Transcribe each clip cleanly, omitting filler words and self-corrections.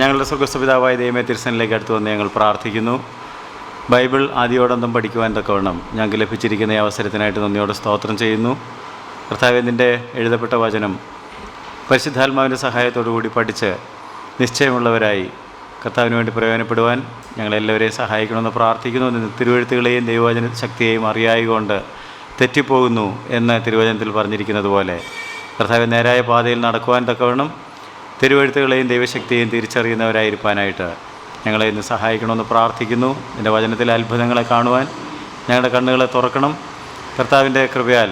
ഞങ്ങളുടെ സ്വർഗ്ഗസ്ഥപിതാവായ ദൈവമേ, തിരുസന്നിധിയിലേക്ക് അടുത്ത് വന്ന് ഞങ്ങൾ പ്രാർത്ഥിക്കുന്നു. ബൈബിൾ ആദിയോടന്തം പഠിക്കുവാൻ തക്കവണ്ണം ഞങ്ങൾക്ക് ലഭിച്ചിരിക്കുന്ന ഈ അവസരത്തിനായിട്ട് നന്ദിയോടെ സ്തോത്രം ചെയ്യുന്നു. കർത്താവേ, നിൻ്റെ എഴുതപ്പെട്ട വചനം പരിശുദ്ധാത്മാവിൻ്റെ സഹായത്തോടുകൂടി പഠിച്ച് നിശ്ചയമുള്ളവരായി കർത്താവിന് വേണ്ടി പ്രയോജനപ്പെടുവാൻ ഞങ്ങളെല്ലാവരെയും സഹായിക്കണമെന്ന് പ്രാർത്ഥിക്കുന്നു. തിരുവെഴുത്തുകളെയും ദൈവവചന ശക്തിയെയും അറിയായതുകൊണ്ട് തെറ്റിപ്പോകുന്നു എന്ന് തിരുവചനത്തിൽ പറഞ്ഞിരിക്കുന്നത് പോലെ കർത്താവ് നേരായ പാതയിൽ നടക്കുവാൻ തക്കവണ്ണം തിരുവെഴുത്തുകളെയും ദൈവശക്തിയെയും തിരിച്ചറിയുന്നവരായിരിക്കാനായിട്ട് ഞങ്ങളെ ഇന്ന് സഹായിക്കണമെന്ന് പ്രാർത്ഥിക്കുന്നു. നിൻ്റെ വചനത്തിലെ അത്ഭുതങ്ങളെ കാണുവാൻ ഞങ്ങളുടെ കണ്ണുകളെ തുറക്കണം. കർത്താവിൻ്റെ കൃപയാൽ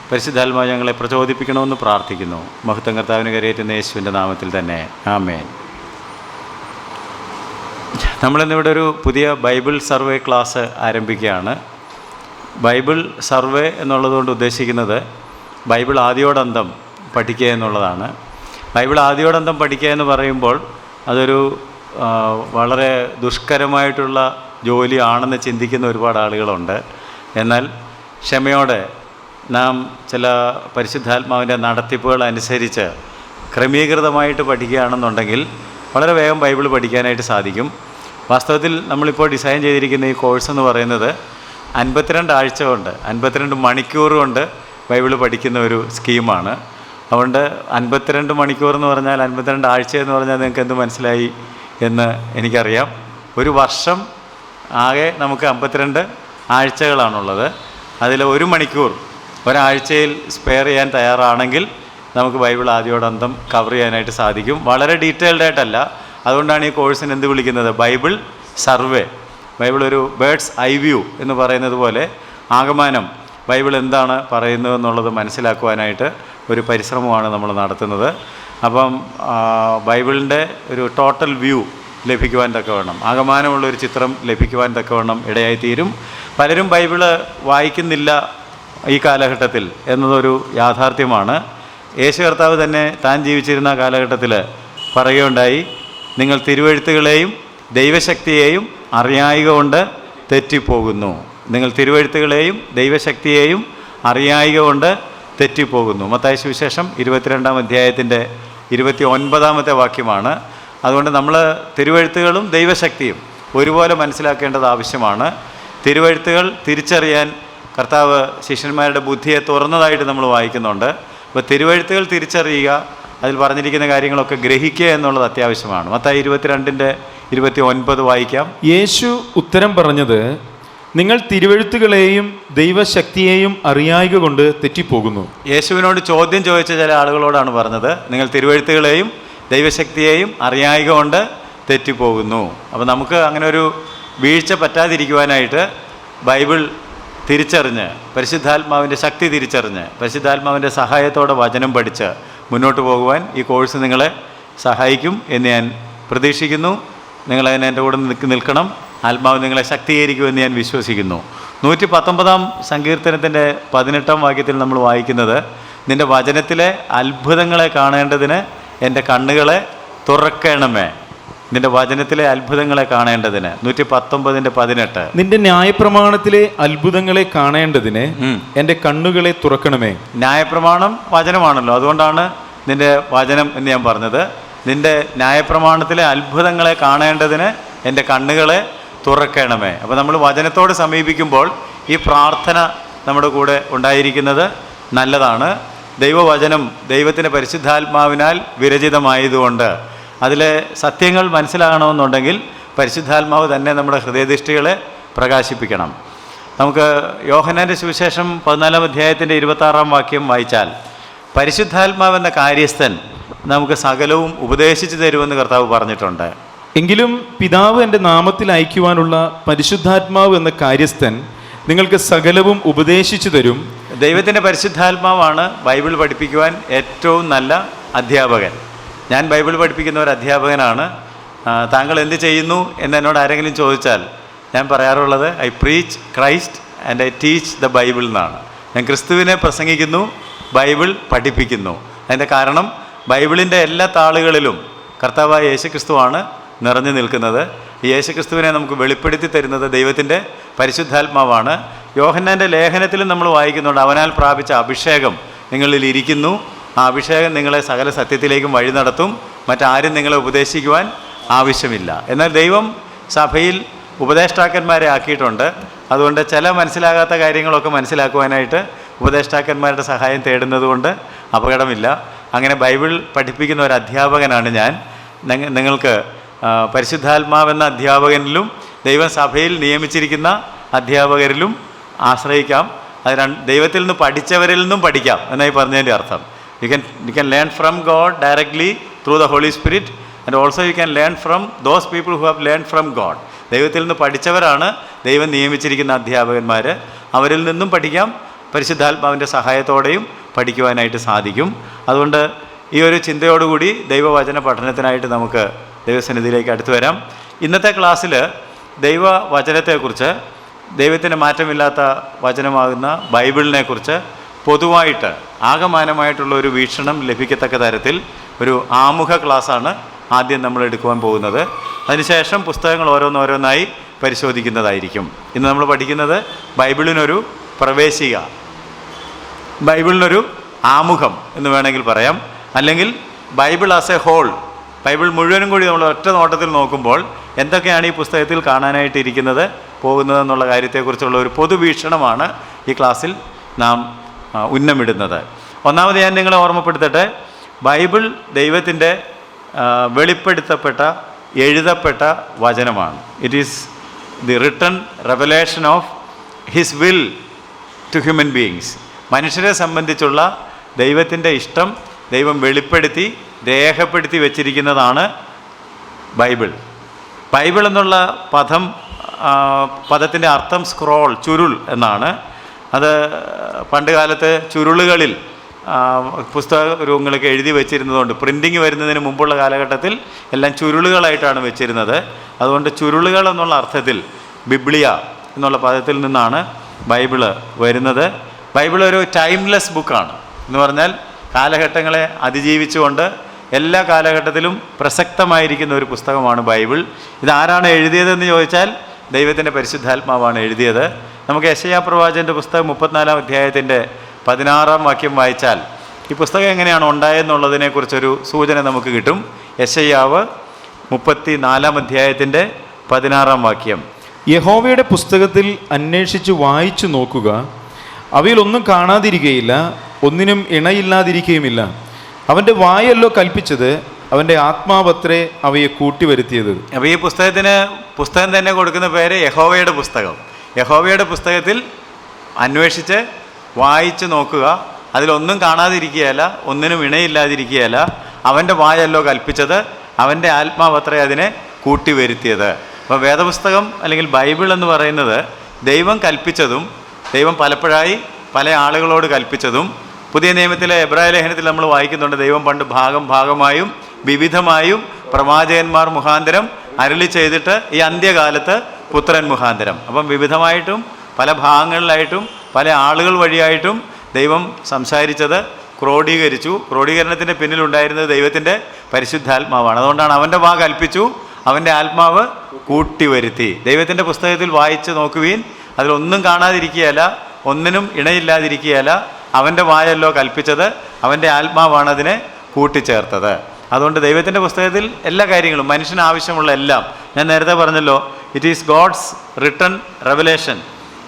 പരിശുദ്ധാത്മാവ് ഞങ്ങളെ പ്രചോദിപ്പിക്കണമെന്ന് പ്രാർത്ഥിക്കുന്നു. മഹത്വം കർത്താവിന് കരയേറ്റുന്ന യേശുവിൻ്റെ നാമത്തിൽ തന്നെ, ആമേൻ. നമ്മളിന്നിവിടെ ഒരു പുതിയ ബൈബിൾ സർവേ ക്ലാസ് ആരംഭിക്കുകയാണ്. ബൈബിൾ സർവേ എന്നുള്ളതുകൊണ്ട് ഉദ്ദേശിക്കുന്നത് ബൈബിൾ ആദിയോടന്തം പഠിക്കുക എന്നുള്ളതാണ്. ബൈബിൾ ആദിയോടന്തം പഠിക്കുക എന്ന് പറയുമ്പോൾ അതൊരു വളരെ ദുഷ്കരമായിട്ടുള്ള ജോലിയാണെന്ന് ചിന്തിക്കുന്ന ഒരുപാട് ആളുകളുണ്ട്. എന്നാൽ ക്ഷമയോടെ നാം ചില പരിശുദ്ധാത്മാവിൻ്റെ നടത്തിപ്പുകൾ അനുസരിച്ച് ക്രമീകൃതമായിട്ട് പഠിക്കുകയാണെന്നുണ്ടെങ്കിൽ വളരെ വേഗം ബൈബിൾ പഠിക്കാനായിട്ട് സാധിക്കും. വാസ്തവത്തിൽ നമ്മളിപ്പോൾ ഡിസൈൻ ചെയ്തിരിക്കുന്ന ഈ കോഴ്സ് എന്ന് പറയുന്നത് 52 ആഴ്ച കൊണ്ട് 52 മണിക്കൂർ കൊണ്ട് ബൈബിൾ പഠിക്കുന്ന ഒരു സ്കീമാണ്. അതുകൊണ്ട് 52 മണിക്കൂർ എന്ന് പറഞ്ഞാൽ 52 ആഴ്ച എന്ന് പറഞ്ഞാൽ നിങ്ങൾക്ക് എന്ത് മനസ്സിലായി എന്ന് എനിക്കറിയാം. ഒരു വർഷം ആകെ നമുക്ക് 52 ആഴ്ചകളാണുള്ളത്. അതിൽ 1 മണിക്കൂർ ഒരാഴ്ചയിൽ സ്പെയർ ചെയ്യാൻ തയ്യാറാണെങ്കിൽ നമുക്ക് ബൈബിൾ ആദിയോടന്തം കവർ ചെയ്യാനായിട്ട് സാധിക്കും. വളരെ ഡീറ്റെയിൽഡ് ആയിട്ടല്ല. അതുകൊണ്ടാണ് ഈ കോഴ്സിന് എന്ത് വിളിക്കുന്നത്, ബൈബിൾ സർവേ. ബൈബിൾ ഒരു ബേർഡ്സ് ഐ വ്യൂ എന്ന് പറയുന്നത് പോലെ ആകമാനം ബൈബിൾ എന്താണ് പറയുന്നത് എന്നുള്ളത് മനസ്സിലാക്കുവാനായിട്ട് ഒരു പരിശ്രമമാണ് നമ്മൾ നടത്തുന്നത്. അപ്പം ബൈബിളിൻ്റെ ഒരു ടോട്ടൽ വ്യൂ ലഭിക്കുവാൻ തക്കവണ്ണം, ആകമാനമുള്ളൊരു ചിത്രം ലഭിക്കുവാൻ തക്കവണ്ണം ഇടയായിത്തീരും. പലരും ബൈബിള് വായിക്കുന്നില്ല ഈ കാലഘട്ടത്തിൽ എന്നതൊരു യാഥാർത്ഥ്യമാണ്. യേശു കർത്താവ് തന്നെ താൻ ജീവിച്ചിരുന്ന കാലഘട്ടത്തിൽ പറയുകയുണ്ടായി, നിങ്ങൾ തിരുവെഴുത്തുകളെയും ദൈവശക്തിയെയും അറിയായിക കൊണ്ട് തെറ്റിപ്പോകുന്നു. നിങ്ങൾ തിരുവെഴുത്തുകളെയും ദൈവശക്തിയെയും അറിയായിക കൊണ്ട് തെറ്റിപ്പോകുന്നു. മത്തായി സുവിശേഷം 22-ാം അധ്യായത്തിൻ്റെ 29-ാമത്തെ വാക്യമാണ്. അതുകൊണ്ട് നമ്മൾ തിരുവെഴുത്തുകളും ദൈവശക്തിയും ഒരുപോലെ മനസ്സിലാക്കേണ്ടത് ആവശ്യമാണ്. തിരുവെഴുത്തുകൾ തിരിച്ചറിയാൻ കർത്താവ് ശിഷ്യന്മാരുടെ ബുദ്ധിയെ തുറന്നതായിട്ട് നമ്മൾ വായിക്കുന്നുണ്ട്. അപ്പോൾ തിരുവെഴുത്തുകൾ തിരിച്ചറിയുക, അതിൽ പറഞ്ഞിരിക്കുന്ന കാര്യങ്ങളൊക്കെ ഗ്രഹിക്കുക എന്നുള്ളത് അത്യാവശ്യമാണ്. മത്തായി 22-ന്റെ 29 വായിക്കാം. യേശു ഉത്തരം പറഞ്ഞത്, നിങ്ങൾ തിരുവെഴുത്തുകളെയും ദൈവശക്തിയെയും അറിയായിക കൊണ്ട് തെറ്റിപ്പോകുന്നു. യേശുവിനോട് ചോദ്യം ചോദിച്ച ചില ആളുകളോടാണ് പറഞ്ഞത്, നിങ്ങൾ തിരുവെഴുത്തുകളെയും ദൈവശക്തിയെയും അറിയായിക കൊണ്ട് തെറ്റിപ്പോകുന്നു. അപ്പോൾ നമുക്ക് അങ്ങനെ ഒരു വീഴ്ച പറ്റാതിരിക്കുവാനായിട്ട് ബൈബിൾ തിരിച്ചറിഞ്ഞ്, പരിശുദ്ധാത്മാവിൻ്റെ ശക്തി തിരിച്ചറിഞ്ഞ്, പരിശുദ്ധാത്മാവിൻ്റെ സഹായത്തോടെ വചനം പഠിച്ച് മുന്നോട്ട് പോകുവാൻ ഈ കോഴ്സ് നിങ്ങളെ സഹായിക്കും എന്ന് ഞാൻ പ്രതീക്ഷിക്കുന്നു. നിങ്ങളതിനെ എൻ്റെ കൂടെ നിൽക്കണം. ആത്മാവ് നിങ്ങളെ ശക്തീകരിക്കുമെന്ന് ഞാൻ വിശ്വസിക്കുന്നു. 119-ാം സങ്കീർത്തനത്തിൻ്റെ 18-ാം വാക്യത്തിൽ നമ്മൾ വായിക്കുന്നത്, നിൻ്റെ വചനത്തിലെ അത്ഭുതങ്ങളെ കാണേണ്ടതിന് എൻ്റെ കണ്ണുകളെ തുറക്കണമേ. നിൻ്റെ വചനത്തിലെ അത്ഭുതങ്ങളെ കാണേണ്ടതിന് 119-18. നിന്റെ ന്യായപ്രമാണത്തിലെ അത്ഭുതങ്ങളെ കാണേണ്ടതിന് എൻ്റെ കണ്ണുകളെ തുറക്കണമേ. ന്യായപ്രമാണം വചനമാണല്ലോ, അതുകൊണ്ടാണ് നിൻ്റെ വചനം എന്ന് ഞാൻ പറഞ്ഞത്. നിൻ്റെ ന്യായപ്രമാണത്തിലെ അത്ഭുതങ്ങളെ കാണേണ്ടതിന് എൻ്റെ കണ്ണുകളെ തുറക്കണമേ. അപ്പോൾ നമ്മൾ വചനത്തോട് സമീപിക്കുമ്പോൾ ഈ പ്രാർത്ഥന നമ്മുടെ കൂടെ ഉണ്ടായിരിക്കുന്നത് നല്ലതാണ്. ദൈവവചനം ദൈവത്തിൻ്റെ പരിശുദ്ധാത്മാവിനാൽ വിരചിതമായതുകൊണ്ട് അതിലെ സത്യങ്ങൾ മനസ്സിലാകണമെന്നുണ്ടെങ്കിൽ പരിശുദ്ധാത്മാവ് തന്നെ നമ്മുടെ ഹൃദയദൃഷ്ടികളെ പ്രകാശിപ്പിക്കണം. നമുക്ക് യോഹന്നാൻ്റെ സുവിശേഷം 14-ാം അധ്യായത്തിൻ്റെ 26-ാം വാക്യം വായിച്ചാൽ, പരിശുദ്ധാത്മാവെന്ന കാര്യസ്ഥൻ നമുക്ക് സകലവും ഉപദേശിച്ചു തരുമെന്ന് കർത്താവ് പറഞ്ഞിട്ടുണ്ട്. എങ്കിലും പിതാവ് എൻ്റെ നാമത്തിൽ അയക്കുവാനുള്ള പരിശുദ്ധാത്മാവ് എന്ന കാര്യസ്ഥൻ നിങ്ങൾക്ക് സകലവും ഉപദേശിച്ചു തരും. ദൈവത്തിൻ്റെ പരിശുദ്ധാത്മാവാണ് ബൈബിൾ പഠിപ്പിക്കുവാൻ ഏറ്റവും നല്ല അധ്യാപകൻ. ഞാൻ ബൈബിൾ പഠിപ്പിക്കുന്ന ഒരു അധ്യാപകനാണ്. താങ്കൾ എന്ത് ചെയ്യുന്നു എന്ന് എന്നോട് ആരെങ്കിലും ചോദിച്ചാൽ ഞാൻ പറയാറുള്ളത്, I preach Christ and I teach the Bible എന്നാണ്. ഞാൻ ക്രിസ്തുവിനെ പ്രസംഗിക്കുന്നു, ബൈബിൾ പഠിപ്പിക്കുന്നു. അതിൻ്റെ കാരണം ബൈബിളിൻ്റെ എല്ലാ താളുകളിലും കർത്താവായ യേശുക്രിസ്തുവാണ് നിറഞ്ഞു നിൽക്കുന്നത്. ഈ യേശുക്രിസ്തുവിനെ നമുക്ക് വെളിപ്പെടുത്തി തരുന്നത് ദൈവത്തിൻ്റെ പരിശുദ്ധാത്മാവാണ്. യോഹന്നാൻ്റെ ലേഖനത്തിലും നമ്മൾ വായിക്കുന്നുണ്ട്, അവനാൽ പ്രാപിച്ച അഭിഷേകം നിങ്ങളിൽ ഇരിക്കുന്നു, ആ അഭിഷേകം നിങ്ങളെ സകല സത്യത്തിലേക്കും വഴി നടത്തും, മറ്റാരും നിങ്ങളെ ഉപദേശിക്കുവാൻ ആവശ്യമില്ല. എന്നാൽ ദൈവം സഭയിൽ ഉപദേഷ്ടാക്കന്മാരെ ആക്കിയിട്ടുണ്ട്. അതുകൊണ്ട് ചില മനസ്സിലാകാത്ത കാര്യങ്ങളൊക്കെ മനസ്സിലാക്കുവാനായിട്ട് ഉപദേഷ്ടാക്കന്മാരുടെ സഹായം തേടുന്നത് കൊണ്ട് അപകടമില്ല. അങ്ങനെ ബൈബിൾ പഠിപ്പിക്കുന്ന ഒരു അധ്യാപകനാണ് ഞാൻ. നിങ്ങൾക്ക് പരിശുദ്ധാത്മാവെന്ന അധ്യാപകനിലും ദൈവം സഭയിൽ നിയമിച്ചിരിക്കുന്ന അധ്യാപകരിലും ആശ്രയിക്കാം. അത് ദൈവത്തിൽ നിന്ന് പഠിച്ചവരിൽ നിന്നും പഠിക്കാം എന്നായി പറഞ്ഞതിൻ്റെ അർത്ഥം. You can learn from God directly through the Holy Spirit and also you can learn from those people who have learn from God. ദൈവത്തിൽ നിന്ന് പഠിച്ചവരാണ് ദൈവം നിയമിച്ചിരിക്കുന്ന അധ്യാപകന്മാർ. അവരിൽ നിന്നും പഠിക്കാം, പരിശുദ്ധാത്മാവിൻ്റെ സഹായത്തോടെയും പഠിക്കുവാനായിട്ട് സാധിക്കും. അതുകൊണ്ട് ഈ ഒരു ചിന്തയോടുകൂടി ദൈവവചന പഠനത്തിനായിട്ട് നമുക്ക് ദൈവസന്നിധിയിലേക്ക് അടുത്തു വരാം. ഇന്നത്തെ ക്ലാസ്സിൽ ദൈവവചനത്തെക്കുറിച്ച്, ദൈവത്തിന് മാറ്റമില്ലാത്ത വചനമാകുന്ന ബൈബിളിനെക്കുറിച്ച് പൊതുവായിട്ട് ആകമാനമായിട്ടുള്ള ഒരു വീക്ഷണം ലഭിക്കത്തക്ക തരത്തിൽ ഒരു ആമുഖ ക്ലാസ്സാണ് ആദ്യം നമ്മൾ എടുക്കുവാൻ പോകുന്നത്. അതിനുശേഷം പുസ്തകങ്ങൾ ഓരോന്നോരോന്നായി പരിശോധിക്കുന്നതായിരിക്കും. ഇന്ന് നമ്മൾ പഠിക്കുന്നത് ബൈബിളിനൊരു പ്രവേശിക, ബൈബിളിനൊരു ആമുഖം എന്ന് വേണമെങ്കിൽ പറയാം. അല്ലെങ്കിൽ Bible as a whole, Bible മുഴുവനും കൂടി നമ്മൾ ഒറ്റ നോട്ടത്തിൽ നോക്കുമ്പോൾ എന്തൊക്കെയാണ് ഈ പുസ്തകത്തിൽ കാണാനായിട്ടിരിക്കുന്നത്, പോകുന്നതെന്നുള്ള കാര്യത്തെക്കുറിച്ചുള്ള ഒരു പൊതുവീക്ഷണമാണ് ഈ ക്ലാസ്സിൽ നാം ഉന്നമിടുന്നത്. ഒന്നാമത് ഞാൻ നിങ്ങളെ ഓർമ്മപ്പെടുത്തട്ടെ, ബൈബിൾ ദൈവത്തിൻ്റെ വെളിപ്പെടുത്തപ്പെട്ട, എഴുതപ്പെട്ട വചനമാണ്. It is the written revelation of his will to human beings. മനുഷ്യരെ സംബന്ധിച്ചുള്ള ദൈവത്തിൻ്റെ ഇഷ്ടം ദൈവം വെളിപ്പെടുത്തി രേഖപ്പെടുത്തി വച്ചിരിക്കുന്നതാണ് ബൈബിൾ. ബൈബിൾ എന്നുള്ള പദത്തിൻ്റെ അർത്ഥം സ്ക്രോൾ, ചുരുൾ എന്നാണ്. അത് പണ്ട് കാലത്ത് ചുരുളുകളിൽ പുസ്തക രൂപങ്ങളൊക്കെ എഴുതി വെച്ചിരുന്നതുകൊണ്ട്, പ്രിൻറ്റിങ് വരുന്നതിന് മുമ്പുള്ള കാലഘട്ടത്തിൽ എല്ലാം ചുരുളുകളായിട്ടാണ് വെച്ചിരുന്നത്. അതുകൊണ്ട് ചുരുളുകൾ എന്നുള്ള അർത്ഥത്തിൽ ബിബ്ലിയ എന്നുള്ള പദത്തിൽ നിന്നാണ് ബൈബിള് വരുന്നത്. ബൈബിൾ ഒരു ടൈംലെസ് ബുക്കാണ്. എന്ന് പറഞ്ഞാൽ കാലഘട്ടങ്ങളെ അതിജീവിച്ചുകൊണ്ട് എല്ലാ കാലഘട്ടത്തിലും പ്രസക്തമായിരിക്കുന്ന ഒരു പുസ്തകമാണ് ബൈബിൾ. ഇതാരാണ് എഴുതിയതെന്ന് ചോദിച്ചാൽ ദൈവത്തിൻ്റെ പരിശുദ്ധാത്മാവാണ് എഴുതിയത്. നമുക്ക് യെശയ്യാ പ്രവാചകൻ്റെ പുസ്തകം 34-ാം അധ്യായത്തിൻ്റെ 16-ാം വാക്യം വായിച്ചാൽ ഈ പുസ്തകം എങ്ങനെയാണ് ഉണ്ടായെന്നുള്ളതിനെക്കുറിച്ചൊരു സൂചന നമുക്ക് കിട്ടും. യെശയ്യാവ് 34-ാം അധ്യായത്തിൻ്റെ 16-ാം വാക്യം. യഹോവയുടെ പുസ്തകത്തിൽ അന്വേഷിച്ച് വായിച്ചു നോക്കുക, അവയിലൊന്നും കാണാതിരിക്കുകയില്ല, ഒന്നിനും ഇണയില്ലാതിരിക്കുകയുമില്ല. അവൻ്റെ വായല്ലോ കൽപ്പിച്ചത്, അവൻ്റെ ആത്മാവത്രേ അവയെ കൂട്ടിവരുത്തിയത്. അപ്പോൾ ഈ പുസ്തകം തന്നെ കൊടുക്കുന്ന പേര് യഹോവയുടെ പുസ്തകം. യഹോവയുടെ പുസ്തകത്തിൽ അന്വേഷിച്ച് വായിച്ചു നോക്കുക, അതിലൊന്നും കാണാതിരിക്കുകയല്ല, ഒന്നിനും ഇണയില്ലാതിരിക്കുകയല്ല. അവൻ്റെ വായല്ലോ കൽപ്പിച്ചത്, അവൻ്റെ ആത്മാവത്രേ അതിനെ കൂട്ടിവരുത്തിയത്. അപ്പോൾ വേദപുസ്തകം അല്ലെങ്കിൽ ബൈബിൾ എന്ന് പറയുന്നത് ദൈവം കൽപ്പിച്ചതും ദൈവം പലപ്പോഴായി പല ആളുകളോട് കൽപ്പിച്ചതും. പുതിയ നിയമത്തിലെ എബ്രായ ലേഖനത്തിൽ നമ്മൾ വായിക്കുന്നുണ്ട്, ദൈവം പണ്ട് ഭാഗമായും വിവിധമായും പ്രവാചകന്മാർ മുഖാന്തരം അരുളി ചെയ്തിട്ട് ഈ അന്ത്യകാലത്ത് പുത്രൻ മുഖാന്തരം. അപ്പം വിവിധമായിട്ടും പല ഭാഗങ്ങളിലായിട്ടും പല ആളുകൾ വഴിയായിട്ടും ദൈവം സംസാരിച്ചത് ക്രോഡീകരിച്ചു. ക്രോഡീകരണത്തിൻ്റെ പിന്നിലുണ്ടായിരുന്നത് ദൈവത്തിൻ്റെ പരിശുദ്ധാത്മാവാണ്. അതുകൊണ്ടാണ് അവൻ്റെ വാ കൽപ്പിച്ചു, അവൻ്റെ ആത്മാവ് കൂട്ടിവരുത്തി. ദൈവത്തിൻ്റെ പുസ്തകത്തിൽ വായിച്ച് നോക്കുവീൻ, അതിലൊന്നും കാണാതിരിക്കുകയല്ല, ഒന്നിനും ഇണയില്ലാതിരിക്കുകയല്ല. അവൻ്റെ വായല്ലോ കൽപ്പിച്ചത്, അവൻ്റെ ആത്മാവാണ് അതിനെ കൂട്ടിച്ചേർത്തത്. അതുകൊണ്ട് ദൈവത്തിൻ്റെ പുസ്തകത്തിൽ എല്ലാ കാര്യങ്ങളും, മനുഷ്യന് ആവശ്യമുള്ള എല്ലാം, ഞാൻ നേരത്തെ പറഞ്ഞല്ലോ, it is God's written revelation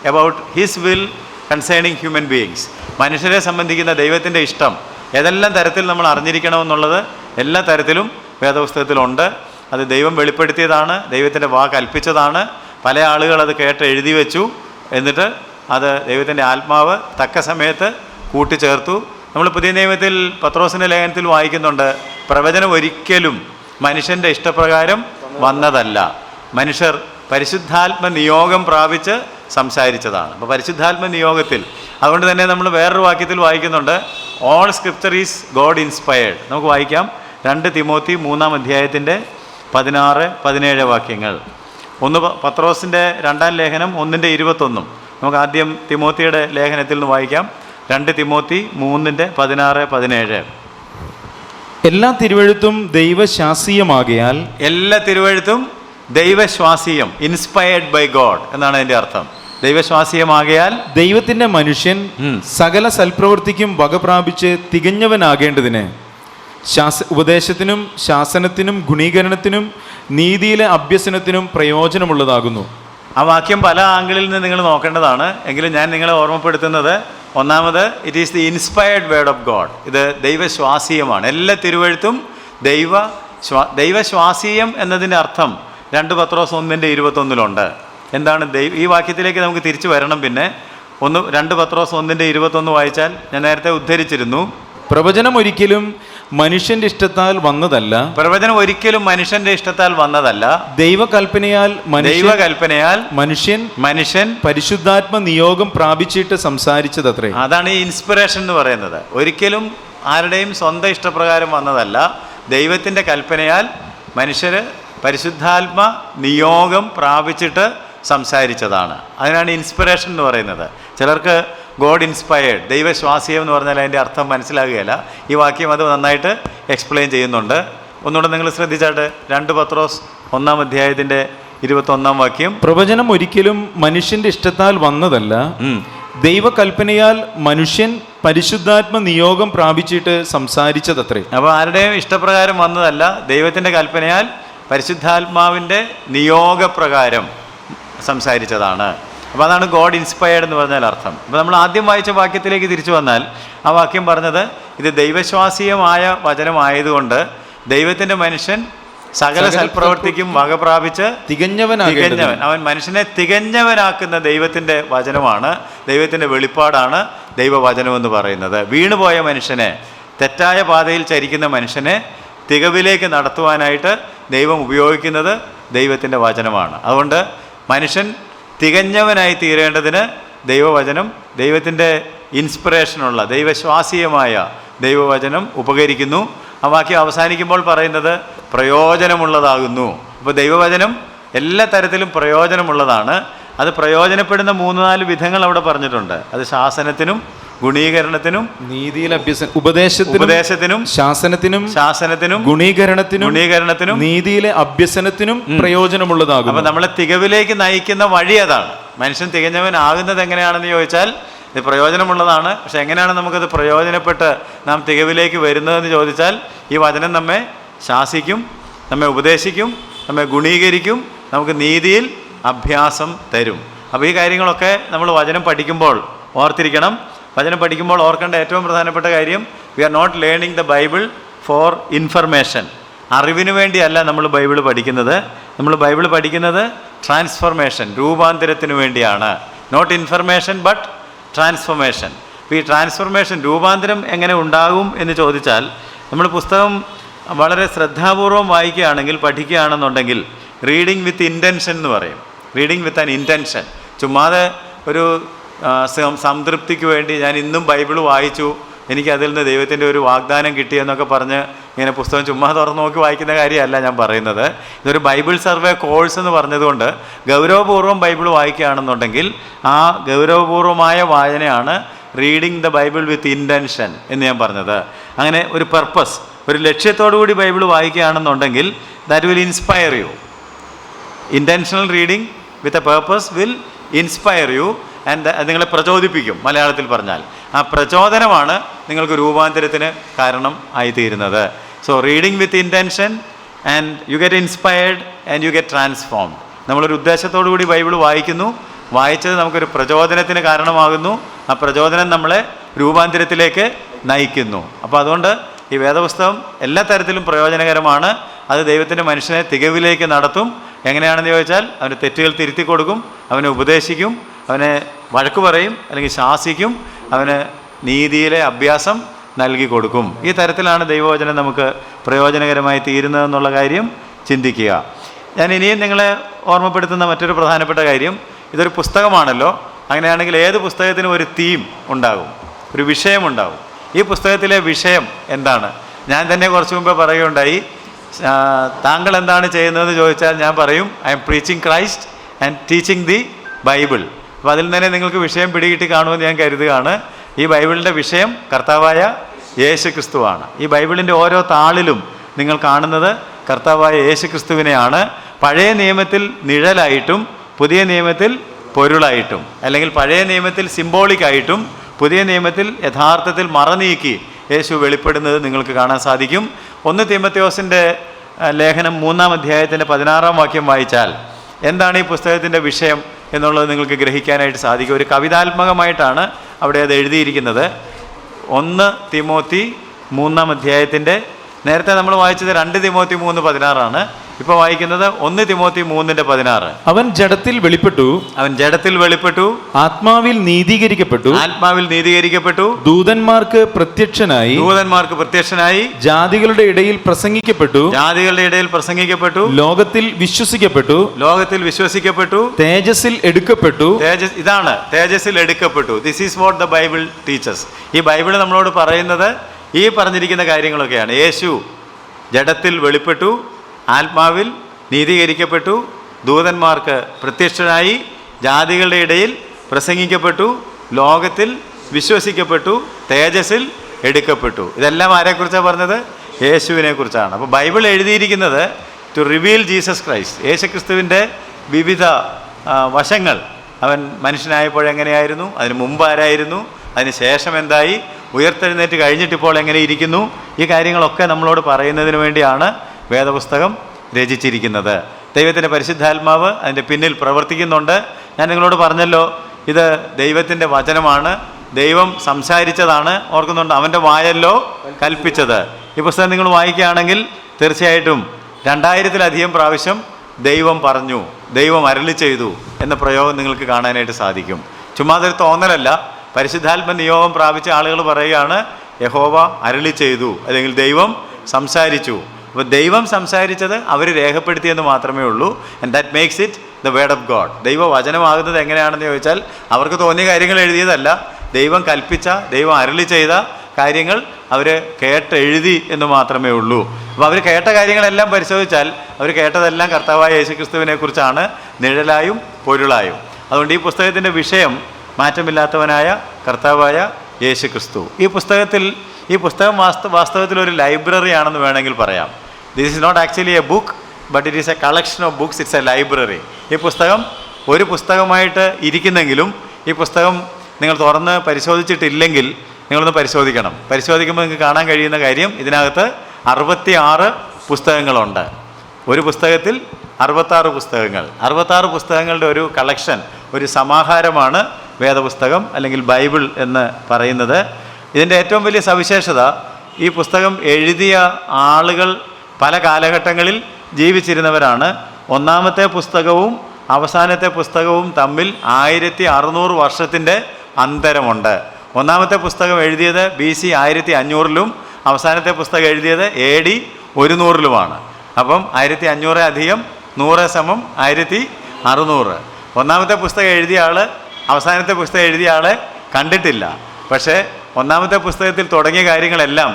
about his will concerning human beings. മനുഷ്യരെ സംബന്ധിക്കുന്ന ദൈവത്തിൻ്റെ ഇഷ്ടം ഏതെല്ലാം തരത്തിൽ നമ്മൾ അറിഞ്ഞിരിക്കണമെന്നുള്ളത് എല്ലാ തരത്തിലും വേദപുസ്തകത്തിലുണ്ട്. അത് ദൈവം വെളിപ്പെടുത്തിയതാണ്, ദൈവത്തിൻ്റെ വാ കൽപ്പിച്ചതാണ്. പല ആളുകൾ അത് കേട്ട് എഴുതി വെച്ചു, എന്നിട്ട് അത് ദൈവത്തിൻ്റെ ആത്മാവ് തക്ക സമയത്ത് കൂട്ടിച്ചേർത്തു. നമ്മൾ പുതിയ നിയമത്തിൽ പത്രോസിൻ്റെ ലേഖനത്തിൽ വായിക്കുന്നുണ്ട്, പ്രവചനം ഒരിക്കലും മനുഷ്യൻ്റെ ഇഷ്ടപ്രകാരം വന്നതല്ല, മനുഷ്യർ പരിശുദ്ധാത്മ നിയോഗം പ്രാപിച്ച് സംസാരിച്ചതാണ്. അപ്പോൾ പരിശുദ്ധാത്മ നിയോഗത്തിൽ, അതുകൊണ്ട് തന്നെ നമ്മൾ വേറൊരു വാക്യത്തിൽ വായിക്കുന്നുണ്ട്, all scripture is God inspired. നമുക്ക് വായിക്കാം 2 തിമോത്തി 3-ാം അധ്യായത്തിൻ്റെ 16-17 വാക്യങ്ങൾ. പത്രോസിൻ്റെ 2-ാം ലേഖനം 1-21. നമുക്ക് ആദ്യം തിമോത്തിയുടെ ലേഖനത്തിൽ നിന്ന് വായിക്കാം. 2 തിമോത്തി 3-16-17. എല്ലാ തിരുവെഴുത്തും ദൈവശാസ്ത്രീയമാകയാൽ, എല്ലാ തിരുവെഴുത്തും ദൈവശ്വാസീയം, ഇൻസ്പയർഡ് ബൈ ഗോഡ് എന്നാണ് അതിൻ്റെ അർത്ഥം. ദൈവശ്വാസീയമാകയാൽ ദൈവത്തിൻ്റെ മനുഷ്യൻ സകല സൽപ്രവൃത്തിക്കും വക പ്രാപിച്ച് തികഞ്ഞവനാകേണ്ടതിന് ഉപദേശത്തിനും ശാസനത്തിനും ഗുണീകരണത്തിനും നീതിയിലെ അഭ്യസനത്തിനും പ്രയോജനമുള്ളതാകുന്നു. ആ വാക്യം പല ആംഗിളിൽ നിന്ന് നിങ്ങൾ നോക്കേണ്ടതാണ്. എങ്കിലും ഞാൻ നിങ്ങളെ ഓർമ്മപ്പെടുത്തുന്നത്, ഒന്നാമത്, it is the inspired word of God. ഇത് ദൈവശ്വാസീയമാണ്. എല്ലാ തിരുവഴുത്തും ദൈവശ്വാസീയം എന്നതിൻ്റെ അർത്ഥം 2 പത്രോസ് 1:21 എന്താണ്? ഈ വാക്യത്തിലേക്ക് നമുക്ക് തിരിച്ചു വരണം. പിന്നെ 2 പത്രോസ് 1:21 വായിച്ചാൽ ഞാൻ നേരത്തെ ഉദ്ധരിച്ചിരുന്നു, പ്രവചനം ഒരിക്കലും മനുഷ്യന്റെ ഇഷ്ടത്താൽ വന്നതല്ല. പ്രവചനം ഒരിക്കലും മനുഷ്യന്റെ ഇഷ്ടത്താൽ വന്നതല്ല. ദൈവകൽപ്പനയാൽ മനുഷ്യൻ പരിശുദ്ധാത്മ നിയോഗം പ്രാപിച്ചിട്ട് സംസാരിച്ചതത്രേ. അതാണ് ഈ ഇൻസ്പിറേഷൻ എന്ന് പറയുന്നത്. ഒരിക്കലും ആരുടെയും സ്വന്തം ഇഷ്ടപ്രകാരം വന്നതല്ല. ദൈവത്തിൻ്റെ കൽപ്പനയാൽ മനുഷ്യർ പരിശുദ്ധാത്മ നിയോഗം പ്രാപിച്ചിട്ട് സംസാരിച്ചതാണ്. അതിനാണ് ഇൻസ്പിറേഷൻ എന്ന് പറയുന്നത്. ചിലർക്ക് ഗോഡ് ഇൻസ്പയർഡ്, ദൈവശ്വാസീയം എന്ന് പറഞ്ഞാൽ അതിൻ്റെ അർത്ഥം മനസ്സിലാകുകയില്ല. ഈ വാക്യം അത് നന്നായിട്ട് എക്സ്പ്ലെയിൻ ചെയ്യുന്നുണ്ട്. ഒന്നുകൂടെ നിങ്ങൾ ശ്രദ്ധിച്ചാട്ട്, 2 പത്രോസ് 1:21 വാക്യം, പ്രവചനം ഒരിക്കലും മനുഷ്യന്റെ ഇഷ്ടത്താൽ വന്നതല്ല. ദൈവകൽപ്പനയാൽ മനുഷ്യൻ പരിശുദ്ധാത്മ നിയോഗം പ്രാപിച്ചിട്ട് സംസാരിച്ചതത്രേ. അപ്പോൾ ആരുടെയും ഇഷ്ടപ്രകാരം വന്നതല്ല, ദൈവത്തിൻ്റെ കൽപ്പനയാൽ പരിശുദ്ധാത്മാവിൻ്റെ നിയോഗപ്രകാരം സംസാരിച്ചതാണ്. അപ്പോൾ അതാണ് ഗോഡ് ഇൻസ്പയർഡ് എന്ന് പറഞ്ഞാൽ അർത്ഥം. അപ്പോൾ നമ്മൾ ആദ്യം വായിച്ച വാക്യത്തിലേക്ക് തിരിച്ചു വന്നാൽ, ആ വാക്യം പറഞ്ഞത് ഇത് ദൈവശ്വാസീയമായ വചനമായതുകൊണ്ട് ദൈവത്തിൻ്റെ മനുഷ്യൻ സകല സൽപ്രവൃത്തിക്കും വക പ്രാപിച്ച് തികഞ്ഞവൻ, അവൻ മനുഷ്യനെ തികഞ്ഞവനാക്കുന്ന ദൈവത്തിൻ്റെ വചനമാണ്, ദൈവത്തിൻ്റെ വെളിപ്പാടാണ് ദൈവവചനമെന്ന് പറയുന്നത്. വീണുപോയ മനുഷ്യനെ, തെറ്റായ പാതയിൽ ചരിക്കുന്ന മനുഷ്യനെ തികവിലേക്ക് നടത്തുവാനായിട്ട് ദൈവം ഉപയോഗിക്കുന്നത് ദൈവത്തിൻ്റെ വചനമാണ്. അതുകൊണ്ട് മനുഷ്യൻ തികഞ്ഞവനായി തീരേണ്ടതിന് ദൈവവചനം, ദൈവത്തിൻ്റെ ഇൻസ്പിറേഷനുള്ള ദൈവശ്വാസീയമായ ദൈവവചനം ഉപകരിക്കുന്നു. ആ വാക്യം അവസാനിക്കുമ്പോൾ പറയുന്നത് പ്രയോജനമുള്ളതാകുന്നു. അപ്പോൾ ദൈവവചനം എല്ലാ തരത്തിലും പ്രയോജനമുള്ളതാണ്. അത് പ്രയോജനപ്പെടുന്ന 3-4 വിധങ്ങൾ അവിടെ പറഞ്ഞിട്ടുണ്ട്. അത് ശാസനത്തിനും ഗുണീകരണത്തിനും നീതിയിലെ ഉപദേശത്തിനും ശാസനത്തിനും ഗുണീകരണത്തിനും നീതിയിലെ അഭ്യസനത്തിനും പ്രയോജനമുള്ളതാകും. അപ്പൊ നമ്മളെ തികവിലേക്ക് നയിക്കുന്ന വഴി അതാണ്. മനുഷ്യൻ തികഞ്ഞവനാകുന്നത് എങ്ങനെയാണെന്ന് ചോദിച്ചാൽ ഇത് പ്രയോജനമുള്ളതാണ്. പക്ഷെ എങ്ങനെയാണ് നമുക്കത് പ്രയോജനപ്പെട്ട് നാം തികവിലേക്ക് വരുന്നതെന്ന് ചോദിച്ചാൽ, ഈ വചനം നമ്മെ ശാസിക്കും, നമ്മെ ഉപദേശിക്കും, നമ്മെ ഗുണീകരിക്കും, നമുക്ക് നീതിയിൽ അഭ്യാസം തരും. അപ്പോൾ ഈ കാര്യങ്ങളൊക്കെ നമ്മൾ വചനം പഠിക്കുമ്പോൾ ഓർത്തിരിക്കണം. വചനം പഠിക്കുമ്പോൾ ഓർക്കേണ്ട ഏറ്റവും പ്രധാനപ്പെട്ട കാര്യം, we are not learning the Bible for information. അറിവിന് വേണ്ടിയല്ല നമ്മൾ ബൈബിൾ പഠിക്കുന്നത്. നമ്മൾ ബൈബിൾ പഠിക്കുന്നത് ട്രാൻസ്ഫർമേഷൻ, രൂപാന്തരത്തിന് വേണ്ടിയാണ്. Not information but transformation. ഈ ട്രാൻസ്ഫർമേഷൻ, രൂപാന്തരം എങ്ങനെ ഉണ്ടാകും എന്ന് ചോദിച്ചാൽ, നമ്മൾ പുസ്തകം വളരെ ശ്രദ്ധാപൂർവം വായിക്കുകയാണെങ്കിൽ, പഠിക്കുകയാണെന്നുണ്ടെങ്കിൽ, റീഡിങ് വിത്ത് ഇൻറ്റൻഷൻ എന്ന് പറയും. Reading with an intention. ചുമ്മാതെ ഒരു സംതൃപ്തിക്ക് വേണ്ടി ഞാൻ ഇന്നും ബൈബിൾ വായിച്ചു, എനിക്കതിൽ നിന്ന് ദൈവത്തിൻ്റെ ഒരു വാഗ്ദാനം കിട്ടിയെന്നൊക്കെ പറഞ്ഞ് ഇങ്ങനെ പുസ്തകം ചുമ്മാ തുറന്ന് നോക്കി വായിക്കുന്ന കാര്യമല്ല ഞാൻ പറയുന്നത്. ഇതൊരു ബൈബിൾ സർവേ കോഴ്സ് എന്ന് പറഞ്ഞതുകൊണ്ട് ഗൗരവപൂർവ്വം ബൈബിൾ വായിക്കുകയാണെന്നുണ്ടെങ്കിൽ ആ ഗൗരവപൂർവമായ വായനയാണ് reading the Bible with intention എന്ന് ഞാൻ പറഞ്ഞത്. അങ്ങനെ ഒരു പർപ്പസ്, ഒരു ലക്ഷ്യത്തോടു കൂടി ബൈബിൾ വായിക്കുകയാണെന്നുണ്ടെങ്കിൽ that will inspire you. Intentional reading with a purpose will inspire you and അത് നിങ്ങളെ പ്രചോദിപ്പിക്കും. മലയാളത്തിൽ പറഞ്ഞാൽ ആ പ്രചോദനമാണ് നിങ്ങൾക്ക് രൂപാന്തരത്തിന് കാരണം ആയിത്തീരുന്നത്. So reading with intention and you get inspired and you get transformed. നമ്മളൊരു ഉദ്ദേശത്തോടു കൂടി ബൈബിൾ വായിക്കുന്നു, വായിച്ചത് നമുക്കൊരു പ്രചോദനത്തിന് കാരണമാകുന്നു, ആ പ്രചോദനം നമ്മളെ രൂപാന്തരത്തിലേക്ക് നയിക്കുന്നു. അപ്പോൾ അതുകൊണ്ട് ഈ വേദപുസ്തകം എല്ലാ തരത്തിലും പ്രയോജനകരമാണ്. അത് ദൈവത്തിൻ്റെ മനുഷ്യനെ തികവിലേക്ക് നടത്തും. എങ്ങനെയാണെന്ന് ചോദിച്ചാൽ, അവന് തെറ്റുകൾ തിരുത്തി കൊടുക്കും, അവനെ ഉപദേശിക്കും, അവനെ വഴക്ക് പറയും, അല്ലെങ്കിൽ ശാസിക്കും, അവന് നീതിയിലെ അഭ്യാസം നൽകി കൊടുക്കും. ഈ തരത്തിലാണ് ദൈവവചനം നമുക്ക് പ്രയോജനകരമായി തീരുന്നതെന്നുള്ള കാര്യം ചിന്തിക്കുക. ഞാൻ ഇനിയും നിങ്ങളെ ഓർമ്മപ്പെടുത്തുന്ന മറ്റൊരു പ്രധാനപ്പെട്ട കാര്യം, ഇതൊരു പുസ്തകമാണല്ലോ. അങ്ങനെയാണെങ്കിൽ ഏത് പുസ്തകത്തിനും ഒരു തീം ഉണ്ടാകും, ഒരു വിഷയമുണ്ടാകും. ഈ പുസ്തകത്തിലെ വിഷയം എന്താണ്? ഞാൻ തന്നെ കുറച്ച് മുമ്പേ പറയുകയുണ്ടായി, താങ്കൾ എന്താണ് ചെയ്യുന്നതെന്ന് ചോദിച്ചാൽ ഞാൻ പറയും, I M preaching Christ and teaching the Bible. അപ്പോൾ അതിൽ തന്നെ നിങ്ങൾക്ക് വിഷയം പിടികിട്ടി കാണുമെന്ന് ഞാൻ കരുതുകയാണ്. ഈ ബൈബിളിൻ്റെ വിഷയം കർത്താവായ യേശു ക്രിസ്തുവാണ്. ഈ ബൈബിളിൻ്റെ ഓരോ താളിലും നിങ്ങൾ കാണുന്നത് കർത്താവായ യേശു ക്രിസ്തുവിനെയാണ്. പഴയ നിയമത്തിൽ നിഴലായിട്ടും പുതിയ നിയമത്തിൽ പൊരുളായിട്ടും, അല്ലെങ്കിൽ പഴയ നിയമത്തിൽ സിംബോളിക്കായിട്ടും പുതിയ നിയമത്തിൽ യഥാർത്ഥത്തിൽ മറനീക്കി യേശു വെളിപ്പെടുന്നത് നിങ്ങൾക്ക് കാണാൻ സാധിക്കും. 1 തീമോഥെയോസിൻ്റെ ലേഖനം 3-ാം അധ്യായത്തിൻ്റെ 16-ാം വാക്യം വായിച്ചാൽ എന്താണ് ഈ പുസ്തകത്തിൻ്റെ വിഷയം എന്നുള്ളത് നിങ്ങൾക്ക് ഗ്രഹിക്കാനായിട്ട് സാധിക്കും. ഒരു കവിതാത്മകമായിട്ടാണ് അവിടെ അത് എഴുതിയിരിക്കുന്നത്. 1 തീമോത്തി 3-ാം അധ്യായത്തിൻ്റെ, നേരത്തെ നമ്മൾ വായിച്ചത് 2 തീമോത്തി 3:16 ഇപ്പോൾ വായിക്കുന്നത് 1 തീമോത്തി 3:16. അവൻ ജഡത്തിൽ വെളിപ്പെട്ടു, ആത്മാവിൽ നീതീകരിക്കപ്പെട്ടു, ദൂതന്മാർക്ക് പ്രത്യക്ഷനായി, ജാതികളുടെ ഇടയിൽ പ്രസംഗിക്കപ്പെട്ടു, ലോകത്തിൽ വിശ്വസിക്കപ്പെട്ടു, തേജസ്സിൽ എടുക്കപ്പെട്ടു. ഇതാണ് തേജസ്സിൽ എടുക്കപ്പെട്ടു. This is what the Bible teachers. ഈ ബൈബിൾ നമ്മളോട് പറയുന്നത് ഈ പറഞ്ഞിരിക്കുന്ന കാര്യങ്ങളൊക്കെയാണ്. യേശു ജഡത്തിൽ വെളിപ്പെട്ടു, ആത്മാവിൽ നീതീകരിക്കപ്പെട്ടു, ദൂതന്മാർക്ക് പ്രത്യക്ഷനായി, ജാതികളുടെ ഇടയിൽ പ്രസംഗിക്കപ്പെട്ടു, ലോകത്തിൽ വിശ്വസിക്കപ്പെട്ടു, തേജസ്സിൽ എടുക്കപ്പെട്ടു. ഇതെല്ലാം ആരെക്കുറിച്ചാണ് പറഞ്ഞത്? യേശുവിനെ കുറിച്ചാണ്. അപ്പോൾ ബൈബിൾ എഴുതിയിരിക്കുന്നത് ടു റിവീൽ ജീസസ് ക്രൈസ്റ്റ്, യേശുക്രിസ്തുവിൻ്റെ വിവിധ വശങ്ങൾ. അവൻ മനുഷ്യനായപ്പോഴെങ്ങനെയായിരുന്നു, അതിന് മുമ്പ് ആരായിരുന്നു, അതിന് ശേഷം എന്തായി, ഉയർത്തെഴുന്നേറ്റ് കഴിഞ്ഞിട്ടിപ്പോൾ എങ്ങനെ ഇരിക്കുന്നു, ഈ കാര്യങ്ങളൊക്കെ നമ്മളോട് പറയുന്നതിന് വേണ്ടിയാണ് വേദപുസ്തകം രചിച്ചിരിക്കുന്നത്. ദൈവത്തിൻ്റെ പരിശുദ്ധാത്മാവ് അതിൻ്റെ പിന്നിൽ പ്രവർത്തിക്കുന്നുണ്ട്. ഞാൻ നിങ്ങളോട് പറഞ്ഞല്ലോ, ഇത് ദൈവത്തിൻ്റെ വചനമാണ്, ദൈവം സംസാരിച്ചതാണ്. ഓർക്കുന്നുണ്ട്, അവൻ്റെ വായല്ലോ കൽപ്പിച്ചത്. ഈ പുസ്തകം നിങ്ങൾ വായിക്കുകയാണെങ്കിൽ തീർച്ചയായിട്ടും 2000-ത്തിലധികം പ്രാവശ്യം ദൈവം പറഞ്ഞു, ദൈവം അരുളി ചെയ്തു എന്ന പ്രയോഗം നിങ്ങൾക്ക് കാണാനായിട്ട് സാധിക്കും. ചുമ്മാ അതൊരു തോന്നലല്ല. പരിശുദ്ധാത്മ നിയോഗം പ്രാപിച്ച ആളുകൾ പറയുകയാണ്, യഹോവ അരുളി ചെയ്തു, അല്ലെങ്കിൽ ദൈവം സംസാരിച്ചു. അപ്പോൾ ദൈവം സംസാരിച്ചത് അവർ രേഖപ്പെടുത്തിയെന്ന് മാത്രമേ ഉള്ളൂ. And that makes it the word of God. ദൈവവചനമാകുന്നത് എങ്ങനെയാണെന്ന് ചോദിച്ചാൽ അവർക്ക് തോന്നിയ കാര്യങ്ങൾ എഴുതിയതല്ല, ദൈവം കൽപ്പിച്ച, ദൈവം അരുളി ചെയ്ത കാര്യങ്ങൾ അവർ കേട്ടെഴുതി എന്ന് മാത്രമേ ഉള്ളൂ. അപ്പോൾ അവർ കേട്ട കാര്യങ്ങളെല്ലാം പരിശോധിച്ചാൽ അവർ കേട്ടതെല്ലാം കർത്താവായ യേശുക്രിസ്തുവിനെ കുറിച്ചാണ്, നിഴലായും പൊരുളായും. അതുകൊണ്ട് ഈ പുസ്തകത്തിൻ്റെ വിഷയം മാറ്റമില്ലാത്തവനായ കർത്താവായ യേശുക്രിസ്തു. ഈ പുസ്തകം വാസ്തവത്തിൽ ഒരു ലൈബ്രറി ആണെന്ന് വേണമെങ്കിൽ പറയാം. This is not actually a book, but it is a collection of books. It's a library. ഈ പുസ്തകം ഒരു പുസ്തകമായിട്ട് ഇരിക്കുന്നെങ്കിലും ഈ പുസ്തകം നിങ്ങൾ തുറന്ന് പരിശോധിച്ചിട്ടില്ലെങ്കിൽ നിങ്ങളൊന്ന് പരിശോധിക്കണം. പരിശോധിക്കുമ്പോൾ നിങ്ങൾക്ക് കാണാൻ കഴിയുന്ന കാര്യം, ഇതിനകത്ത് 66 പുസ്തകങ്ങളുണ്ട്. ഒരു പുസ്തകത്തിൽ 66 പുസ്തകങ്ങൾ. 66 പുസ്തകങ്ങളുടെ ഒരു കളക്ഷൻ, ഒരു സമാഹാരമാണ് വേദപുസ്തകം അല്ലെങ്കിൽ ബൈബിൾ എന്ന് പറയുന്നത്. ഇതിൻ്റെ ഏറ്റവും വലിയ സവിശേഷത, ഈ പുസ്തകം എഴുതിയ ആളുകൾ പല കാലഘട്ടങ്ങളിൽ ജീവിച്ചിരുന്നവരാണ്. ഒന്നാമത്തെ പുസ്തകവും അവസാനത്തെ പുസ്തകവും തമ്മിൽ 1600 വർഷത്തിൻ്റെ അന്തരമുണ്ട്. ഒന്നാമത്തെ പുസ്തകം എഴുതിയത് BC 1500-ലും അവസാനത്തെ പുസ്തകം എഴുതിയത് AD 100-ലുമാണ്. അപ്പം 1500 അധികം 100 സമം 1600. ഒന്നാമത്തെ പുസ്തകം എഴുതിയ ആൾ അവസാനത്തെ പുസ്തകം എഴുതിയ ആളെ കണ്ടിട്ടില്ല. പക്ഷേ ഒന്നാമത്തെ പുസ്തകത്തിൽ തുടങ്ങിയ കാര്യങ്ങളെല്ലാം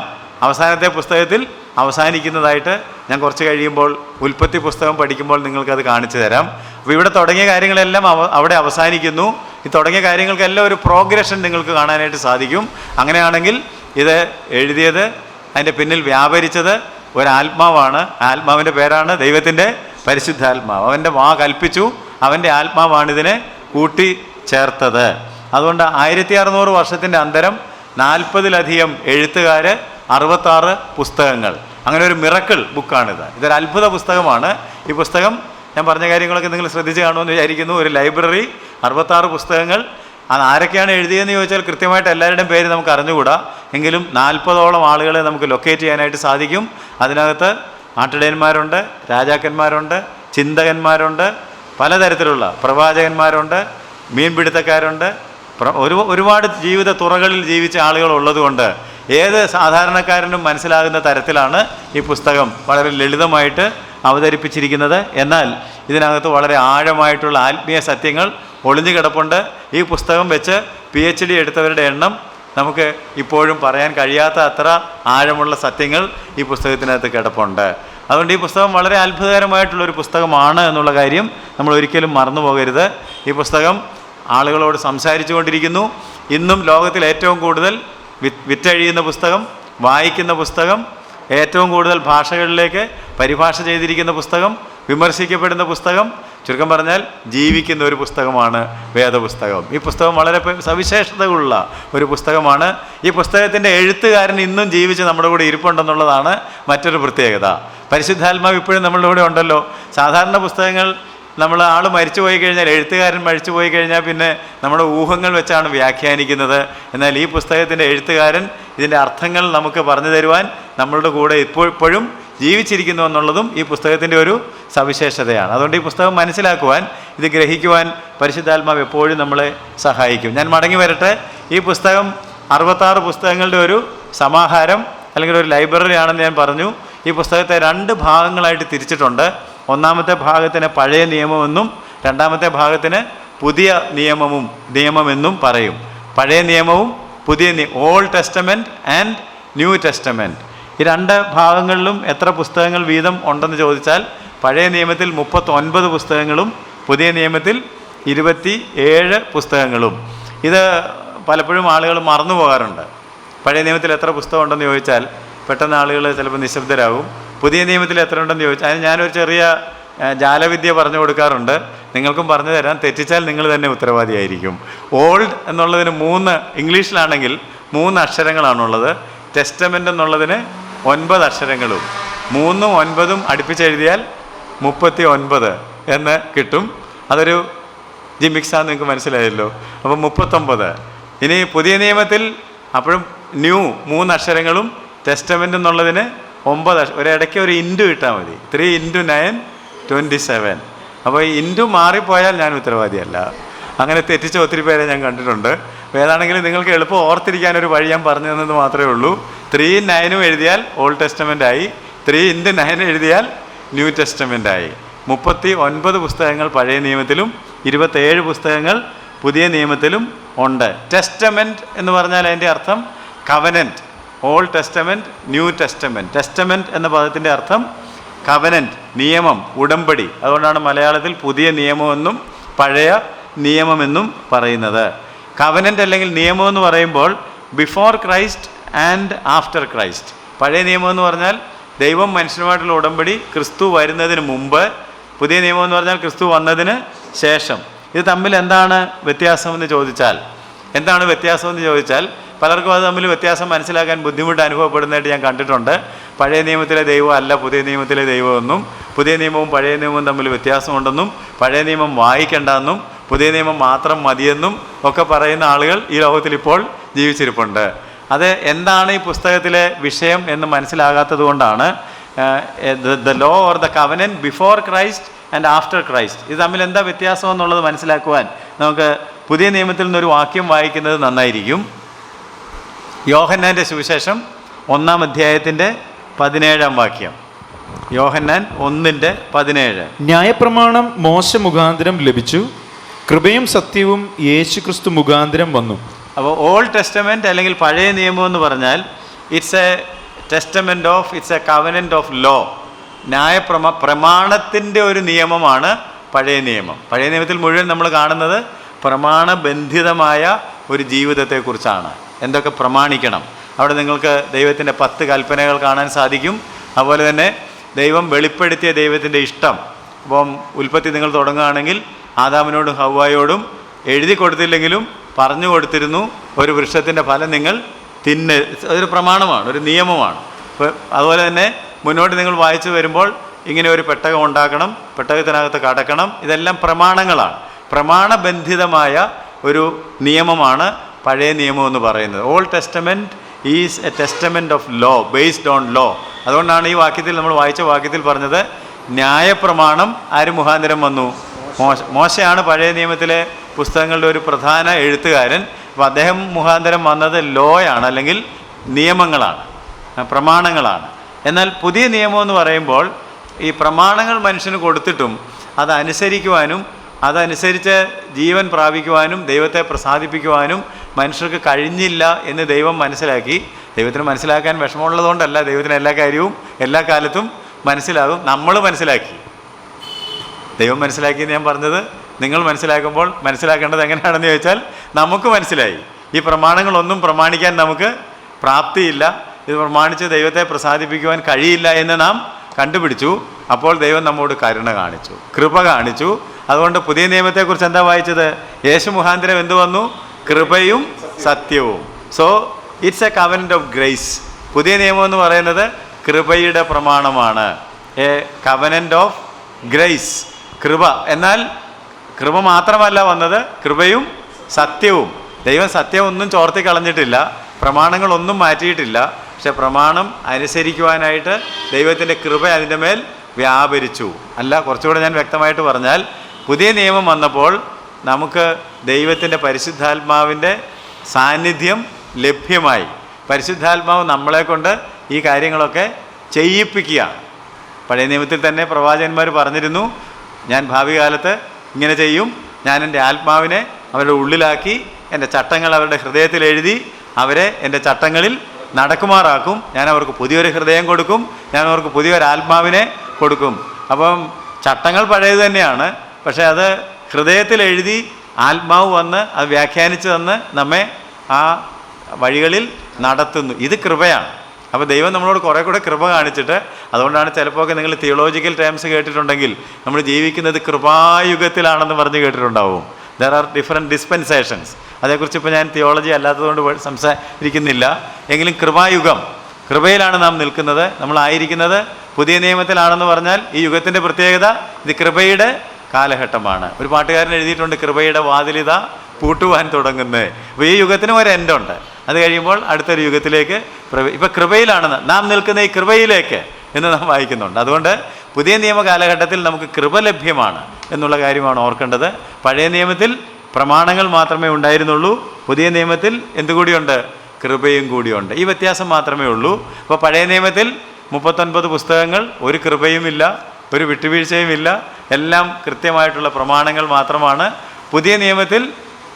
അവസാനത്തെ പുസ്തകത്തിൽ അവസാനിക്കുന്നതായിട്ട് ഞാൻ കുറച്ച് കഴിയുമ്പോൾ ഉൽപ്പത്തി പുസ്തകം പഠിക്കുമ്പോൾ നിങ്ങൾക്കത് കാണിച്ചു തരാം. അപ്പോൾ ഇവിടെ തുടങ്ങിയ കാര്യങ്ങളെല്ലാം അവിടെ അവസാനിക്കുന്നു. ഈ തുടങ്ങിയ കാര്യങ്ങൾക്കെല്ലാം ഒരു പ്രോഗ്രഷൻ നിങ്ങൾക്ക് കാണാനായിട്ട് സാധിക്കും. അങ്ങനെയാണെങ്കിൽ ഇത് എഴുതിയത്, അതിൻ്റെ പിന്നിൽ വ്യാപരിച്ചത് ഒരാത്മാവാണ്. ആത്മാവിൻ്റെ പേരാണ് ദൈവത്തിൻ്റെ പരിശുദ്ധാത്മാവ്. അവൻ്റെ വാ കൽപ്പിച്ചു, അവൻ്റെ ആത്മാവാണിതിനെ കൂട്ടിച്ചേർത്തത്. അതുകൊണ്ട് 1600 വർഷത്തിൻ്റെ അന്തരം, 40-ലധികം എഴുത്തുകാർ, 66 പുസ്തകങ്ങൾ. അങ്ങനെ ഒരു മിറക്കിൾ ബുക്കാണിത്. ഇതൊരു അത്ഭുത പുസ്തകമാണ്. ഈ പുസ്തകം, ഞാൻ പറഞ്ഞ കാര്യങ്ങളൊക്കെ നിങ്ങൾ ശ്രദ്ധിച്ച് കാണുമെന്ന് വിചാരിക്കുന്നു. ഒരു ലൈബ്രറി, 66 പുസ്തകങ്ങൾ. അത് ആരൊക്കെയാണ് എഴുതിയതെന്ന് ചോദിച്ചാൽ കൃത്യമായിട്ട് എല്ലാവരുടെയും പേര് നമുക്ക് അറിഞ്ഞുകൂടാ. എങ്കിലും 40ഓളം ആളുകളെ നമുക്ക് ലൊക്കേറ്റ് ചെയ്യാനായിട്ട് സാധിക്കും. അതിനകത്ത് ആട്ടിടയന്മാരുണ്ട്, രാജാക്കന്മാരുണ്ട്, ചിന്തകന്മാരുണ്ട്, പലതരത്തിലുള്ള പ്രവാചകന്മാരുണ്ട്, മീൻപിടുത്തക്കാരുണ്ട്, ഒരുപാട് ജീവിത തുറകളിൽ ജീവിച്ച ആളുകൾ ഉള്ളതുകൊണ്ട് ഏത് സാധാരണക്കാരനും മനസ്സിലാകുന്ന തരത്തിലാണ് ഈ പുസ്തകം വളരെ ലളിതമായിട്ട് അവതരിപ്പിച്ചിരിക്കുന്നത്. എന്നാൽ ഇതിനകത്ത് വളരെ ആഴമായിട്ടുള്ള ആത്മീയ സത്യങ്ങൾ ഒളിഞ്ഞു കിടപ്പുണ്ട്. ഈ പുസ്തകം വെച്ച് PhD എടുത്തവരുടെ എണ്ണം നമുക്ക് ഇപ്പോഴും പറയാൻ കഴിയാത്ത അത്ര ആഴമുള്ള സത്യങ്ങൾ ഈ പുസ്തകത്തിനകത്ത് കിടപ്പുണ്ട്. അതുകൊണ്ട് ഈ പുസ്തകം വളരെ അത്ഭുതകരമായിട്ടുള്ളൊരു പുസ്തകമാണ് എന്നുള്ള കാര്യം നമ്മൾ ഒരിക്കലും മറന്നു പോകരുത്. ഈ പുസ്തകം ആളുകളോട് സംസാരിച്ചു കൊണ്ടിരിക്കുന്നു. ഇന്നും ലോകത്തിൽ ഏറ്റവും കൂടുതൽ വിറ്റഴിയുന്ന പുസ്തകം, വായിക്കുന്ന പുസ്തകം, ഏറ്റവും കൂടുതൽ ഭാഷകളിലേക്ക് പരിഭാഷ ചെയ്തിരിക്കുന്ന പുസ്തകം, വിമർശിക്കപ്പെടുന്ന പുസ്തകം, ചുരുക്കം പറഞ്ഞാൽ ജീവിക്കുന്ന ഒരു പുസ്തകമാണ് വേദപുസ്തകം. ഈ പുസ്തകം വളരെ സവിശേഷതകളുള്ള ഒരു പുസ്തകമാണ്. ഈ പുസ്തകത്തിൻ്റെ എഴുത്തുകാരൻ ഇന്നും ജീവിച്ച് നമ്മുടെ കൂടെ ഇരിപ്പുണ്ടെന്നുള്ളതാണ് മറ്റൊരു പ്രത്യേകത. പരിശുദ്ധാത്മാവ് ഇപ്പോഴും നമ്മളുടെ കൂടെ ഉണ്ടല്ലോ. സാധാരണ പുസ്തകങ്ങൾ ആൾ മരിച്ചു പോയി കഴിഞ്ഞാൽ, എഴുത്തുകാരൻ മരിച്ചു പോയി കഴിഞ്ഞാൽ പിന്നെ നമ്മുടെ ഊഹങ്ങൾ വെച്ചാണ് വ്യാഖ്യാനിക്കുന്നത്. എന്നാൽ ഈ പുസ്തകത്തിൻ്റെ എഴുത്തുകാരൻ ഇതിൻ്റെ അർത്ഥങ്ങൾ നമുക്ക് പറഞ്ഞു തരുവാൻ നമ്മളുടെ കൂടെ ഇപ്പോഴും ജീവിച്ചിരിക്കുന്നു എന്നുള്ളതും ഈ പുസ്തകത്തിൻ്റെ ഒരു സവിശേഷതയാണ്. അതുകൊണ്ട് ഈ പുസ്തകം മനസ്സിലാക്കുവാൻ, ഇത് ഗ്രഹിക്കുവാൻ പരിശുദ്ധാത്മാവ് എപ്പോഴും നമ്മളെ സഹായിക്കും. ഞാൻ മടങ്ങി വരട്ടെ. ഈ പുസ്തകം 66 പുസ്തകങ്ങളുടെ ഒരു സമാഹാരം അല്ലെങ്കിൽ ഒരു ലൈബ്രറി ആണെന്ന് ഞാൻ പറഞ്ഞു. ഈ പുസ്തകത്തെ 2 ഭാഗങ്ങളായിട്ട് തിരിച്ചിട്ടുണ്ട്. ഒന്നാമത്തെ ഭാഗത്തിന് പഴയ നിയമമെന്നും രണ്ടാമത്തെ ഭാഗത്തിന് പുതിയ നിയമമെന്നും പറയും. പഴയ നിയമവും പുതിയ old testament and new testament. ഈ 2 ഭാഗങ്ങളിലും എത്ര പുസ്തകങ്ങൾ വീതം ഉണ്ടെന്ന് ചോദിച്ചാൽ, പഴയ നിയമത്തിൽ 39 പുസ്തകങ്ങളും പുതിയ നിയമത്തിൽ 27 പുസ്തകങ്ങളും. ഇത് പലപ്പോഴും ആളുകൾ മറന്നു പോകാറുണ്ട്. പഴയ നിയമത്തിൽ എത്ര പുസ്തകം ഉണ്ടെന്ന് ചോദിച്ചാൽ പെട്ടെന്ന് ആളുകൾ ചിലപ്പോൾ നിശബ്ദരാകും. പുതിയ നിയമത്തിൽ എത്ര ഉണ്ടെന്ന് ചോദിച്ചാൽ അതിന് ഞാനൊരു ചെറിയ ജാലവിദ്യ പറഞ്ഞു കൊടുക്കാറുണ്ട്. നിങ്ങൾക്കും പറഞ്ഞു തരാം. തെറ്റിച്ചാൽ നിങ്ങൾ തന്നെ ഉത്തരവാദിയായിരിക്കും. ഓൾഡ് എന്നുള്ളതിന് 3, ഇംഗ്ലീഷിലാണെങ്കിൽ 3 അക്ഷരങ്ങളാണുള്ളത്. ടെസ്റ്റമെൻ്റ് എന്നുള്ളതിന് 9 അക്ഷരങ്ങളും. 3ഉം 9ഉം അടുപ്പിച്ചെഴുതിയാൽ 39 എന്ന് കിട്ടും. അതൊരു ജിമിക്സാന്ന് നിങ്ങൾക്ക് മനസ്സിലായല്ലോ. അപ്പം 39. ഇനി പുതിയ നിയമത്തിൽ അപ്പോഴും ന്യൂ 3 അക്ഷരങ്ങളും, ടെസ്റ്റമെൻ്റ് എന്നുള്ളതിന് 9 ഒരിടയ്ക്ക് ഒരു ഇൻറ്റു ഇട്ടാൽ മതി. 3 × 9 27. അപ്പോൾ ഈ ഇൻറ്റു മാറിപ്പോയാൽ ഞാൻ ഉത്തരവാദിയല്ല. അങ്ങനെ തെറ്റിച്ച ഒത്തിരി പേരെ ഞാൻ കണ്ടിട്ടുണ്ട്. ഏതാണെങ്കിലും നിങ്ങൾക്ക് എളുപ്പം ഓർത്തിരിക്കാനൊരു വഴി ഞാൻ പറഞ്ഞു തന്നത് മാത്രമേ ഉള്ളൂ. 3 × 9 എഴുതിയാൽ ഓൾഡ് ടെസ്റ്റമെൻ്റായി, 3 × 9 എഴുതിയാൽ ന്യൂ ടെസ്റ്റമെൻ്റായി. 39 പുസ്തകങ്ങൾ പഴയ നിയമത്തിലും 27 പുസ്തകങ്ങൾ പുതിയ നിയമത്തിലും ഉണ്ട്. ടെസ്റ്റമെൻറ്റ് എന്ന് പറഞ്ഞാൽ അതിൻ്റെ അർത്ഥം covenant. Old testament, new testament. Testament എന്ന പദത്തിൻ്റെ അർത്ഥം കവനൻറ്റ്, നിയമം, ഉടമ്പടി. അതുകൊണ്ടാണ് മലയാളത്തിൽ പുതിയ നിയമമെന്നും പഴയ നിയമമെന്നും പറയുന്നത്. കവനൻറ്റ് അല്ലെങ്കിൽ നിയമം എന്ന് പറയുമ്പോൾ before Christ and after Christ. പഴയ നിയമം എന്ന് പറഞ്ഞാൽ ദൈവം മനുഷ്യനുമായിട്ടുള്ള ഉടമ്പടി ക്രിസ്തു വരുന്നതിന് മുമ്പ്. പുതിയ നിയമം എന്ന് പറഞ്ഞാൽ ക്രിസ്തു വന്നതിന് ശേഷം. ഇത് തമ്മിൽ എന്താണ് വ്യത്യാസമെന്ന് ചോദിച്ചാൽ പലർക്കും അത് തമ്മിൽ വ്യത്യാസം മനസ്സിലാക്കാൻ ബുദ്ധിമുട്ട് അനുഭവപ്പെടുന്നതായിട്ട് ഞാൻ കണ്ടിട്ടുണ്ട്. പഴയ നിയമത്തിലെ ദൈവം അല്ല പുതിയ നിയമത്തിലെ ദൈവമെന്നും, പുതിയ നിയമവും പഴയ നിയമവും തമ്മിൽ വ്യത്യാസമുണ്ടെന്നും, പഴയ നിയമം വായിക്കേണ്ടെന്നും പുതിയ നിയമം മാത്രം മതിയെന്നും ഒക്കെ പറയുന്ന ആളുകൾ ഈ ലോകത്തിൽ ഇപ്പോൾ ജീവിച്ചിരിപ്പുണ്ട്. അത് എന്താണ് ഈ പുസ്തകത്തിലെ വിഷയം എന്ന് മനസ്സിലാകാത്തത് കൊണ്ടാണ് the law or the covenant before Christ and after Christ. ഇത് തമ്മിൽ എന്താ വ്യത്യാസം എന്നുള്ളത് മനസ്സിലാക്കുവാൻ നമുക്ക് പുതിയ നിയമത്തിൽ നിന്നൊരു വാക്യം വായിക്കുന്നത് നന്നായിരിക്കും. യോഹന്നാൻ്റെ സുവിശേഷം 1-ാം അധ്യായത്തിൻ്റെ 17-ാം വാക്യം. യോഹന്നാൻ 1:17. ന്യായപ്രമാണം മോശ മുഖാന്തരം ലഭിച്ചു, കൃപയും സത്യവും യേശുക്രിസ്തു മുഖാന്തരം വന്നു. അപ്പോൾ ഓൾഡ് ടെസ്റ്റമെൻറ്റ് അല്ലെങ്കിൽ പഴയ നിയമം എന്ന് പറഞ്ഞാൽ it's a covenant of law. പ്രമാണത്തിൻ്റെ ഒരു നിയമമാണ് പഴയ നിയമം. പഴയ നിയമത്തിൽ മുഴുവൻ നമ്മൾ കാണുന്നത് പ്രമാണബന്ധിതമായ ഒരു ജീവിതത്തെക്കുറിച്ചാണ്. എന്തൊക്കെ പ്രമാണിക്കണം. അവിടെ നിങ്ങൾക്ക് ദൈവത്തിൻ്റെ 10 കൽപ്പനകൾ കാണാൻ സാധിക്കും. അതുപോലെ തന്നെ ദൈവം വെളിപ്പെടുത്തിയ ദൈവത്തിൻ്റെ ഇഷ്ടം. അപ്പം ഉൽപ്പത്തി നിങ്ങൾ തുടങ്ങുകയാണെങ്കിൽ ആദാമിനോടും ഹവ്വായോടും എഴുതി കൊടുത്തില്ലെങ്കിലും പറഞ്ഞു കൊടുത്തിരുന്നു, ഒരു വൃക്ഷത്തിൻ്റെ ഫലം നിങ്ങൾ അതൊരു പ്രമാണമാണ്, ഒരു നിയമമാണ്. അതുപോലെ തന്നെ മുന്നോട്ട് നിങ്ങൾ വായിച്ചു വരുമ്പോൾ ഇങ്ങനെ ഒരു പെട്ടകം ഉണ്ടാക്കണം, പെട്ടകത്തിനകത്ത് കടക്കണം. ഇതെല്ലാം പ്രമാണങ്ങളാണ്. പ്രമാണബന്ധിതമായ ഒരു നിയമമാണ് പഴയ നിയമം എന്ന് പറയുന്നത്. Old testament is a testament of law, based on law. അതുകൊണ്ടാണ് ഈ വാക്യത്തിൽ നമ്മൾ വായിച്ച വാക്യത്തിൽ പറഞ്ഞത് ന്യായപ്രമാണം ആര് മുഖാന്തരം വന്നു? മോശയാണ് പഴയ നിയമത്തിലെ പുസ്തകങ്ങളുടെ ഒരു പ്രധാന എഴുത്തുകാരൻ. അപ്പോൾ അദ്ദേഹം മുഖാന്തരം വന്നത് ലോയാണ്, അല്ലെങ്കിൽ നിയമങ്ങളാണ്, പ്രമാണങ്ങളാണ്. എന്നാൽ പുതിയ നിയമം എന്ന് പറയുമ്പോൾ ഈ പ്രമാണങ്ങൾ മനുഷ്യന് കൊടുത്തിട്ടും അതനുസരിക്കുവാനും അതനുസരിച്ച് ജീവൻ പ്രാപിക്കുവാനും ദൈവത്തെ പ്രസാദിപ്പിക്കുവാനും മനുഷ്യർക്ക് കഴിഞ്ഞില്ല എന്ന് ദൈവം മനസ്സിലാക്കി. ദൈവത്തിന് മനസ്സിലാക്കാൻ വിഷമമുള്ളതുകൊണ്ടല്ല, ദൈവത്തിന് എല്ലാ കാര്യവും എല്ലാ കാലത്തും മനസ്സിലാകും. നമ്മൾ മനസ്സിലാക്കി, ദൈവം മനസ്സിലാക്കിയെന്ന് ഞാൻ പറഞ്ഞത്. നിങ്ങൾ മനസ്സിലാക്കുമ്പോൾ മനസ്സിലാക്കേണ്ടത് എങ്ങനെയാണെന്ന് ചോദിച്ചാൽ നമുക്ക് മനസ്സിലായി ഈ പ്രമാണങ്ങളൊന്നും പ്രമാണിക്കാൻ നമുക്ക് പ്രാപ്തിയില്ല, ഇത് പ്രമാണിച്ച് ദൈവത്തെ പ്രസാദിപ്പിക്കുവാൻ കഴിയില്ല എന്ന് നാം കണ്ടുപിടിച്ചു. അപ്പോൾ ദൈവം നമ്മോട് കരുണ കാണിച്ചു, കൃപ കാണിച്ചു. അതുകൊണ്ട് പുതിയ നിയമത്തെക്കുറിച്ച് എന്താ വായിച്ചത്? യേശു മുഖാന്തരം എന്ത് വന്നു? കൃപയും സത്യവും. So it's A covenant of grace. പുതിയ നിയമം എന്ന് പറയുന്നത് കൃപയുടെ പ്രമാണമാണ്. എ കവനന്റ് ഓഫ് ഗ്രേസ്, കൃപ. എന്നാൽ കൃപ മാത്രമല്ല വന്നത്, കൃപയും സത്യവും. ദൈവം സത്യം ഒന്നും ചോർത്തി കളഞ്ഞിട്ടില്ല, പ്രമാണങ്ങളൊന്നും മാറ്റിയിട്ടില്ല. പക്ഷെ പ്രമാണം അനുസരിക്കുവാനായിട്ട് ദൈവത്തിൻ്റെ കൃപ അതിൻ്റെ മേൽ വ്യാപരിച്ചു. അല്ല, കുറച്ചുകൂടെ ഞാൻ വ്യക്തമായിട്ട് പറഞ്ഞാൽ, പുതിയ നിയമം വന്നപ്പോൾ നമുക്ക് ദൈവത്തിൻ്റെ പരിശുദ്ധാത്മാവിൻ്റെ സാന്നിധ്യം ലഭ്യമായി. പരിശുദ്ധാത്മാവ് നമ്മളെ കൊണ്ട് ഈ കാര്യങ്ങളൊക്കെ ചെയ്യിപ്പിക്കുകയാണ്. പഴയ നിയമത്തിൽ തന്നെ പ്രവാചകന്മാർ പറഞ്ഞിരുന്നു, ഞാൻ ഭാവി കാലത്ത് ഇങ്ങനെ ചെയ്യും, ഞാൻ എൻ്റെ ആത്മാവിനെ അവരുടെ ഉള്ളിലാക്കി എൻ്റെ ചട്ടങ്ങൾ അവരുടെ ഹൃദയത്തിൽ എഴുതി അവരെ എൻ്റെ ചട്ടങ്ങളിൽ നടക്കുമാറാക്കും, ഞാൻ അവർക്ക് പുതിയൊരു ഹൃദയം കൊടുക്കും, ഞാൻ അവർക്ക് പുതിയൊരു ആത്മാവിനെ കൊടുക്കും. അപ്പം ചട്ടങ്ങൾ പഴയത് തന്നെയാണ്, പക്ഷേ അത് ഹൃദയത്തിൽ എഴുതി ആത്മാവ് വന്ന് അത് വ്യാഖ്യാനിച്ച് തന്ന് നമ്മെ ആ വഴികളിൽ നടത്തുന്നു. ഇത് കൃപയാണ്. അപ്പോൾ ദൈവം നമ്മളോട് കുറേ കൂടെ കൃപ കാണിച്ചിട്ട്, അതുകൊണ്ടാണ് ചിലപ്പോൾ ഒക്കെ നിങ്ങൾ തിയോളജിക്കൽ ടേംസ് കേട്ടിട്ടുണ്ടെങ്കിൽ നമ്മൾ ജീവിക്കുന്നത് കൃപായുഗത്തിലാണെന്ന് പറഞ്ഞ് കേട്ടിട്ടുണ്ടാവും. There are different dispensations. അതേക്കുറിച്ച് ഇപ്പോൾ ഞാൻ തിയോളജി അല്ലാത്തതുകൊണ്ട് സംസാരിക്കുന്നില്ല. എങ്കിലും കൃപായുഗം, കൃപയിലാണ് നാം നിൽക്കുന്നത്, നമ്മളായിരിക്കുന്നത് പുതിയ നിയമത്തിലാണെന്ന് പറഞ്ഞാൽ ഈ യുഗത്തിൻ്റെ പ്രത്യേകത ഇത് കൃപയുടെ കാലഘട്ടമാണ്. ഒരു പാട്ടുകാരൻ എഴുതിയിട്ടുണ്ട്, കൃപയുടെ വാതിലിത പൂട്ടുവാൻ തുടങ്ങുന്നത്. അപ്പോൾ ഈ യുഗത്തിനും ഒരു എൻഡുണ്ട്. അത് കഴിയുമ്പോൾ അടുത്തൊരു യുഗത്തിലേക്ക് ഇപ്പോൾ കൃപയിലാണ് നാം നിൽക്കുന്ന, ഈ കൃപയിലേക്ക് എന്ന് നാം വായിക്കുന്നുണ്ട്. അതുകൊണ്ട് പുതിയ നിയമ കാലഘട്ടത്തിൽ നമുക്ക് കൃപ ലഭ്യമാണ് എന്നുള്ള കാര്യമാണ് ഓർക്കേണ്ടത്. പഴയ നിയമത്തിൽ പ്രമാണങ്ങൾ മാത്രമേ ഉണ്ടായിരുന്നുള്ളൂ, പുതിയ നിയമത്തിൽ എന്തുകൂടിയുണ്ട്? കൃപയും കൂടിയുണ്ട്. ഈ വ്യത്യാസം മാത്രമേ ഉള്ളൂ. അപ്പോൾ പഴയ നിയമത്തിൽ 39 പുസ്തകങ്ങൾ, ഒരു കൃപയുമില്ല, ഒരു വിട്ടുവീഴ്ചയുമില്ല, എല്ലാം കൃത്യമായിട്ടുള്ള പ്രമാണങ്ങൾ മാത്രമാണ്. പുതിയ നിയമത്തിൽ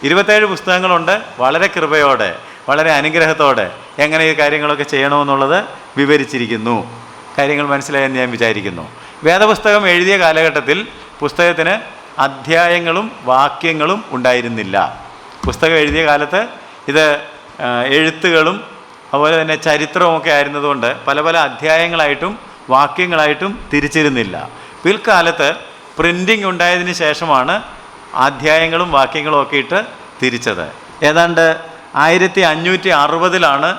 27 പുസ്തകങ്ങളുണ്ട്, വളരെ കൃപയോടെ, വളരെ അനുഗ്രഹത്തോടെ എങ്ങനെ ഈ കാര്യങ്ങളൊക്കെ ചെയ്യണമെന്നുള്ളത് വിവരിച്ചിരിക്കുന്നു. കാര്യങ്ങൾ മനസ്സിലായെന്ന് ഞാൻ വിചാരിക്കുന്നു. വേദപുസ്തകം എഴുതിയ കാലഘട്ടത്തിൽ പുസ്തകത്തിന് അധ്യായങ്ങളും വാക്യങ്ങളും ഉണ്ടായിരുന്നില്ല. പുസ്തകം എഴുതിയ കാലത്ത് ഇത് എഴുത്തുകളും അതുപോലെ തന്നെ ചരിത്രവുമൊക്കെ ആയിരുന്നതുകൊണ്ട് പല പല അധ്യായങ്ങളായിട്ടും വാക്യങ്ങളായിട്ടും തിരിച്ചിരുന്നില്ല. പിൽക്കാലത്ത് പ്രിൻറ്റിങ് ഉണ്ടായതിന് ശേഷമാണ് അധ്യായങ്ങളും വാക്യങ്ങളും ഒക്കെ ഇട്ട് തിരിച്ചത്. ഏതാണ്ട് 1560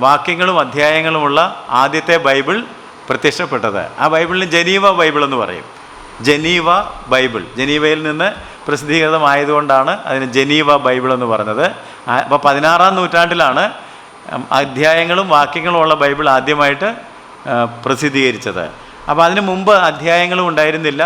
വാക്യങ്ങളും അധ്യായങ്ങളുമുള്ള ആദ്യത്തെ ബൈബിൾ പ്രത്യക്ഷപ്പെട്ടത്. ആ ബൈബിളിന് ജനീവ ബൈബിൾ എന്ന് പറയും. ജനീവ ബൈബിൾ, ജനീവയിൽ നിന്ന് പ്രസിദ്ധീകൃതമായതുകൊണ്ടാണ് അതിന് ജനീവ ബൈബിൾ എന്ന് പറഞ്ഞത്. അപ്പോൾ 16-ാം നൂറ്റാണ്ടിലാണ് അധ്യായങ്ങളും വാക്യങ്ങളും ഉള്ള ബൈബിൾ ആദ്യമായിട്ട് പ്രസിദ്ധീകരിച്ചത്. അപ്പോൾ അതിനു മുമ്പ് അധ്യായങ്ങളും ഉണ്ടായിരുന്നില്ല,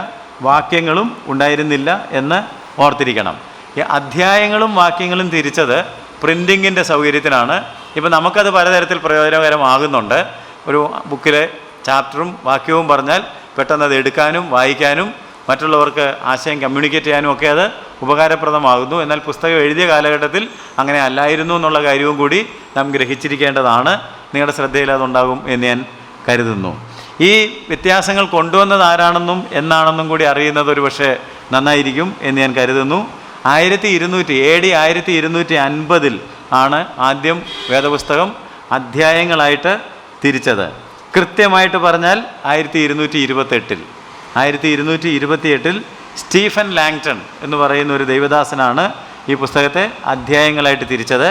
വാക്യങ്ങളും ഉണ്ടായിരുന്നില്ല എന്ന് ഓർത്തിരിക്കണം. ഈ അധ്യായങ്ങളും വാക്യങ്ങളും തിരിച്ചത് പ്രിൻറ്റിങ്ങിൻ്റെ സൗകര്യത്തിനാണ്. ഇപ്പോൾ നമുക്കത് പലതരത്തിൽ പ്രയോജനകരമാകുന്നുണ്ട്. ഒരു ബുക്കിലെ ചാപ്റ്ററും വാക്യവും പറഞ്ഞാൽ പെട്ടെന്ന് അത് എടുക്കാനും വായിക്കാനും മറ്റുള്ളവർക്ക് ആശയം കമ്മ്യൂണിക്കേറ്റ് ചെയ്യാനും ഒക്കെ അത് ഉപകാരപ്രദമാകുന്നു. എന്നാൽ പുസ്തകം എഴുതിയ കാലഘട്ടത്തിൽ അങ്ങനെ അല്ലായിരുന്നു എന്നുള്ള കാര്യവും കൂടി നാം ഗ്രഹിച്ചിരിക്കേണ്ടതാണ്. നിങ്ങളുടെ ശ്രദ്ധയിൽ അതുണ്ടാകും എന്ന് ഞാൻ കരുതുന്നു. ഈ വ്യത്യാസങ്ങൾ കൊണ്ടുവന്നത് ആരാണെന്നും എന്നാണെന്നും കൂടി അറിയുന്നത് ഒരു പക്ഷേ നന്നായിരിക്കും എന്ന് ഞാൻ കരുതുന്നു. 1250 ആണ് ആദ്യം വേദപുസ്തകം അധ്യായങ്ങളായിട്ട് തിരിച്ചത്. കൃത്യമായിട്ട് പറഞ്ഞാൽ 1228 സ്റ്റീഫൻ ലാങ്ടൺ എന്ന് പറയുന്ന ഒരു ദൈവദാസനാണ് ഈ പുസ്തകത്തെ അധ്യായങ്ങളായിട്ട് തിരിച്ചത്.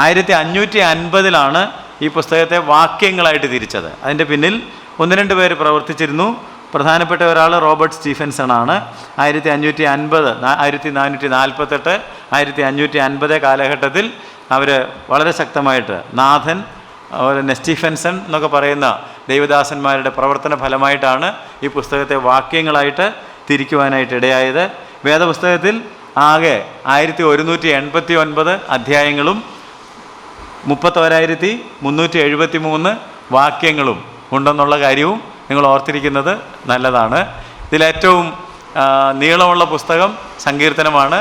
1550 ഈ പുസ്തകത്തെ വാക്യങ്ങളായിട്ട് തിരിച്ചത്. അതിൻ്റെ പിന്നിൽ 1-2 പേര് പ്രവർത്തിച്ചിരുന്നു. പ്രധാനപ്പെട്ട ഒരാൾ റോബർട്ട് സ്റ്റീഫൻസൺ ആണ്. 1550, 1448, 1550 കാലഘട്ടത്തിൽ അവർ വളരെ ശക്തമായിട്ട് നാഥൻ, അതുപോലെ തന്നെ സ്റ്റീഫൻസൺ എന്നൊക്കെ പറയുന്ന ദൈവദാസന്മാരുടെ പ്രവർത്തന ഫലമായിട്ടാണ് ഈ പുസ്തകത്തെ വാക്യങ്ങളായിട്ട് തിരിക്കുവാനായിട്ട് ഇടയായത്. വേദപുസ്തകത്തിൽ ആകെ 1189 അധ്യായങ്ങളും 31,373 വാക്യങ്ങളും ഉണ്ടെന്നുള്ള കാര്യവും നിങ്ങൾ ഓർത്തിരിക്കുന്നത് നല്ലതാണ്. ഇതിലേറ്റവും നീളമുള്ള പുസ്തകം സങ്കീർത്തനമാണ്.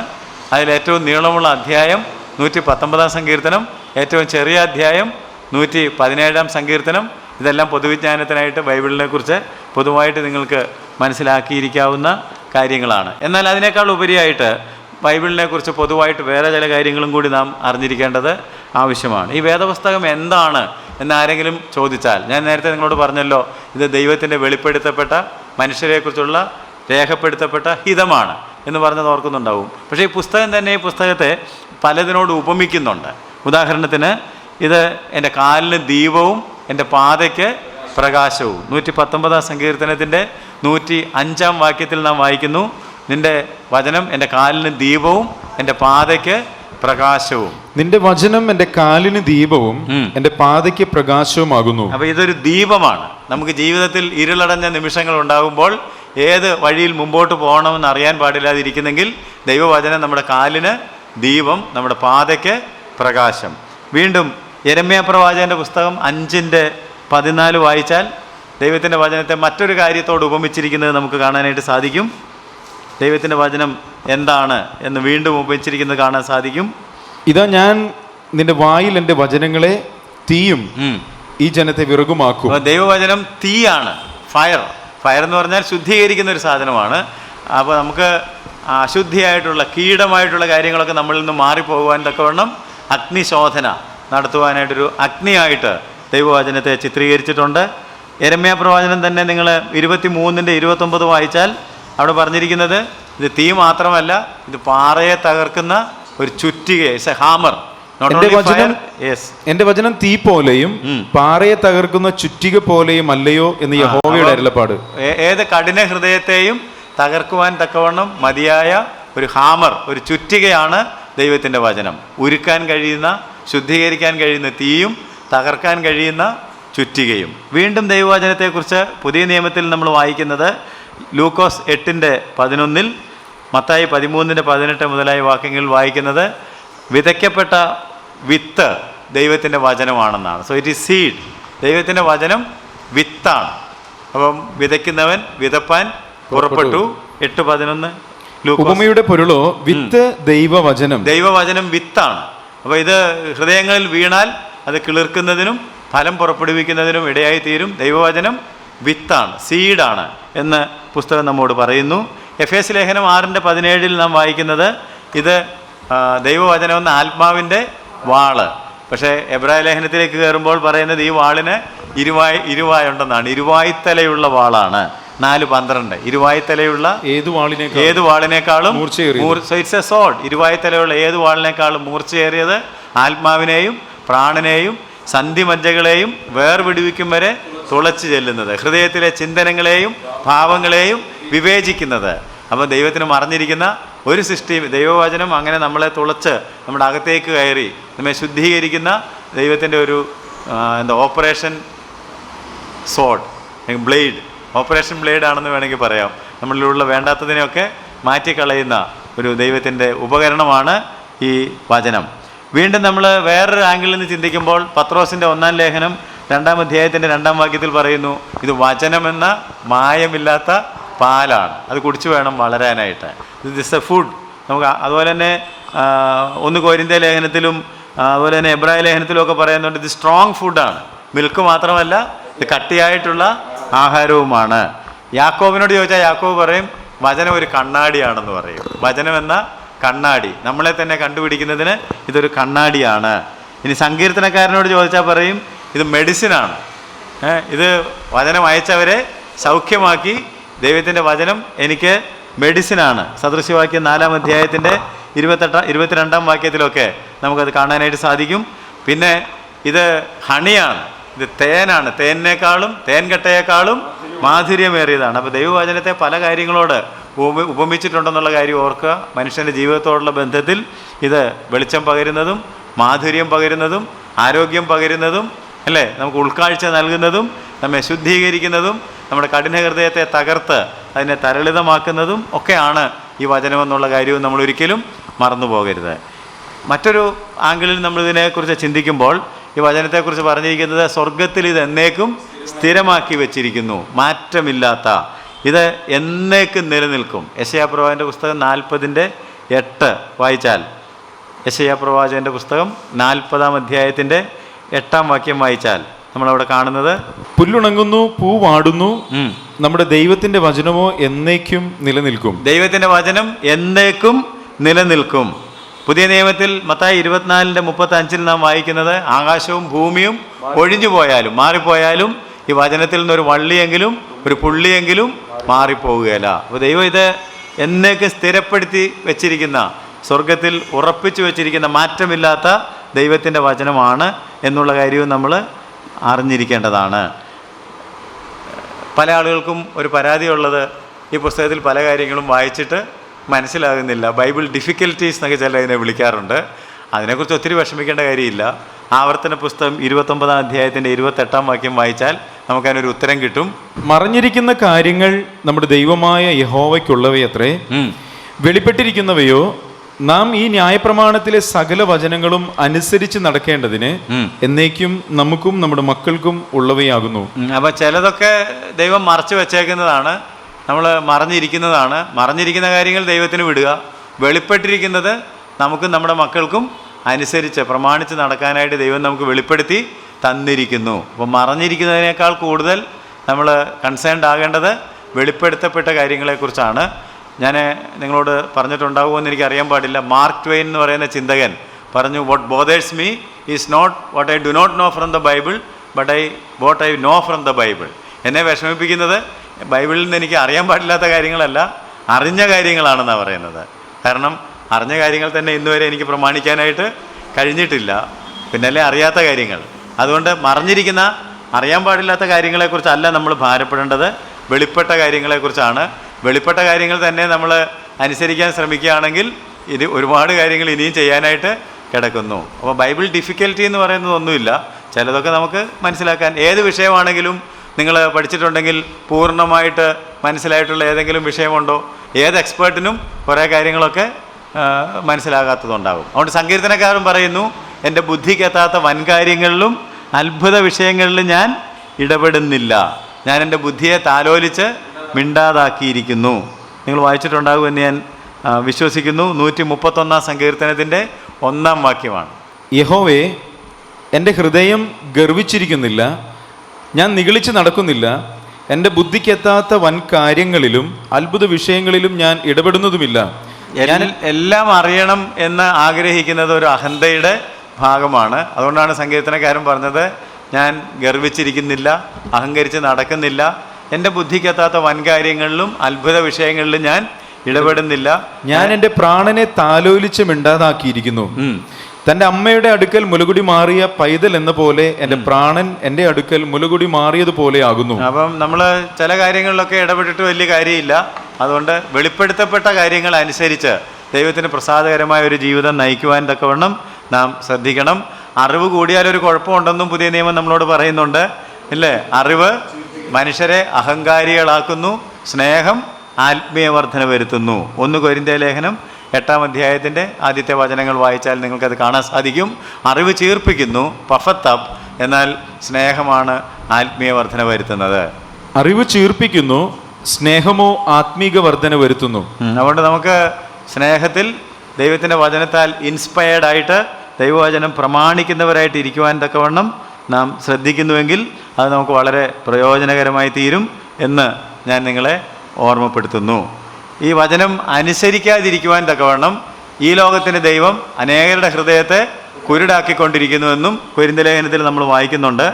അതിലേറ്റവും നീളമുള്ള അധ്യായം 119 സങ്കീർത്തനം, ഏറ്റവും ചെറിയ അധ്യായം 117 സങ്കീർത്തനം. ഇതെല്ലാം പൊതുവിജ്ഞാനത്തിനായിട്ട് ബൈബിളിനെക്കുറിച്ച് പൊതുവായിട്ട് നിങ്ങൾക്ക് മനസ്സിലാക്കിയിരിക്കാവുന്ന കാര്യങ്ങളാണ്. എന്നാൽ അതിനേക്കാൾ ഉപരിയായിട്ട് ബൈബിളിനെക്കുറിച്ച് പൊതുവായിട്ട് വേറെ ചില കാര്യങ്ങളും കൂടി നാം അറിഞ്ഞിരിക്കേണ്ടത് ആവശ്യമാണ്. ഈ വേദപുസ്തകം എന്താണ് എന്നാരെങ്കിലും ചോദിച്ചാൽ, ഞാൻ നേരത്തെ നിങ്ങളോട് പറഞ്ഞല്ലോ, ഇത് ദൈവത്തിൻ്റെ വെളിപ്പെടുത്തപ്പെട്ട മനുഷ്യരെക്കുറിച്ചുള്ള രേഖപ്പെടുത്തപ്പെട്ട ഹിതമാണ് എന്ന് പറഞ്ഞത് ഓർക്കുന്നുണ്ടാവും. പക്ഷേ ഈ പുസ്തകം തന്നെ ഈ പുസ്തകത്തെ പലതിനോട് ഉപമിക്കുന്നുണ്ട്. ഉദാഹരണത്തിന്, ഇത് എൻ്റെ കാലിന് ദീപവും എൻ്റെ പാതയ്ക്ക് പ്രകാശവും. 119 സങ്കീർത്തനത്തിൻ്റെ 105 വാക്യത്തിൽ നാം വായിക്കുന്നു, നിൻ്റെ വചനം എൻ്റെ കാലിന് ദീപവും എൻ്റെ പാതയ്ക്ക് പ്രകാശവും. നിന്റെ വചനം എൻ്റെ കാലിന് ദീപവും എൻ്റെ പാതയ്ക്ക് പ്രകാശവുമാകുന്നു. അപ്പോൾ ഇതൊരു ദീപമാണ്. നമുക്ക് ജീവിതത്തിൽ ഇരുളടഞ്ഞ നിമിഷങ്ങൾ ഉണ്ടാകുമ്പോൾ ഏത് വഴിയിൽ മുമ്പോട്ട് പോകണമെന്ന് അറിയാൻ പാടില്ലാതിരിക്കുന്നെങ്കിൽ ദൈവവചനം നമ്മുടെ കാലിന് ദീപം, നമ്മുടെ പാതയ്ക്ക് പ്രകാശം. വീണ്ടും യെരമ്യാ പ്രവാചകൻ്റെ പുസ്തകം 5:14 വായിച്ചാൽ ദൈവത്തിൻ്റെ വചനത്തെ മറ്റൊരു കാര്യത്തോട് ഉപമിച്ചിരിക്കുന്നത് നമുക്ക് കാണാനായിട്ട് സാധിക്കും. ദൈവത്തിൻ്റെ വചനം എന്താണ് എന്ന് വീണ്ടും ഉപമിച്ചിരിക്കുന്നത് കാണാൻ സാധിക്കും. ഇതാ ഞാൻ നിന്റെ വായിൽ എൻ്റെ വചനങ്ങളെ തീയും ഈ ജനത്തെ വിറകുമാക്കും. ദൈവവചനം തീയാണ്, ഫയർ. ഫയർ എന്ന് പറഞ്ഞാൽ ശുദ്ധീകരിക്കുന്ന ഒരു സാധനമാണ്. അപ്പോൾ നമുക്ക് അശുദ്ധിയായിട്ടുള്ള കീടമായിട്ടുള്ള കാര്യങ്ങളൊക്കെ നമ്മളിൽ നിന്ന് മാറിപ്പോകുവാൻ തക്കവണ്ണം അഗ്നിശോധന നടത്തുവാനായിട്ടൊരു അഗ്നിയായിട്ട് ദൈവവചനത്തെ ചിത്രീകരിച്ചിട്ടുണ്ട്. യെരമ്യാ പ്രവാചനം തന്നെ നിങ്ങൾ 23:29 വായിച്ചാൽ അവിടെ പറഞ്ഞിരിക്കുന്നത് ഇത് തീ മാത്രമല്ല, ഇത് പാറയെ തകർക്കുന്ന ഒരു ചുറ്റിക, ഇറ്റ്സ് എ ഹാമർ. എന്റെ വചനം തീ പോലെയും പാറയെ തകർക്കുന്ന ചുറ്റിക പോലെയും അല്ലയോ എന്ന് യഹോവയുടെ അരുളപ്പാട്. ഏത് കഠിന ഹൃദയത്തെയും തകർക്കുവാൻ തക്കവണ്ണം മതിയായ ഒരു ഹാമർ, ഒരു ചുറ്റികയാണ് ദൈവത്തിൻ്റെ വചനം. ഉരുക്കാൻ കഴിയുന്ന, ശുദ്ധീകരിക്കാൻ കഴിയുന്ന തീയും തകർക്കാൻ കഴിയുന്ന ചുറ്റികയും. വീണ്ടും ദൈവവചനത്തെക്കുറിച്ച് പുതിയ നിയമത്തിൽ നമ്മൾ വായിക്കുന്നത് ലൂക്കോസ് 8:11, മത്തായി 13:18 മുതലായ വാക്യങ്ങളിൽ വായിക്കുന്നത് വിതയ്ക്കപ്പെട്ട വിത്ത് ദൈവത്തിൻ്റെ വചനമാണെന്നാണ്. So it is seed. ദൈവത്തിൻ്റെ വചനം വിത്താണ്. അപ്പം വിതയ്ക്കുന്നവൻ വിതപ്പാൻ പുറപ്പെട്ടു. 8:11 ഉപമയുടെ പൊരുളോ വിത്ത് ദൈവവചനം. ദൈവവചനം വിത്താണ്. അപ്പോൾ ഇത് ഹൃദയങ്ങളിൽ വീണാൽ അത് കിളിർക്കുന്നതിനും ഫലം പുറപ്പെടുവിക്കുന്നതിനും ഇടയായി തീരും. ദൈവവചനം വിത്താണ്, സീഡാണ് എന്ന് പുസ്തകം നമ്മോട് പറയുന്നു. എഫേസ് ലേഖനം 6:17 നാം വായിക്കുന്നത് ഇത് ദൈവവചനം എന്ന ആത്മാവിൻ്റെ വാള്. പക്ഷേ എബ്രായ ലേഖനത്തിലേക്ക് കയറുമ്പോൾ പറയുന്നത് ഈ വാളിന് ഇരുവായുണ്ടെന്നാണ്. ഇരുവായ്ത്തലയുള്ള വാളാണ്. 4:12 ഇരുവായ്ത്തലയുള്ള ഏത് വാളിനേക്കാളും ഇറ്റ്സ് എ സോഡ്. ഇരുവായ്ത്തലയുള്ള ഏത് വാളിനേക്കാളും മൂർച്ചയേറിയത്, ആത്മാവിനെയും പ്രാണനെയും സന്ധിമജ്ജകളെയും വേർവിടുവിക്കും വരെ തുളച്ചു ചെല്ലുന്നത്, ഹൃദയത്തിലെ ചിന്തനങ്ങളെയും ഭാവങ്ങളെയും വിവേചിക്കുന്നത്. അപ്പോൾ ദൈവത്തിന് മറഞ്ഞിരിക്കുന്ന ഒരു സൃഷ്ടി ദൈവവചനം അങ്ങനെ നമ്മളെ തുളച്ച് നമ്മുടെ അകത്തേക്ക് കയറി നമ്മെ ശുദ്ധീകരിക്കുന്ന ദൈവത്തിൻ്റെ ഒരു ഓപ്പറേഷൻ സോഡ്, ബ്ലേഡ്, ഓപ്പറേഷൻ ബ്ലേഡ് ആണെന്ന് വേണമെങ്കിൽ പറയാം. നമ്മളിലുള്ള വേണ്ടാത്തതിനെയൊക്കെ മാറ്റിക്കളയുന്ന ഒരു ദൈവത്തിൻ്റെ ഉപകരണമാണ് ഈ വചനം. വീണ്ടും നമ്മൾ വേറൊരു ആംഗിളിൽ നിന്ന് ചിന്തിക്കുമ്പോൾ പത്രോസിൻ്റെ 1-ാം ലേഖനം 2-ാം അധ്യായത്തിൻ്റെ 2-ാം വാക്യത്തിൽ പറയുന്നു, ഇത് വചനമെന്ന മായമില്ലാത്ത പാലാണ്, അത് കുടിച്ചു വേണം വളരാനായിട്ട്. ഇത് ഇസ് എ ഫുഡ്. നമുക്ക് അതുപോലെ തന്നെ 1 കൊരിന്ത്യർ ലേഖനത്തിലും അതുപോലെ തന്നെ എബ്രായ ലേഖനത്തിലും ഒക്കെ പറയുന്നുണ്ട് ഇത് സ്ട്രോങ് ഫുഡാണ്. മിൽക്ക് മാത്രമല്ല, ഇത് കട്ടിയായിട്ടുള്ള ആഹാരവുമാണ്. യാക്കോബിനോട് ചോദിച്ചാൽ യാക്കോബ് പറയും വചനം ഒരു കണ്ണാടിയാണെന്ന് പറയും. വചനം എന്ന കണ്ണാടി, നമ്മളെ തന്നെ കണ്ടുപിടിക്കുന്നതിന് ഇതൊരു കണ്ണാടിയാണ്. ഇനി സങ്കീർത്തനക്കാരനോട് ചോദിച്ചാൽ പറയും ഇത് മെഡിസിനാണ്. ഇത് വചനം അയച്ചവരെ സൗഖ്യമാക്കി. ദൈവത്തിൻ്റെ വചനം എനിക്ക് മെഡിസിനാണ്. സദൃശ്യവാക്യം 4-ാം അധ്യായത്തിൻ്റെ 22-ാം വാക്യത്തിലൊക്കെ നമുക്കത് കാണാനായിട്ട് സാധിക്കും. പിന്നെ ഇത് ഹണിയാണ്, ഇത് തേനാണ്, തേൻകട്ടയേക്കാളും മാധുര്യമേറിയതാണ്. അപ്പോൾ ദൈവവചനത്തെ പല കാര്യങ്ങളോട് ഉപമിച്ചിട്ടുണ്ടെന്നുള്ള കാര്യം ഓർക്കുക. മനുഷ്യൻ്റെ ജീവിതത്തോടുള്ള ബന്ധത്തിൽ ഇത് വെളിച്ചം പകരുന്നതും മാധുര്യം പകരുന്നതും ആരോഗ്യം പകരുന്നതും അല്ലേ, നമുക്ക് ഉൾക്കാഴ്ച നൽകുന്നതും നമ്മെ ശുദ്ധീകരിക്കുന്നതും നമ്മുടെ കഠിന ഹൃദയത്തെ തകർത്ത് അതിനെ തരളിതമാക്കുന്നതും ഒക്കെയാണ് ഈ വചനമെന്നുള്ള കാര്യവും നമ്മൾ ഒരിക്കലും മറന്നു പോകരുത്. മറ്റൊരു ആംഗിളിൽ നമ്മളിതിനെക്കുറിച്ച് ചിന്തിക്കുമ്പോൾ ഈ വചനത്തെക്കുറിച്ച് പറഞ്ഞിരിക്കുന്നത് സ്വർഗത്തിൽ ഇത് എന്നേക്കും സ്ഥിരമാക്കി വെച്ചിരിക്കുന്നു, മാറ്റമില്ലാത്ത, ഇത് എന്നേക്കും നിലനിൽക്കും. യെശയ്യാ പ്രവാചകൻ്റെ പുസ്തകം 40:8 വായിച്ചാൽ, യെശയ്യാ പ്രവാചകൻ്റെ പുസ്തകം 40-ാം അധ്യായത്തിൻ്റെ 8-ാം വാക്യം വായിച്ചാൽ നമ്മളവിടെ കാണുന്നത്, പുല്ലുണങ്ങുന്നു, പൂ വാടുന്നു, നമ്മുടെ ദൈവത്തിൻ്റെ വചനമോ എന്നേക്കും നിലനിൽക്കും. ദൈവത്തിൻ്റെ വചനം എന്നേക്കും നിലനിൽക്കും. പുതിയ നിയമത്തിൽ മത്തായി 24:35 നാം വായിക്കുന്നത്, ആകാശവും ഭൂമിയും ഒഴിഞ്ഞു പോയാലും മാറിപ്പോയാലും ഈ വചനത്തിൽ നിന്നൊരു വള്ളിയെങ്കിലും ഒരു പുള്ളിയെങ്കിലും മാറിപ്പോവുകയില്ല. അപ്പോൾ ദൈവം ഇത് എന്നേക്കും സ്ഥിരപ്പെടുത്തി വെച്ചിരിക്കുന്ന, സ്വർഗത്തിൽ ഉറപ്പിച്ചു വെച്ചിരിക്കുന്ന, മാറ്റമില്ലാത്ത ദൈവത്തിൻ്റെ വചനമാണ് എന്നുള്ള കാര്യവും നമ്മൾ അറിഞ്ഞിരിക്കേണ്ടതാണ്. പല ആളുകൾക്കും ഒരു പരാതിയുള്ളത്, ഈ പുസ്തകത്തിൽ പല കാര്യങ്ങളും വായിച്ചിട്ട് മനസ്സിലാകുന്നില്ല. ബൈബിൾ ഡിഫിക്കൽറ്റീസ് എന്നൊക്കെ ചില ഇതിനെ വിളിക്കാറുണ്ട്. അതിനെക്കുറിച്ച് ഒത്തിരി വിഷമിക്കേണ്ട കാര്യമില്ല. ആവർത്തന പുസ്തകം 29-ാം അധ്യായത്തിൻ്റെ 28-ാം വാക്യം വായിച്ചാൽ നമുക്കതിനൊരു ഉത്തരം കിട്ടും. മറഞ്ഞിരിക്കുന്ന കാര്യങ്ങൾ നമ്മുടെ ദൈവമായ യഹോവയ്ക്കുള്ളവയത്രേ, വെളിപ്പെട്ടിരിക്കുന്നവയോ നാം ഈ ന്യായപ്രമാണത്തിലെ സകല വചനങ്ങളും അനുസരിച്ച് നടക്കേണ്ടതിന് എന്നേക്കും നമുക്കും നമ്മുടെ മക്കൾക്കും ഉള്ളവയാകുന്നു. അപ്പം ചിലതൊക്കെ ദൈവം മറച്ചു വെച്ചേക്കുന്നതാണ്, നമ്മൾ മറഞ്ഞിരിക്കുന്നതാണ്. മറഞ്ഞിരിക്കുന്ന കാര്യങ്ങൾ ദൈവത്തിന് വിടുക, വെളിപ്പെട്ടിരിക്കുന്നത് നമുക്കും നമ്മുടെ മക്കൾക്കും അനുസരിച്ച് പ്രമാണിച്ച് നടക്കാനായിട്ട് ദൈവം നമുക്ക് വെളിപ്പെടുത്തി തന്നിരിക്കുന്നു. അപ്പോൾ മറഞ്ഞിരിക്കുന്നതിനേക്കാൾ കൂടുതൽ നമ്മൾ കൺസേൺഡ് ആകേണ്ടത് വെളിപ്പെടുത്തപ്പെട്ട കാര്യങ്ങളെക്കുറിച്ചാണ്. ഞാൻ നിങ്ങളോട് പറഞ്ഞിട്ടുണ്ടാകുമെന്ന് എനിക്കറിയാൻ പാടില്ല. മാർക്ക് ട്വെയിൻ എന്ന് പറയുന്ന ചിന്തകൻ പറഞ്ഞു, what bothers me is not what I do not know from the Bible but what I know from the Bible. എന്നെ വിഷമിപ്പിക്കുന്നത് ബൈബിളിൽ നിന്ന് എനിക്ക് അറിയാൻ പാടില്ലാത്ത കാര്യങ്ങളല്ല, അറിഞ്ഞ കാര്യങ്ങളാണെന്നാണ് പറയുന്നത്. കാരണം അറിഞ്ഞ കാര്യങ്ങൾ തന്നെ ഇന്നുവരെ എനിക്ക് പ്രമാണിക്കാനായിട്ട് കഴിഞ്ഞിട്ടില്ല, പിന്നല്ലേ അറിയാത്ത കാര്യങ്ങൾ. അതുകൊണ്ട് മറഞ്ഞിരിക്കുന്ന അറിയാൻ പാടില്ലാത്ത കാര്യങ്ങളെക്കുറിച്ചല്ല നമ്മൾ ഭാരപ്പെടേണ്ടത്, വെളിപ്പെട്ട കാര്യങ്ങളെക്കുറിച്ചാണ്. വെളിപ്പെട്ട കാര്യങ്ങൾ തന്നെ നമ്മൾ അനുസരിക്കാൻ ശ്രമിക്കുകയാണെങ്കിൽ ഇത് ഒരുപാട് കാര്യങ്ങൾ ഇനിയും ചെയ്യാനായിട്ട് കിടക്കുന്നു. അപ്പോൾ ബൈബിൾ ഡിഫിക്കൽറ്റി എന്ന് പറയുന്നതൊന്നുമില്ല, ചിലതൊക്കെ നമുക്ക് മനസ്സിലാക്കാൻ. ഏത് വിഷയമാണെങ്കിലും നിങ്ങൾ പഠിച്ചിട്ടുണ്ടെങ്കിൽ പൂർണ്ണമായിട്ട് മനസ്സിലായിട്ടുള്ള ഏതെങ്കിലും വിഷയമുണ്ടോ? ഏത് എക്സ്പേർട്ടിനും കുറേ കാര്യങ്ങളൊക്കെ മനസ്സിലാകാത്തതുണ്ടാകും. അതുകൊണ്ട് സങ്കീർത്തനക്കാരൻ പറയുന്നു, എൻ്റെ ബുദ്ധിക്കെത്താത്ത വൻകാര്യങ്ങളിലും അത്ഭുത വിഷയങ്ങളിലും ഞാൻ ഇടപെടുന്നില്ല, ഞാൻ എൻ്റെ ബുദ്ധിയെ താലോലിച്ച് മിണ്ടാതാക്കിയിരിക്കുന്നു. നിങ്ങൾ വായിച്ചിട്ടുണ്ടാകുമെന്ന് ഞാൻ വിശ്വസിക്കുന്നു. 131-ാം സങ്കീർത്തനത്തിൻ്റെ 1-ാം വാക്യമാണ്. യഹോവേ, എൻ്റെ ഹൃദയം ഗർവിച്ചിരിക്കുന്നില്ല, ഞാൻ നിഗളിച്ച് നടക്കുന്നില്ല, എൻ്റെ ബുദ്ധിക്കെത്താത്ത വൻ കാര്യങ്ങളിലും അത്ഭുത വിഷയങ്ങളിലും ഞാൻ ഇടപെടുന്നതുമില്ല. ഞാൻ എല്ലാം അറിയണം എന്ന് ആഗ്രഹിക്കുന്നത് ഒരു അഹന്തയുടെ ഭാഗമാണ്. അതുകൊണ്ടാണ് സങ്കീർത്തനക്കാരൻ പറഞ്ഞത്, ഞാൻ ഗർവിച്ചിരിക്കുന്നില്ല, അഹങ്കരിച്ച് നടക്കുന്നില്ല, എൻ്റെ ബുദ്ധിക്കെത്താത്ത വൻകാര്യങ്ങളിലും അത്ഭുത വിഷയങ്ങളിലും ഞാൻ ഇടപെടുന്നില്ല, ഞാൻ എൻ്റെ പ്രാണനെ താലോലിച്ച് മിണ്ടാതാക്കിയിരിക്കുന്നു. തൻ്റെ അമ്മയുടെ അടുക്കൽ മുലകുടി മാറിയ പൈതൽ എന്ന പോലെ എൻ്റെ പ്രാണൻ എൻ്റെ അടുക്കൽ മുലകുടി മാറിയതുപോലെ ആകുന്നു. അപ്പം നമ്മൾ ചില കാര്യങ്ങളിലൊക്കെ ഇടപെട്ടിട്ട് വലിയ കാര്യമില്ല. അതുകൊണ്ട് വെളിപ്പെടുത്തപ്പെട്ട കാര്യങ്ങൾ അനുസരിച്ച് ദൈവത്തിന് പ്രസാദകരമായ ഒരു ജീവിതം നയിക്കുവാൻ തക്കവണ്ണം നാം ശ്രദ്ധിക്കണം. അറിവ് കൂടിയാലൊരു കുഴപ്പമുണ്ടെന്നും പുതിയ നിയമം നമ്മളോട് പറയുന്നുണ്ട്, ഇല്ലേ? അറിവ് മനുഷ്യരെ അഹങ്കാരികളാക്കുന്നു, സ്നേഹം ആത്മീയ വർധന വരുത്തുന്നു. 1 കൊരിന്ത്യർ ലേഖനം 8-ാം അധ്യായത്തിൻ്റെ ആദ്യത്തെ വചനങ്ങൾ വായിച്ചാൽ നിങ്ങൾക്കത് കാണാൻ സാധിക്കും. അറിവ് ചീർപ്പിക്കുന്നു, പഫത്തപ്പ്, എന്നാൽ സ്നേഹമാണ് ആത്മീയ വർധന വരുത്തുന്നത്. അറിവ് ചീർപ്പിക്കുന്നു, സ്നേഹമോ ആത്മീക വർധന വരുത്തുന്നു. അതുകൊണ്ട് നമുക്ക് സ്നേഹത്തിൽ ദൈവത്തിൻ്റെ വചനത്താൽ ഇൻസ്പയർഡായിട്ട് ദൈവവചനം പ്രമാണിക്കുന്നവരായിട്ട് ഇരിക്കുവാൻ തക്കവണ്ണം നാം ശ്രദ്ധിക്കുന്നുവെങ്കിൽ അത് നമുക്ക് വളരെ പ്രയോജനകരമായി തീരും എന്ന് ഞാൻ നിങ്ങളെ ഓർമ്മപ്പെടുത്തുന്നു. ഈ വചനം അനുസരിക്കാതിരിക്കുവാൻ തക്കവണ്ണം ഈ ലോകത്തിൻ്റെ ദൈവം അനേകരുടെ ഹൃദയത്തെ കുരുടാക്കിക്കൊണ്ടിരിക്കുന്നുവെന്നും കൊരിന്ത്യർ ലേഖനത്തിൽ നമ്മൾ വായിക്കുന്നുണ്ട്.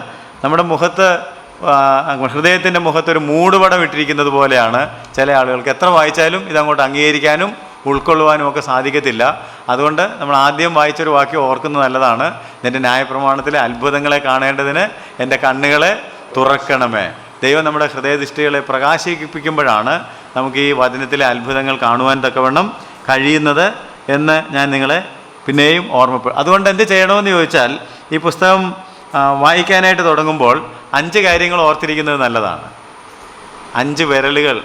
നമ്മുടെ മുഖത്ത്, ഹൃദയത്തിൻ്റെ മുഖത്തൊരു മൂടുപടം ഇട്ടിരിക്കുന്നത് പോലെയാണ് ചില ആളുകൾക്ക്. എത്ര വായിച്ചാലും ഇതങ്ങോട്ട് അംഗീകരിക്കാനും ഉൾക്കൊള്ളുവാനും ഒക്കെ സാധിക്കത്തില്ല. അതുകൊണ്ട് നമ്മൾ ആദ്യം വായിച്ചൊരു വാക്യം ഓർക്കുന്നത് നല്ലതാണ്, നിൻ്റെ ന്യായപ്രമാണത്തിലെ അത്ഭുതങ്ങളെ കാണേണ്ടതിന് എൻ്റെ കണ്ണുകളെ തുറക്കണമേ. ദൈവം നമ്മുടെ ഹൃദയദൃഷ്ടികളെ പ്രകാശിപ്പിക്കുമ്പോഴാണ് നമുക്ക് ഈ വചനത്തിലെ അത്ഭുതങ്ങൾ കാണുവാൻ തക്കവണ്ണം കഴിയുന്നത് എന്ന് ഞാൻ നിങ്ങളെ പിന്നെയും ഓർമ്മപ്പെടും. അതുകൊണ്ട് എന്ത് ചെയ്യണമെന്ന് ചോദിച്ചാൽ, ഈ പുസ്തകം വായിക്കാനായിട്ട് തുടങ്ങുമ്പോൾ 5 കാര്യങ്ങൾ ഓർത്തിരിക്കുന്നത് നല്ലതാണ്. 5 വിരലുകൾ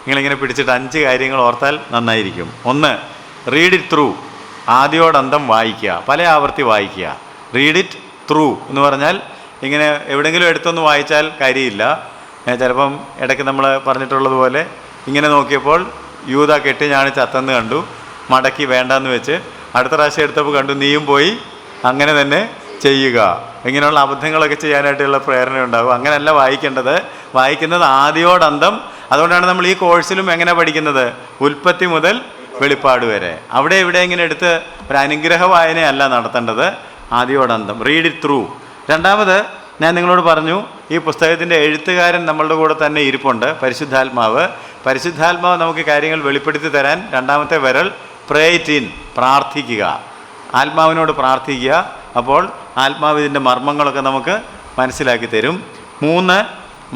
നിങ്ങളിങ്ങനെ പിടിച്ചിട്ട് 5 കാര്യങ്ങൾ ഓർത്താൽ നന്നായിരിക്കും. 1, റീഡ് ഇറ്റ് ത്രൂ, ആദ്യോടന്തം വായിക്കുക, പല ആവർത്തി വായിക്കുക. റീഡ് ഇറ്റ് ത്രൂ എന്ന് പറഞ്ഞാൽ ഇങ്ങനെ എവിടെയെങ്കിലും എടുത്തൊന്ന് വായിച്ചാൽ കാര്യമില്ല. ചിലപ്പം ഇടയ്ക്ക് നമ്മൾ പറഞ്ഞിട്ടുള്ളതുപോലെ ഇങ്ങനെ നോക്കിയപ്പോൾ യൂദാ കെട്ടി ഞാൻ ചത്തെന്ന് കണ്ടു, മടക്കി വേണ്ടാന്ന് വെച്ച് അടുത്ത പ്രാവശ്യം എടുത്തപ്പോൾ കണ്ടു നീയും പോയി അങ്ങനെ തന്നെ ചെയ്യുക. ഇങ്ങനെയുള്ള അബദ്ധങ്ങളൊക്കെ ചെയ്യാനായിട്ടുള്ള പ്രേരണ ഉണ്ടാകും. അങ്ങനെയല്ല വായിക്കേണ്ടത്, വായിക്കുന്നത് ആദ്യോടന്തം. അതുകൊണ്ടാണ് നമ്മൾ ഈ കോഴ്സിലും എങ്ങനെ പഠിക്കുന്നത്, ഉൽപ്പത്തി മുതൽ വെളിപ്പാട് വരെ. അവിടെ ഇവിടെ ഇങ്ങനെ എടുത്ത് ഒരു അനുഗ്രഹ വായനയല്ല നടത്തേണ്ടത്, ആദിയോടന്തം റീഡ് ഇറ്റ് ത്രൂ. രണ്ടാമത് ഞാൻ നിങ്ങളോട് പറഞ്ഞു, ഈ പുസ്തകത്തിൻ്റെ എഴുത്തുകാരൻ നമ്മളുടെ കൂടെ തന്നെ ഇരിപ്പുണ്ട്, പരിശുദ്ധാത്മാവ്. പരിശുദ്ധാത്മാവ് നമുക്ക് കാര്യങ്ങൾ വെളിപ്പെടുത്തി തരാൻ രണ്ടാമത്തെ വിരൽ പ്രേ ഇറ്റ് ഇൻ, പ്രാർത്ഥിക്കുക, ആത്മാവിനോട് പ്രാർത്ഥിക്കുക. അപ്പോൾ ആത്മാവ് ഇതിൻ്റെ മർമ്മങ്ങളൊക്കെ നമുക്ക് മനസ്സിലാക്കി തരും. 3,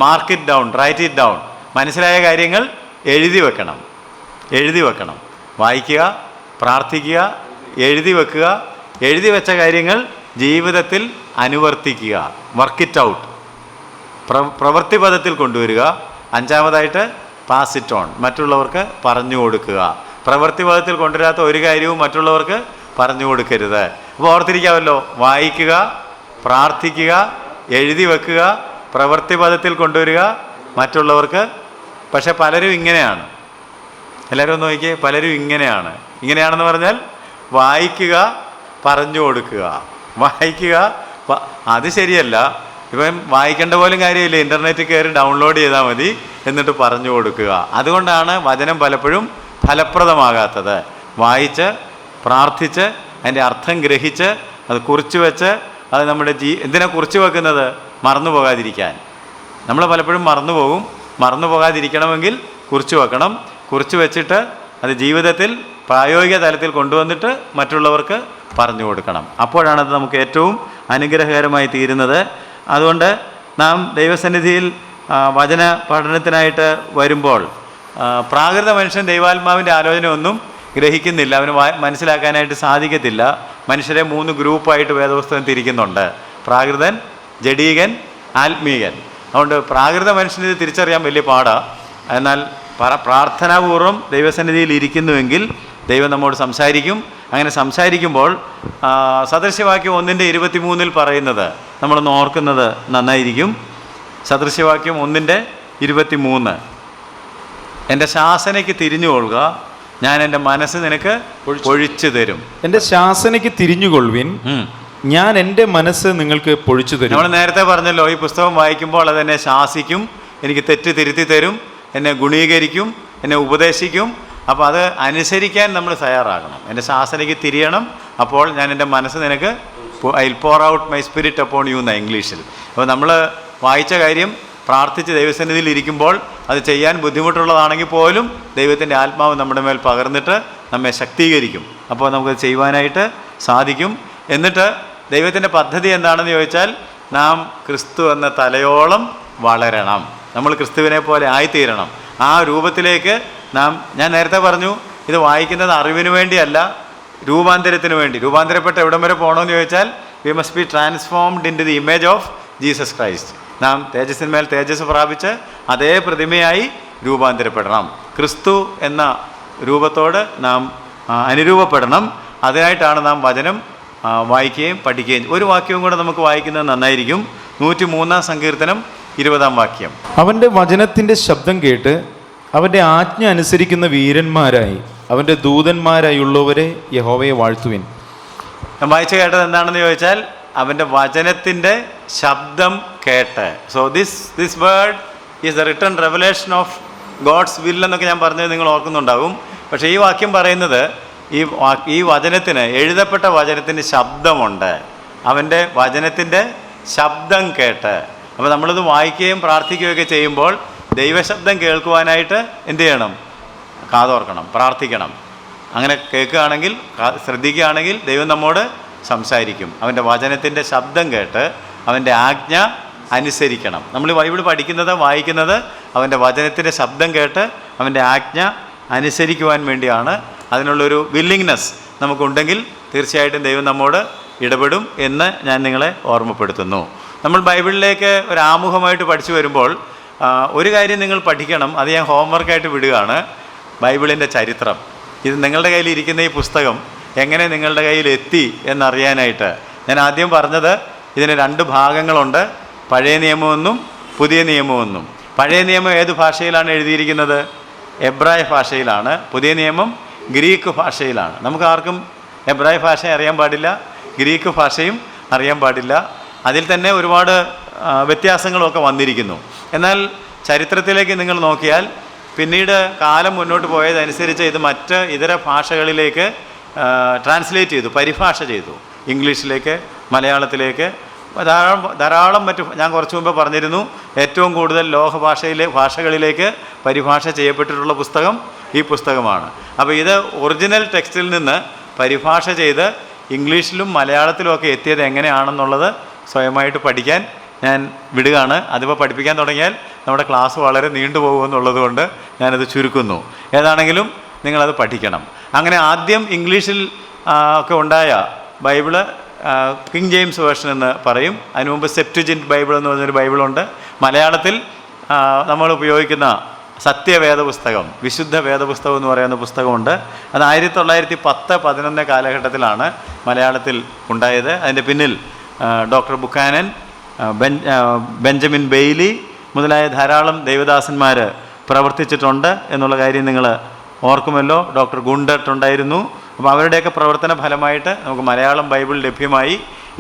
mark it down, write it down. മനസ്സിലായ കാര്യങ്ങൾ എഴുതി വെക്കണം. വായിക്കുക, പ്രാർത്ഥിക്കുക, എഴുതി വെക്കുക. എഴുതി വെച്ച കാര്യങ്ങൾ ജീവിതത്തിൽ അനുവർത്തിക്കുക, വർക്ക് ഇറ്റ് ഔട്ട്, പ്രവൃത്തി പദത്തിൽ കൊണ്ടുവരിക. 5-ാമതായിട്ട് പാസ് ഇറ്റ് ഓൺ, മറ്റുള്ളവർക്ക് പറഞ്ഞു കൊടുക്കുക. പ്രവൃത്തി പദത്തിൽ കൊണ്ടുവരാത്ത ഒരു കാര്യവും മറ്റുള്ളവർക്ക് പറഞ്ഞു കൊടുക്കരുത്. അപ്പോൾ ഓർത്തിരിക്കാമല്ലോ, വായിക്കുക, പ്രാർത്ഥിക്കുക, എഴുതി വെക്കുക, പ്രവൃത്തി പദത്തിൽ കൊണ്ടുവരിക, മറ്റുള്ളവർക്ക്. പക്ഷെ പലരും ഇങ്ങനെയാണ്, എല്ലാവരും ഒന്ന് നോക്കിയേ, പലരും ഇങ്ങനെയാണെന്ന് പറഞ്ഞാൽ വായിക്കുക, പറഞ്ഞു കൊടുക്കുക, വായിക്കുക. അത് ശരിയല്ല. ഇപ്പം വായിക്കേണ്ട പോലും കാര്യമില്ല, ഇൻ്റർനെറ്റിൽ കയറി ഡൗൺലോഡ് ചെയ്താൽ മതി, എന്നിട്ട് പറഞ്ഞു കൊടുക്കുക. അതുകൊണ്ടാണ് വചനം പലപ്പോഴും ഫലപ്രദമാകാത്തത്. വായിച്ച് പ്രാർത്ഥിച്ച് അതിൻ്റെ അർത്ഥം ഗ്രഹിച്ച് അത് കുറിച്ച് വെച്ച് അത് നമ്മുടെ എന്തിനാ കുറിച്ച് വെക്കുന്നത്? മറന്നു പോകാതിരിക്കാൻ. നമ്മൾ പലപ്പോഴും മറന്നു പോകാതിരിക്കണമെങ്കിൽ കുറിച്ച് വെക്കണം. കുറിച്ച് വെച്ചിട്ട് അത് ജീവിതത്തിൽ പ്രായോഗിക തലത്തിൽ കൊണ്ടുവന്നിട്ട് മറ്റുള്ളവർക്ക് പറഞ്ഞു കൊടുക്കണം. അപ്പോഴാണത് നമുക്ക് ഏറ്റവും അനുഗ്രഹകരമായി തീരുന്നത്. അതുകൊണ്ട് നാം ദൈവസന്നിധിയിൽ വചന പഠനത്തിനായിട്ട് വരുമ്പോൾ പ്രാകൃത മനുഷ്യൻ ദൈവാത്മാവിൻ്റെ ആലോചന ഒന്നും ഗ്രഹിക്കുന്നില്ല, അവന് മനസ്സിലാക്കാനായിട്ട് സാധിക്കത്തില്ല. മനുഷ്യരെ 3 ഗ്രൂപ്പായിട്ട് വേദപുസ്തകം തിരിക്കുന്നുണ്ട്: പ്രാകൃതൻ, ജഡീകൻ, ആത്മീകൻ. അതുകൊണ്ട് പ്രാകൃത മനുഷ്യന് ഇത് തിരിച്ചറിയാൻ വലിയ പാടാണ്. എന്നാൽ പ്രാർത്ഥനാപൂർവ്വം ദൈവസന്നിധിയിൽ ഇരിക്കുന്നുവെങ്കിൽ ദൈവം നമ്മോട് സംസാരിക്കും. അങ്ങനെ സംസാരിക്കുമ്പോൾ സദൃശ്യവാക്യം 1:23 പറയുന്നത് നമ്മളൊന്ന് ഓർക്കുന്നത് നന്നായിരിക്കും. സദൃശ്യവാക്യം 1:23, എൻ്റെ ശാസനയ്ക്ക് തിരിഞ്ഞുകൊള്ളുക, ഞാൻ എൻ്റെ മനസ്സ് നിനക്ക് പൊഴിച്ചു തരും. എൻ്റെ ശാസനയ്ക്ക് തിരിഞ്ഞുകൊള്ളുവിൻ, ഞാൻ എൻ്റെ മനസ്സ് നിങ്ങൾക്ക് പൊഴിച്ചു തരും. നമ്മൾ നേരത്തെ പറഞ്ഞല്ലോ, ഈ പുസ്തകം വായിക്കുമ്പോൾ അതെന്നെ ശാസിക്കും, എനിക്ക് തെറ്റ് തിരുത്തി തരും, എന്നെ ഗുണീകരിക്കും, എന്നെ ഉപദേശിക്കും. അപ്പോൾ അത് അനുസരിക്കാൻ നമ്മൾ തയ്യാറാകണം. എൻ്റെ ശാസനയ്ക്ക് തിരിയണം. അപ്പോൾ ഞാൻ എൻ്റെ മനസ്സ് നിനക്ക് I will pore out my spirit upon you എന്ന ഇംഗ്ലീഷിൽ. അപ്പോൾ നമ്മൾ വായിച്ച കാര്യം പ്രാർത്ഥിച്ച് ദൈവസന്നിധിയിൽ ഇരിക്കുമ്പോൾ അത് ചെയ്യാൻ ബുദ്ധിമുട്ടുള്ളതാണെങ്കിൽ പോലും ദൈവത്തിൻ്റെ ആത്മാവ് നമ്മുടെ മേൽ പകർന്നിട്ട് നമ്മെ ശക്തീകരിക്കും. അപ്പോൾ നമുക്കത് ചെയ്യുവാനായിട്ട് സാധിക്കും. എന്നിട്ട് ദൈവത്തിൻ്റെ പദ്ധതി എന്താണെന്ന് ചോദിച്ചാൽ, നാം ക്രിസ്തു എന്ന തലയോളം വളരണം, നമ്മൾ ക്രിസ്തുവിനെ പോലെ ആയിത്തീരണം. ആ രൂപത്തിലേക്ക് ഞാൻ നേരത്തെ പറഞ്ഞു, ഇത് വായിക്കുന്നത് അറിവിന് വേണ്ടിയല്ല, രൂപാന്തരത്തിന് വേണ്ടി. രൂപാന്തരപ്പെട്ട് എവിടം വരെ പോകണമെന്ന് ചോദിച്ചാൽ, we must be transformed into the image of Jesus Christ. നാം തേജസ്സിന്മേൽ തേജസ് പ്രാപിച്ച് അതേ പ്രതിമയായി രൂപാന്തരപ്പെടണം. ക്രിസ്തു എന്ന രൂപത്തോട് നാം അനുരൂപപ്പെടണം. അതിനായിട്ടാണ് നാം വചനം വായിക്കുകയും പഠിക്കുകയും. ഒരു വാക്യവും കൂടെ നമുക്ക് വായിക്കുന്നത് നന്നായിരിക്കും. 103-ാം സങ്കീർത്തനം 20-ാം വാക്യം. അവൻ്റെ വചനത്തിൻ്റെ ശബ്ദം കേട്ട് അവൻ്റെ ആജ്ഞ അനുസരിക്കുന്ന വീരന്മാരായി അവൻ്റെ ദൂതന്മാരായുള്ളവരെ യഹോവയെ വാഴ്ത്തുവിൻ. ഞാൻ വായിച്ചു കേട്ടത് എന്താണെന്ന് ചോദിച്ചാൽ, അവൻ്റെ വചനത്തിൻ്റെ ശബ്ദം കേട്ട്. So this word is the written revelation of God's will എന്നൊക്കെ ഞാൻ പറഞ്ഞത് നിങ്ങൾ ഓർക്കുന്നുണ്ടാകും. പക്ഷേ ഈ വാക്യം പറയുന്നത് ഈ വചനത്തിന്, എഴുതപ്പെട്ട വചനത്തിന് ശബ്ദമുണ്ട്. അവൻ്റെ വചനത്തിൻ്റെ ശബ്ദം കേട്ട്. അപ്പോൾ നമ്മളിത് വായിക്കുകയും പ്രാർത്ഥിക്കുകയൊക്കെ ചെയ്യുമ്പോൾ ദൈവശബ്ദം കേൾക്കുവാനായിട്ട് എന്ത് ചെയ്യണം? കാതോർക്കണം, പ്രാർത്ഥിക്കണം. അങ്ങനെ കേൾക്കുകയാണെങ്കിൽ, ശ്രദ്ധിക്കുകയാണെങ്കിൽ ദൈവം നമ്മോട് സംസാരിക്കും. അവൻ്റെ വചനത്തിൻ്റെ ശബ്ദം കേട്ട് അവൻ്റെ ആജ്ഞ അനുസരിക്കണം. നമ്മൾ ബൈബിൾ പഠിക്കുന്നത്, വായിക്കുന്നത് അവൻ്റെ വചനത്തിൻ്റെ ശബ്ദം കേട്ട് അവൻ്റെ ആജ്ഞ അനുസരിക്കുവാൻ വേണ്ടിയാണ്. അതിനുള്ളൊരു വില്ലിങ്നെസ് നമുക്കുണ്ടെങ്കിൽ തീർച്ചയായിട്ടും ദൈവം നമ്മോട് ഇടപെടും എന്ന് ഞാൻ നിങ്ങളെ ഓർമ്മപ്പെടുത്തുന്നു. നമ്മൾ ബൈബിളിലേക്ക് ഒരു ആമുഖമായിട്ട് പഠിച്ചു വരുമ്പോൾ ഒരു കാര്യം നിങ്ങൾ പഠിക്കണം. അത് ഞാൻ ഹോംവർക്കായിട്ട് വിടുകയാണ്. ബൈബിളിൻ്റെ ചരിത്രം. ഇത് നിങ്ങളുടെ കയ്യിൽ ഇരിക്കുന്ന ഈ പുസ്തകം എങ്ങനെ നിങ്ങളുടെ കയ്യിൽ എത്തി എന്നറിയാനായിട്ട് ഞാൻ ആദ്യം പറഞ്ഞത്, ഇതിന് 2 ഭാഗങ്ങളുണ്ട്: പഴയ നിയമമെന്നും പുതിയ നിയമമെന്നും. പഴയ നിയമം ഏത് ഭാഷയിലാണ് എഴുതിയിരിക്കുന്നത്? എബ്രായ ഭാഷയിലാണ്. പുതിയ നിയമം ഗ്രീക്ക് ഭാഷയിലാണ്. നമുക്ക് ആർക്കും എബ്രായ ഭാഷ അറിയാൻ പാടില്ല, ഗ്രീക്ക് ഭാഷയും അറിയാൻ പാടില്ല. അതിൽ തന്നെ ഒരുപാട് വ്യത്യാസങ്ങളൊക്കെ വന്നിരിക്കുന്നു. എന്നാൽ ചരിത്രത്തിലേക്ക് നിങ്ങൾ നോക്കിയാൽ പിന്നീട് കാലം മുന്നോട്ട് പോയതനുസരിച്ച് ഇത് മറ്റ് ഇതര ഭാഷകളിലേക്ക് ട്രാൻസ്ലേറ്റ് ചെയ്തു, പരിഭാഷ ചെയ്തു. ഇംഗ്ലീഷിലേക്ക്, മലയാളത്തിലേക്ക്, ധാരാളം ഞാൻ കുറച്ച് മുമ്പ് പറഞ്ഞിരുന്നു, ഏറ്റവും കൂടുതൽ ഭാഷകളിലേക്ക് പരിഭാഷ ചെയ്യപ്പെട്ടിട്ടുള്ള പുസ്തകം ഈ പുസ്തകമാണ്. അപ്പോൾ ഇത് ഒറിജിനൽ ടെക്സ്റ്റിൽ നിന്ന് പരിഭാഷ ചെയ്ത് ഇംഗ്ലീഷിലും മലയാളത്തിലും ഒക്കെ എത്തിയത് എങ്ങനെയാണെന്നുള്ളത് സ്വയമായിട്ട് പഠിക്കാൻ ഞാൻ വിടുകയാണ്. അതിപ്പോൾ പഠിപ്പിക്കാൻ തുടങ്ങിയാൽ നമ്മുടെ ക്ലാസ് വളരെ നീണ്ടുപോകുമെന്നുള്ളത് കൊണ്ട് ഞാനത് ചുരുക്കുന്നു. ഏതാണെങ്കിലും നിങ്ങളത് പഠിക്കണം. അങ്ങനെ ആദ്യം ഇംഗ്ലീഷിൽ ഒക്കെ ഉണ്ടായ ബൈബിള് കിങ് ജെയിംസ് വേർഷൻ എന്ന് പറയും. അതിനു മുമ്പ് സെപ്റ്റുജിൻറ്റ് ബൈബിൾ എന്ന് പറഞ്ഞൊരു ബൈബിളുണ്ട്. മലയാളത്തിൽ നമ്മൾ ഉപയോഗിക്കുന്ന സത്യവേദ പുസ്തകം, വിശുദ്ധ വേദപുസ്തകം എന്ന് പറയുന്ന പുസ്തകമുണ്ട്. അത് 1910-11 കാലഘട്ടത്തിലാണ് മലയാളത്തിൽ ഉണ്ടായത്. അതിൻ്റെ പിന്നിൽ ഡോക്ടർ ബുക്കാനൻ, ബെഞ്ചമിൻ ബെയ്ലി മുതലായ ധാരാളം ദൈവദാസന്മാർ പ്രവർത്തിച്ചിട്ടുണ്ട് എന്നുള്ള കാര്യം നിങ്ങൾ ഓർക്കുമല്ലോ. ഡോക്ടർ ഗുണ്ടർട്ട് ഉണ്ടായിരുന്നു. അപ്പോൾ അവരുടെയൊക്കെ പ്രവർത്തന ഫലമായിട്ട് നമുക്ക് മലയാളം ബൈബിൾ ലഭ്യമായി.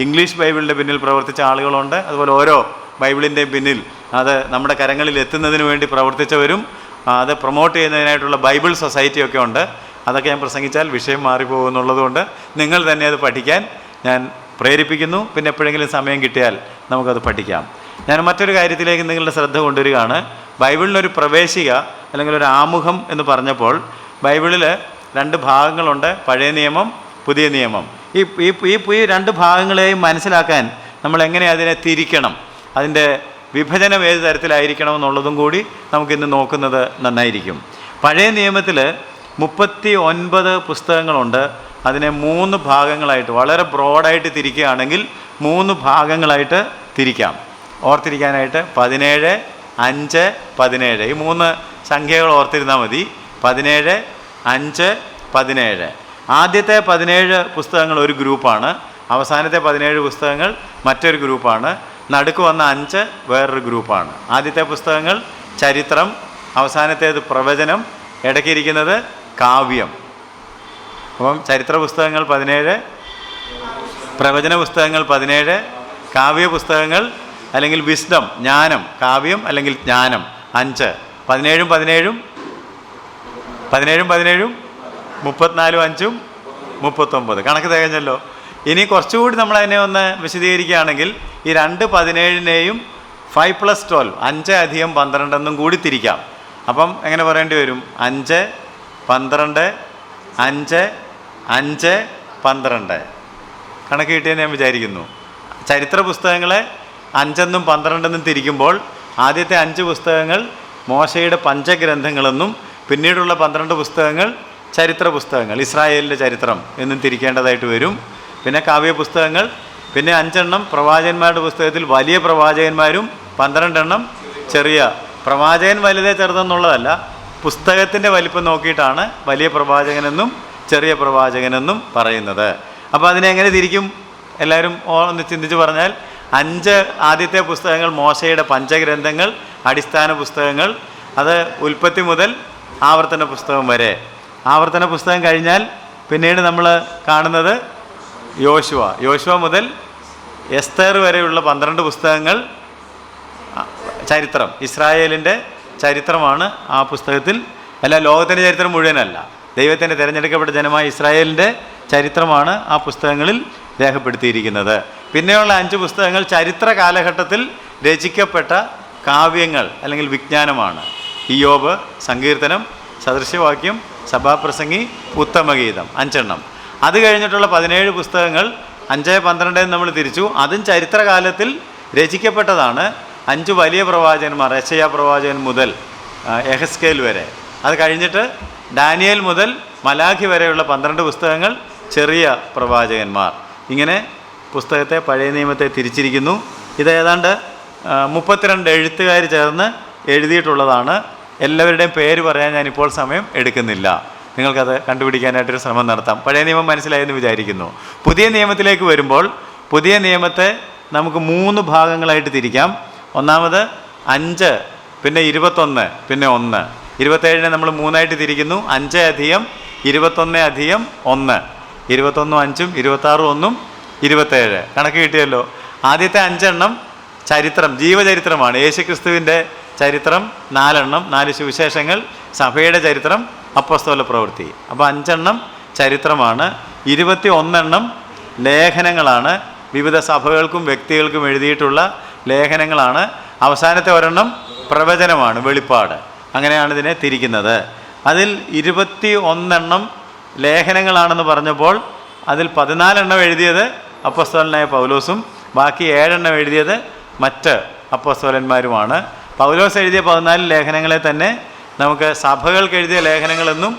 ഇംഗ്ലീഷ് ബൈബിളിൻ്റെ പിന്നിൽ പ്രവർത്തിച്ച ആളുകളുണ്ട്. അതുപോലെ ഓരോ ബൈബിളിൻ്റെയും പിന്നിൽ അത് നമ്മുടെ കരങ്ങളിൽ എത്തുന്നതിന് വേണ്ടി പ്രവർത്തിച്ചവരും അത് പ്രൊമോട്ട് ചെയ്യുന്നതിനായിട്ടുള്ള ബൈബിൾ സൊസൈറ്റിയൊക്കെ ഉണ്ട്. അതൊക്കെ ഞാൻ പ്രസംഗിച്ചാൽ വിഷയം മാറിപ്പോകുന്നുള്ളതുകൊണ്ട് നിങ്ങൾ തന്നെ അത് പഠിക്കാൻ ഞാൻ പ്രേരിപ്പിക്കുന്നു. പിന്നെ എപ്പോഴെങ്കിലും സമയം കിട്ടിയാൽ നമുക്കത് പഠിക്കാം. ഞാൻ മറ്റൊരു കാര്യത്തിലേക്ക് നിങ്ങളുടെ ശ്രദ്ധ കൊണ്ടുവരികയാണ്. ബൈബിളിനൊരു പ്രവേശിക അല്ലെങ്കിൽ ഒരു ആമുഖം എന്ന് പറഞ്ഞപ്പോൾ ബൈബിളിൽ 2 ഭാഗങ്ങളുണ്ട്, പഴയ നിയമം, പുതിയ നിയമം. ഈ 2 ഭാഗങ്ങളെയും മനസ്സിലാക്കാൻ നമ്മൾ എങ്ങനെ അതിനെ തിരിക്കണം, അതിൻ്റെ വിഭജനം ഏത് തരത്തിലായിരിക്കണം എന്നുള്ളതും കൂടി നമുക്കിന്ന് നോക്കുന്നത് നന്നായിരിക്കും. പഴയ നിയമത്തിൽ 39 പുസ്തകങ്ങളുണ്ട്. അതിനെ 3 ഭാഗങ്ങളായിട്ട് വളരെ ബ്രോഡായിട്ട് തിരിക്കുകയാണെങ്കിൽ 3 ഭാഗങ്ങളായിട്ട് തിരിക്കാം. ഓർത്തിരിക്കാനായിട്ട് 17, 5, 17 ഈ 3 സംഖ്യകൾ ഓർത്തിരുന്നാൽ മതി. 17, 5, 17. ആദ്യത്തെ 17 പുസ്തകങ്ങൾ ഒരു ഗ്രൂപ്പാണ്. അവസാനത്തെ 17 പുസ്തകങ്ങൾ മറ്റൊരു ഗ്രൂപ്പാണ്. നടുക്ക് വന്ന 5 വേറൊരു ഗ്രൂപ്പാണ്. ആദ്യത്തെ പുസ്തകങ്ങൾ ചരിത്രം, അവസാനത്തേത് പ്രവചനം, ഇടയ്ക്കിരിക്കുന്നത് കാവ്യം. അപ്പം ചരിത്ര പുസ്തകങ്ങൾ 17, പ്രവചന പുസ്തകങ്ങൾ 17, കാവ്യ പുസ്തകങ്ങൾ അല്ലെങ്കിൽ വിസ്ഡം, ജ്ഞാനം, കാവ്യം അല്ലെങ്കിൽ ജ്ഞാനം 5. 17 17 34 5 39 കണക്ക് തികഞ്ഞല്ലോ. ഇനി കുറച്ചുകൂടി നമ്മളതിനെ ഒന്ന് വിശദീകരിക്കുകയാണെങ്കിൽ ഈ 2 17-നെയും 5 + 12 5 + 12 എന്നും കൂടി തിരിക്കാം. അപ്പം എങ്ങനെ പറയേണ്ടി വരും? 5 12 5 5 12 കണക്ക് കിട്ടിയെന്ന് ഞാൻ വിചാരിക്കുന്നു. ചരിത്ര പുസ്തകങ്ങളെ 5 എന്നും 12 എന്നും തിരിക്കുമ്പോൾ ആദ്യത്തെ 5 പുസ്തകങ്ങൾ മോശയുടെ പഞ്ചഗ്രന്ഥങ്ങളെന്നും പിന്നീടുള്ള 12 പുസ്തകങ്ങൾ ചരിത്ര പുസ്തകങ്ങൾ, ഇസ്രായേലിൻ്റെ ചരിത്രം എന്നും തിരിക്കേണ്ടതായിട്ട് വരും. പിന്നെ കാവ്യ പുസ്തകങ്ങൾ, പിന്നെ 5 എണ്ണം പ്രവാചകന്മാരുടെ പുസ്തകത്തിൽ വലിയ പ്രവാചകന്മാരും 12 എണ്ണം ചെറിയ പ്രവാചകൻ. വലുതേ ചെറുതെന്നുള്ളതല്ല, പുസ്തകത്തിൻ്റെ വലിപ്പം നോക്കിയിട്ടാണ് വലിയ പ്രവാചകനെന്നും ചെറിയ പ്രവാചകനെന്നും പറയുന്നത്. അപ്പോൾ അതിനെ എങ്ങനെ തിരിക്കും? എല്ലാവരും ഒന്ന് ചിന്തിച്ച് പറഞ്ഞാൽ 5 ആദ്യത്തെ പുസ്തകങ്ങൾ മോശയുടെ പഞ്ചഗ്രന്ഥങ്ങൾ, അടിസ്ഥാന പുസ്തകങ്ങൾ. അത് ഉൽപ്പത്തി മുതൽ ആവർത്തന പുസ്തകം വരെ. ആവർത്തന പുസ്തകം കഴിഞ്ഞാൽ പിന്നീട് നമ്മൾ കാണുന്നത് യോശുവ മുതൽ എസ്തേർ വരെയുള്ള 12 പുസ്തകങ്ങൾ ചരിത്രം, ഇസ്രായേലിൻ്റെ ചരിത്രമാണ് ആ പുസ്തകത്തിൽ. അല്ല, ലോകത്തിൻ്റെ ചരിത്രം മുഴുവനല്ല, ദൈവത്തിൻ്റെ തിരഞ്ഞെടുക്കപ്പെട്ട ജനമായ ഇസ്രായേലിൻ്റെ ചരിത്രമാണ് ആ പുസ്തകങ്ങളിൽ രേഖപ്പെടുത്തിയിരിക്കുന്നത്. പിന്നെയുള്ള 5 പുസ്തകങ്ങൾ ചരിത്ര കാലഘട്ടത്തിൽ രചിക്കപ്പെട്ട കാവ്യങ്ങൾ അല്ലെങ്കിൽ വിജ്ഞാനമാണ്. ഇയ്യോബ്, സങ്കീർത്തനം, സദൃശവാക്യം, സഭാപ്രസംഗി, ഉത്തമഗീതം 5 എണ്ണം. അത് കഴിഞ്ഞിട്ടുള്ള 17 പുസ്തകങ്ങൾ 5 12 നമ്മൾ തിരിച്ചു. അതും ചരിത്രകാലത്തിൽ രചിക്കപ്പെട്ടതാണ്. 5 വലിയ പ്രവാചകന്മാർ, യെശയ്യാ പ്രവാചകൻ മുതൽ യെഹെസ്കേൽ വരെ. അത് കഴിഞ്ഞിട്ട് ഡാനിയേൽ മുതൽ മലാഖി വരെയുള്ള 12 പുസ്തകങ്ങൾ ചെറിയ പ്രവാചകന്മാർ. ഇങ്ങനെ പുസ്തകത്തെ, പഴയ നിയമത്തെ തിരിച്ചിരിക്കുന്നു. ഇത് ഏതാണ്ട് 32 എഴുത്തുകാർ ചേർന്ന് എഴുതിയിട്ടുള്ളതാണ്. എല്ലാവരുടെയും പേര് പറയാൻ ഞാനിപ്പോൾ സമയം എടുക്കുന്നില്ല. നിങ്ങൾക്കത് കണ്ടുപിടിക്കാനായിട്ടൊരു ശ്രമം നടത്താം. പഴയ നിയമം മനസ്സിലായെന്ന് വിചാരിക്കുന്നു. പുതിയ നിയമത്തിലേക്ക് വരുമ്പോൾ പുതിയ നിയമത്തെ നമുക്ക് 3 ഭാഗങ്ങളായിട്ട് തിരിക്കാം. ഒന്നാമത് 5, പിന്നെ 21, പിന്നെ 1. 27-നെ നമ്മൾ 3ആയിട്ട് തിരിക്കുന്നു. 5 + 21 + 1. 21 5 26 1 27 കണക്ക് കിട്ടിയല്ലോ. ആദ്യത്തെ 5 എണ്ണം ചരിത്രം, ജീവചരിത്രമാണ്. യേശുക്രിസ്തുവിൻ്റെ ചരിത്രം 4 എണ്ണം, 4 സുവിശേഷങ്ങൾ, സഭയുടെ ചരിത്രം, അപ്പോസ്തല പ്രവൃത്തി. അപ്പോൾ 5 എണ്ണം ചരിത്രമാണ്. 21 ലേഖനങ്ങളാണ്, വിവിധ സഭകൾക്കും വ്യക്തികൾക്കും എഴുതിയിട്ടുള്ള ലേഖനങ്ങളാണ്. അവസാനത്തെ ഒരെണ്ണം പ്രവചനമാണ്, വെളിപ്പാട്. അങ്ങനെയാണ് ഇതിനെ തിരിക്കുന്നത്. അതിൽ 21 ലേഖനങ്ങളാണെന്ന് പറഞ്ഞപ്പോൾ അതിൽ 14 എഴുതിയത് അപ്പോസ്തലനായ പൗലോസും ബാക്കി 7 എഴുതിയത് മറ്റ് അപ്പോസ്തലന്മാരുമാണ്. പൗലോസ് എഴുതിയ 14 ലേഖനങ്ങളെ തന്നെ നമുക്ക് സഭകൾക്ക് എഴുതിയ ലേഖനങ്ങളെന്നും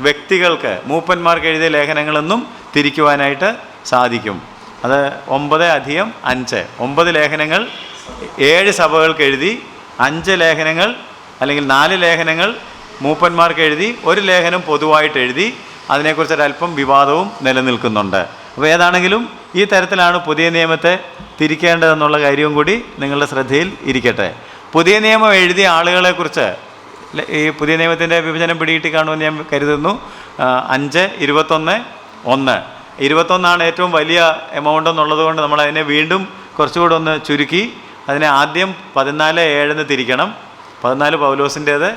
വ്യക്തികൾക്ക് മൂപ്പന്മാർക്ക് എഴുതിയ ലേഖനങ്ങളെന്നും തിരിക്കുവാനായിട്ട് സാധിക്കും. അത് 9+5 9 ലേഖനങ്ങൾ 7 സഭകൾക്ക് എഴുതി, 5 ലേഖനങ്ങൾ അല്ലെങ്കിൽ 4 ലേഖനങ്ങൾ മൂപ്പന്മാർക്ക് എഴുതി, 1 ലേഖനം പൊതുവായിട്ട് എഴുതി. അതിനെക്കുറിച്ചൊരല്പം വിവാദവും നിലനിൽക്കുന്നുണ്ട്. അപ്പോൾ ഏതാണെങ്കിലും ഈ തരത്തിലാണ് പുതിയ നിയമത്തെ തിരിക്കേണ്ടതെന്നുള്ള കാര്യവും കൂടി നിങ്ങളുടെ ശ്രദ്ധയിൽ ഇരിക്കട്ടെ. പുതിയ നിയമം എഴുതിയ ആളുകളെക്കുറിച്ച് ഈ പുതിയ നിയമത്തിൻ്റെ വിഭജനം പിടികിട്ടി കാണുമെന്ന് ഞാൻ കരുതുന്നു. 5, 21, 1. 21 ഏറ്റവും വലിയ എമൗണ്ട് എന്നുള്ളത് കൊണ്ട് നമ്മൾ അതിനെ വീണ്ടും കുറച്ചുകൂടെ ഒന്ന് ചുരുക്കി അതിനെ ആദ്യം 14:7 തിരിക്കണം. 14 പൗലോസിൻ്റേത്,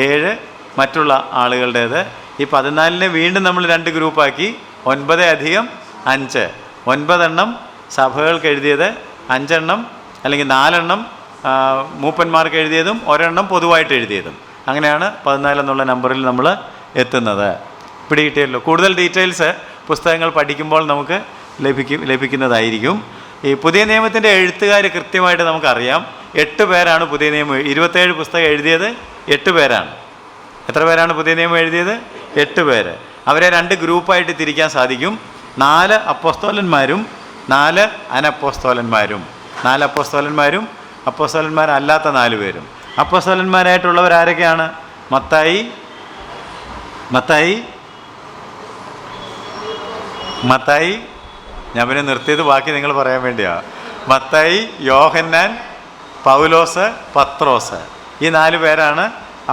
7 മറ്റുള്ള ആളുകളുടേത്. ഈ 14 വീണ്ടും നമ്മൾ 2 ഗ്രൂപ്പാക്കി. 9+5 9 സഭകൾക്ക് എഴുതിയത്, 5 അല്ലെങ്കിൽ 4 മൂപ്പന്മാർക്ക് എഴുതിയതും 1 പൊതുവായിട്ട് എഴുതിയതും. അങ്ങനെയാണ് 14 എന്നുള്ള നമ്പറിൽ നമ്മൾ എത്തുന്നത്. പിടികിട്ടിയല്ലോ. കൂടുതൽ ഡീറ്റെയിൽസ് പുസ്തകങ്ങൾ പഠിക്കുമ്പോൾ നമുക്ക് ലഭിക്കുന്നതായിരിക്കും. ഈ പുതിയ നിയമത്തിൻ്റെ എഴുത്തുകാർ കൃത്യമായിട്ട് നമുക്കറിയാം. 8 പേരാണ് പുതിയ നിയമം. 27 പുസ്തകം എഴുതിയത് 8 പേരാണ്. എത്ര പേരാണ് പുതിയ നിയമം എഴുതിയത്? 8 പേര്. അവരെ 2 ഗ്രൂപ്പായിട്ട് തിരിക്കാൻ സാധിക്കും. 4 അപ്പോസ്തലന്മാരും 4 അനപ്പോസ്തലന്മാരും. 4 അപ്പോസ്തലന്മാരും അപ്പോസ്തലന്മാരല്ലാത്ത 4 പേരും. അപ്പോസ്തലന്മാരായിട്ടുള്ളവർ ആരൊക്കെയാണ്? മത്തായി, ഞാൻ പിന്നെ നിർത്തിയത് ബാക്കി നിങ്ങൾ പറയാൻ വേണ്ടിയാണ്. മത്തായി, യോഹന്നാൻ, പൗലോസ്, പത്രോസ്. ഈ 4 പേരാണ്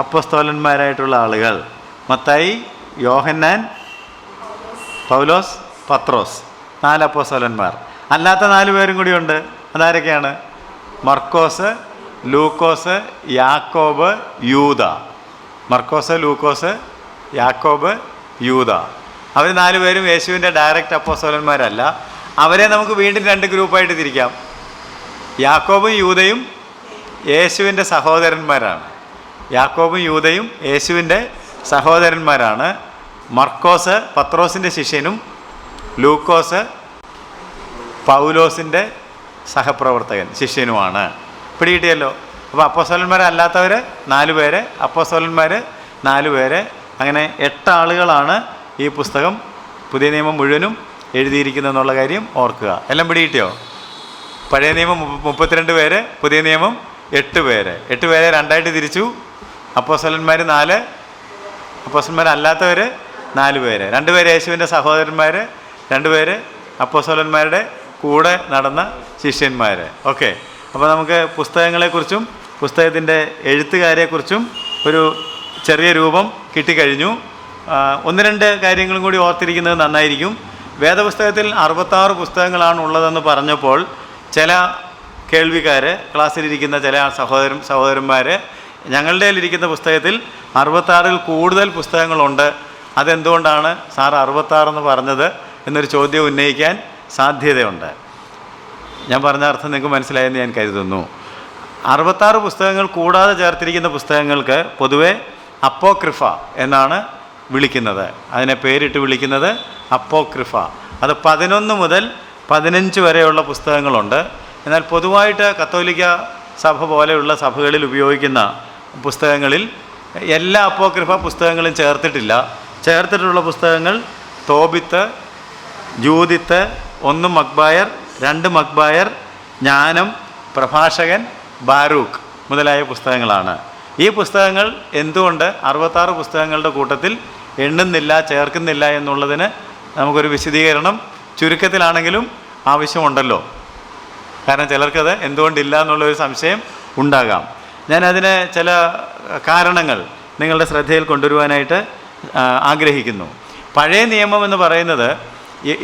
അപ്പോസ്തലന്മാരായിട്ടുള്ള ആളുകൾ. മത്തായി, യോഹന്നാൻ, പൗലോസ്, പത്രോസ്. 4 അപ്പോസ്തലന്മാർ. അല്ലാത്ത 4 പേരും കൂടിയുണ്ട്. അതാരൊക്കെയാണ്? മർക്കോസ്, ലൂക്കോസ്, യാക്കോബ്, യൂദ. മർക്കോസ്, ലൂക്കോസ്, യാക്കോബ്, യൂദ. അവർ 4 പേരും യേശുവിൻ്റെ ഡയറക്റ്റ് അപ്പോസ്തലന്മാരല്ല. അവരെ നമുക്ക് വീണ്ടും 2 ഗ്രൂപ്പായിട്ട് തിരിക്കാം. യാക്കോബും യൂദയും യേശുവിൻ്റെ സഹോദരന്മാരാണ്. യാക്കോബും യൂദയും യേശുവിൻ്റെ സഹോദരന്മാരാണ്. മർക്കോസ് പത്രോസിൻ്റെ ശിഷ്യനും ലൂക്കോസ് പൗലോസിൻ്റെ സഹപ്രവർത്തകൻ ശിഷ്യനുമാണ്. പിടികിട്ടിയല്ലോ. അപ്പോൾ അപ്പോസ്തലന്മാരല്ലാത്തവർ 4 പേര്, അപ്പോസ്തലന്മാർ 4 പേര്. അങ്ങനെ 8 ആളുകളാണ് ഈ പുസ്തകം പുതിയ നിയമം മുഴുവനും എഴുതിയിരിക്കുന്നതെന്നുള്ള കാര്യം ഓർക്കുക. എല്ലാം പിടികിട്ടിയോ? പഴയ നിയമം 32 പേര്, പുതിയ നിയമം 8 പേര്. 8 പേരെ 2ആയിട്ട് തിരിച്ചു. അപ്പോസ്തലന്മാർ 4, അപ്പോസ്തലന്മാരല്ലാത്തവർ 4 പേര്. 2 പേര് യേശുവിൻ്റെ സഹോദരന്മാർ, 2 പേര് അപ്പോസ്തലന്മാരുടെ കൂടെ നടന്ന ശിഷ്യന്മാർ. ഓക്കെ. അപ്പോൾ നമുക്ക് പുസ്തകങ്ങളെക്കുറിച്ചും പുസ്തകത്തിൻ്റെ എഴുത്തുകാരെക്കുറിച്ചും ഒരു ചെറിയ രൂപം കിട്ടിക്കഴിഞ്ഞു. 1-2 കാര്യങ്ങളും കൂടി ഓർത്തിരിക്കുന്നത് നന്നായിരിക്കും. വേദപുസ്തകത്തിൽ 66 പുസ്തകങ്ങളാണ് ഉള്ളതെന്ന് പറഞ്ഞപ്പോൾ ചില കേൾവിക്കാർ, ക്ലാസ്സിലിരിക്കുന്ന ചില സഹോദരന്മാർ, ഞങ്ങളുടെ ഇരിക്കുന്ന പുസ്തകത്തിൽ 66-ൽ കൂടുതൽ പുസ്തകങ്ങളുണ്ട്, അതെന്തുകൊണ്ടാണ് സാർ 66 എന്ന് പറഞ്ഞത് എന്നൊരു ചോദ്യം ഉന്നയിക്കാൻ സാധ്യതയുണ്ട്. ഞാൻ പറഞ്ഞ അർത്ഥം നിങ്ങൾക്ക് മനസ്സിലായെന്ന് ഞാൻ കരുതുന്നു. 66 പുസ്തകങ്ങൾ കൂടാതെ ചേർത്തിരിക്കുന്ന പുസ്തകങ്ങൾക്ക് പൊതുവെ അപ്പോക്രിഫ എന്നാണ് വിളിക്കുന്നത്. അതിനെ പേരിട്ട് വിളിക്കുന്നത് അപ്പോക്രിഫ. അത് 11 മുതൽ 15 വരെയുള്ള പുസ്തകങ്ങളുണ്ട്. എന്നാൽ പൊതുവായിട്ട് കത്തോലിക്ക സഭ പോലെയുള്ള സഭകളിൽ ഉപയോഗിക്കുന്ന പുസ്തകങ്ങളിൽ എല്ലാ അപ്പോക്രിഫ പുസ്തകങ്ങളും ചേർത്തിട്ടില്ല. ചേർത്തിട്ടുള്ള പുസ്തകങ്ങൾ തോബിത്ത്, ജൂദിത്ത്, 1 മക്ബായർ, 2 മക്ബായർ, ജ്ഞാനം, പ്രഭാഷകൻ, ബാരൂക്ക് മുതലായ പുസ്തകങ്ങളാണ്. ഈ പുസ്തകങ്ങൾ എന്തുകൊണ്ട് 66 പുസ്തകങ്ങളുടെ കൂട്ടത്തിൽ എണ്ണുന്നില്ല, ചേർക്കുന്നില്ല എന്നുള്ളതിന് നമുക്കൊരു വിശദീകരണം ചുരുക്കത്തിലാണെങ്കിലും ആവശ്യമുണ്ടല്ലോ. കാരണം ചിലർക്കത് എന്തുകൊണ്ടില്ല എന്നുള്ളൊരു സംശയം ഉണ്ടാകാം. ഞാനതിന് ചില കാരണങ്ങൾ നിങ്ങളുടെ ശ്രദ്ധയിൽ കൊണ്ടുവരുവാനായിട്ട് ആഗ്രഹിക്കുന്നു. പഴയ നിയമം എന്ന് പറയുന്നത്,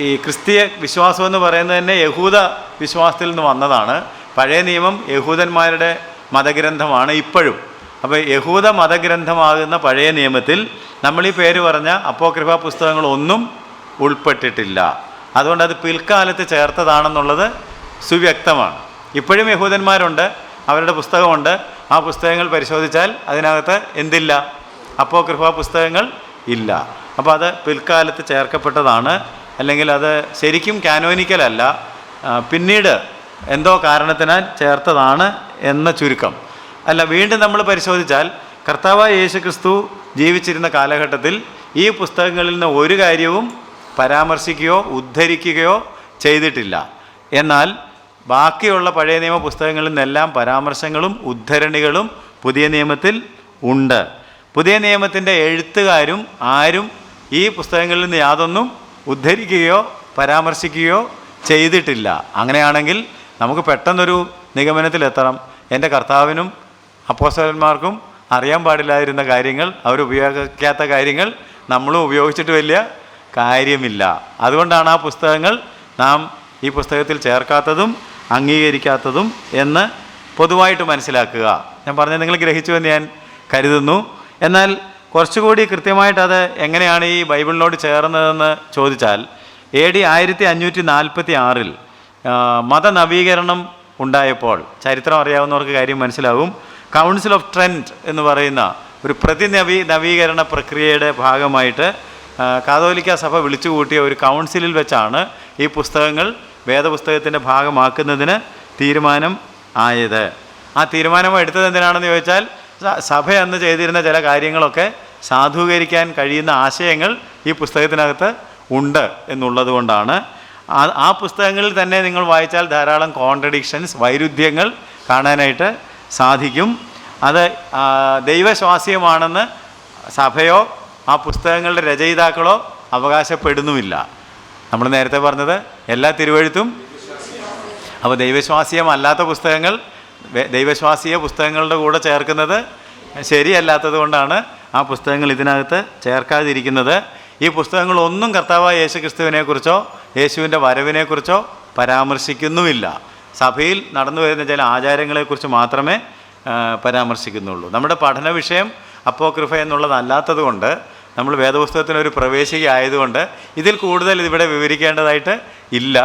ഈ ക്രിസ്തീയ വിശ്വാസം എന്ന് പറയുന്നത് തന്നെ യഹൂദ വിശ്വാസത്തിൽ നിന്ന് വന്നതാണ്. പഴയ നിയമം യഹൂദന്മാരുടെ മതഗ്രന്ഥമാണ് ഇപ്പോഴും. അപ്പോൾ യഹൂദ മതഗ്രന്ഥമാകുന്ന പഴയ നിയമത്തിൽ നമ്മൾ ഈ പേര് പറഞ്ഞ അപ്പോക്രിഫ പുസ്തകങ്ങളൊന്നും ഉൾപ്പെട്ടിട്ടില്ല. അതുകൊണ്ട് അത് പിൽക്കാലത്ത് ചേർത്തതാണെന്നുള്ളത് സുവ്യക്തമാണ്. ഇപ്പോഴും യഹൂദന്മാരുണ്ട്, അവരുടെ പുസ്തകമുണ്ട്. ആ പുസ്തകങ്ങൾ പരിശോധിച്ചാൽ അതിനകത്ത് എന്തില്ല? അപ്പോക്രിഫ പുസ്തകങ്ങൾ ഇല്ല. അപ്പോൾ അത് പിൽക്കാലത്ത് ചേർക്കപ്പെട്ടതാണ്, അല്ലെങ്കിൽ അത് ശരിക്കും കാനോനിക്കലല്ല, പിന്നീട് എന്തോ കാരണത്തിനാൽ ചേർത്തതാണ് എന്ന ചുരുക്കം. അല്ല, വീണ്ടും നമ്മൾ പരിശോധിച്ചാൽ കർത്താവായ യേശു ക്രിസ്തു ജീവിച്ചിരുന്ന കാലഘട്ടത്തിൽ ഈ പുസ്തകങ്ങളിൽ നിന്ന് ഒരു കാര്യവും പരാമർശിക്കുകയോ ഉദ്ധരിക്കുകയോ ചെയ്തിട്ടില്ല. എന്നാൽ ബാക്കിയുള്ള പഴയ നിയമ പുസ്തകങ്ങളിൽ നിന്നെല്ലാം പരാമർശങ്ങളും ഉദ്ധരണികളും പുതിയ നിയമത്തിൽ ഉണ്ട്. പുതിയ നിയമത്തിൻ്റെ എഴുത്തുകാരും ആരും ഈ പുസ്തകങ്ങളിൽ നിന്ന് യാതൊന്നും ഉദ്ധരിക്കുകയോ പരാമർശിക്കുകയോ ചെയ്തിട്ടില്ല. അങ്ങനെയാണെങ്കിൽ നമുക്ക് പെട്ടെന്നൊരു നിഗമനത്തിലെത്തണം, എൻ്റെ കർത്താവിനും അപ്പോസ്തലന്മാർക്കും അറിയാൻ പാടില്ലാതിരുന്ന കാര്യങ്ങൾ, അവരുപയോഗിക്കാത്ത കാര്യങ്ങൾ നമ്മളും ഉപയോഗിച്ചിട്ട് വലിയ കാര്യമില്ല. അതുകൊണ്ടാണ് ആ പുസ്തകങ്ങൾ നാം ഈ പുസ്തകത്തിൽ ചേർക്കാത്തതും അംഗീകരിക്കാത്തതും എന്ന് പൊതുവായിട്ട് മനസ്സിലാക്കുക. ഞാൻ പറഞ്ഞത് നിങ്ങൾ ഗ്രഹിച്ചു എന്ന് ഞാൻ കരുതുന്നു. എന്നാൽ കുറച്ചുകൂടി കൃത്യമായിട്ട് അത് എങ്ങനെയാണ് ഈ ബൈബിളിനോട് ചേർന്നതെന്ന് ചോദിച്ചാൽ, AD 1546 മതനവീകരണം ഉണ്ടായപ്പോൾ, ചരിത്രം അറിയാവുന്നവർക്ക് കാര്യം മനസ്സിലാവും, കൗൺസിൽ ഓഫ് ട്രെൻറ്റ് എന്ന് പറയുന്ന ഒരു നവീകരണ പ്രക്രിയയുടെ ഭാഗമായിട്ട് കാതോലിക്ക സഭ വിളിച്ചുകൂട്ടിയ ഒരു കൗൺസിലിൽ വെച്ചാണ് ഈ പുസ്തകങ്ങൾ വേദപുസ്തകത്തിൻ്റെ ഭാഗമാക്കുന്നതിന് തീരുമാനം ആയത്. ആ തീരുമാനം എടുത്തത് എന്തിനാണെന്ന് ചോദിച്ചാൽ, സഭ അന്ന് ചെയ്തിരുന്ന ചില കാര്യങ്ങളൊക്കെ സാധൂകരിക്കാൻ കഴിയുന്ന ആശയങ്ങൾ ഈ പുസ്തകത്തിനകത്ത് ഉണ്ട് എന്നുള്ളത് കൊണ്ടാണ്. ആ പുസ്തകങ്ങളിൽ തന്നെ നിങ്ങൾ വായിച്ചാൽ ധാരാളം കോൺട്രഡിക്ഷൻസ്, വൈരുദ്ധ്യങ്ങൾ കാണാനായിട്ട് സാധിക്കും. അത് ദൈവശ്വാസ്യമാണെന്ന് സഭയോ ആ പുസ്തകങ്ങളുടെ രചയിതാക്കളോ അവകാശപ്പെടുന്നുമില്ല. നമ്മൾ നേരത്തെ പറഞ്ഞത് എല്ലാ തിരുവഴുത്തും. അപ്പോൾ ദൈവശ്വാസ്യമല്ലാത്ത പുസ്തകങ്ങൾ ദൈവശ്വാസീയ പുസ്തകങ്ങളുടെ കൂടെ ചേർക്കുന്നത് ശരിയല്ലാത്തത് കൊണ്ടാണ് ആ പുസ്തകങ്ങൾ ഇതിനകത്ത് ചേർക്കാതിരിക്കുന്നത്. ഈ പുസ്തകങ്ങളൊന്നും കർത്താവായ യേശു ക്രിസ്തുവിനെക്കുറിച്ചോ യേശുവിൻ്റെ വരവിനെക്കുറിച്ചോ പരാമർശിക്കുന്നുമില്ല. സഭയിൽ നടന്നു വരുന്ന ചില ആചാരങ്ങളെക്കുറിച്ച് മാത്രമേ പരാമർശിക്കുന്നുള്ളൂ. നമ്മുടെ പഠന വിഷയം അപ്പോക്രിഫ എന്നുള്ളതല്ലാത്തത് കൊണ്ട്, നമ്മൾ വേദപുസ്തകത്തിനൊരു പ്രവേശിക ആയതുകൊണ്ട് ഇതിൽ കൂടുതൽ ഇതിവിടെ വിവരിക്കേണ്ടതായിട്ട് ഇല്ല.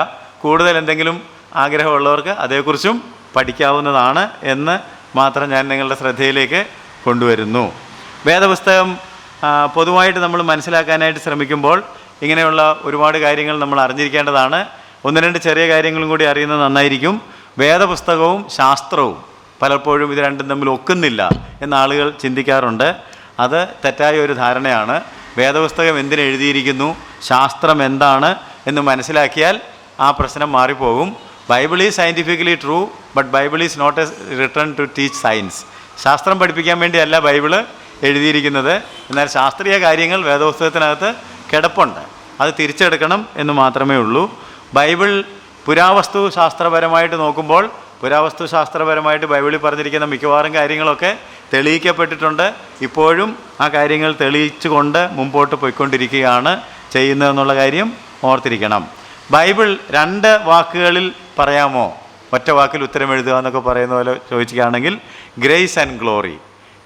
കൂടുതൽ എന്തെങ്കിലും ആഗ്രഹമുള്ളവർക്ക് അതേക്കുറിച്ചും പഠിക്കാവുന്നതാണ് എന്ന് മാത്രം ഞാൻ നിങ്ങളുടെ ശ്രദ്ധയിലേക്ക് കൊണ്ടുവരുന്നു. വേദപുസ്തകം പൊതുവായിട്ട് നമ്മൾ മനസ്സിലാക്കാനായിട്ട് ശ്രമിക്കുമ്പോൾ ഇങ്ങനെയുള്ള ഒരുപാട് കാര്യങ്ങൾ നമ്മൾ അറിഞ്ഞിരിക്കേണ്ടതാണ്. ഒന്ന് രണ്ട് ചെറിയ കാര്യങ്ങളും കൂടി അറിയുന്നത് നന്നായിരിക്കും. വേദപുസ്തകവും ശാസ്ത്രവും പലപ്പോഴും ഇത് രണ്ടും തമ്മിൽ ഒക്കുന്നില്ല എന്ന് ആളുകൾ ചിന്തിക്കാറുണ്ട്. അത് തെറ്റായ ഒരു ധാരണയാണ്. വേദപുസ്തകം എന്തിനെഴുതിയിരിക്കുന്നു, ശാസ്ത്രം എന്താണ് എന്ന് മനസ്സിലാക്കിയാൽ ആ പ്രശ്നം മാറിപ്പോകും. Bible is scientifically true, but Bible is not a written to teach science. ശാസ്ത്രം പഠിപ്പിക്കാൻ വേണ്ടിയല്ല ബൈബിള് എഴുതിയിരിക്കുന്നത്. എന്നാൽ ശാസ്ത്രീയ കാര്യങ്ങൾ വേദപുസ്തകത്തിനകത്ത് കിടപ്പുണ്ട്, അത് തിരിച്ചെടുക്കണം എന്ന് മാത്രമേ ഉള്ളൂ. ബൈബിൾ പുരാവസ്തു ശാസ്ത്രപരമായിട്ട് നോക്കുമ്പോൾ, പുരാവസ്തു ശാസ്ത്രപരമായിട്ട് ബൈബിളിൽ പറഞ്ഞിരിക്കുന്ന മിക്കവാറും കാര്യങ്ങളൊക്കെ തെളിയിക്കപ്പെട്ടിട്ടുണ്ട്. ഇപ്പോഴും ആ കാര്യങ്ങൾ തെളിയിച്ചുകൊണ്ട് മുമ്പോട്ട് പോയിക്കൊണ്ടിരിക്കുകയാണ് ചെയ്യുന്നതെന്നുള്ള കാര്യം ഓർത്തിരിക്കണം. ബൈബിൾ 2 വാക്കുകളിൽ പറയാമോ, ഒറ്റ വാക്കിൽ ഉത്തരം എഴുതുക എന്നൊക്കെ പറയുന്ന പോലെ ചോദിക്കുകയാണെങ്കിൽ, ഗ്രേസ് ആൻഡ് ഗ്ലോറി,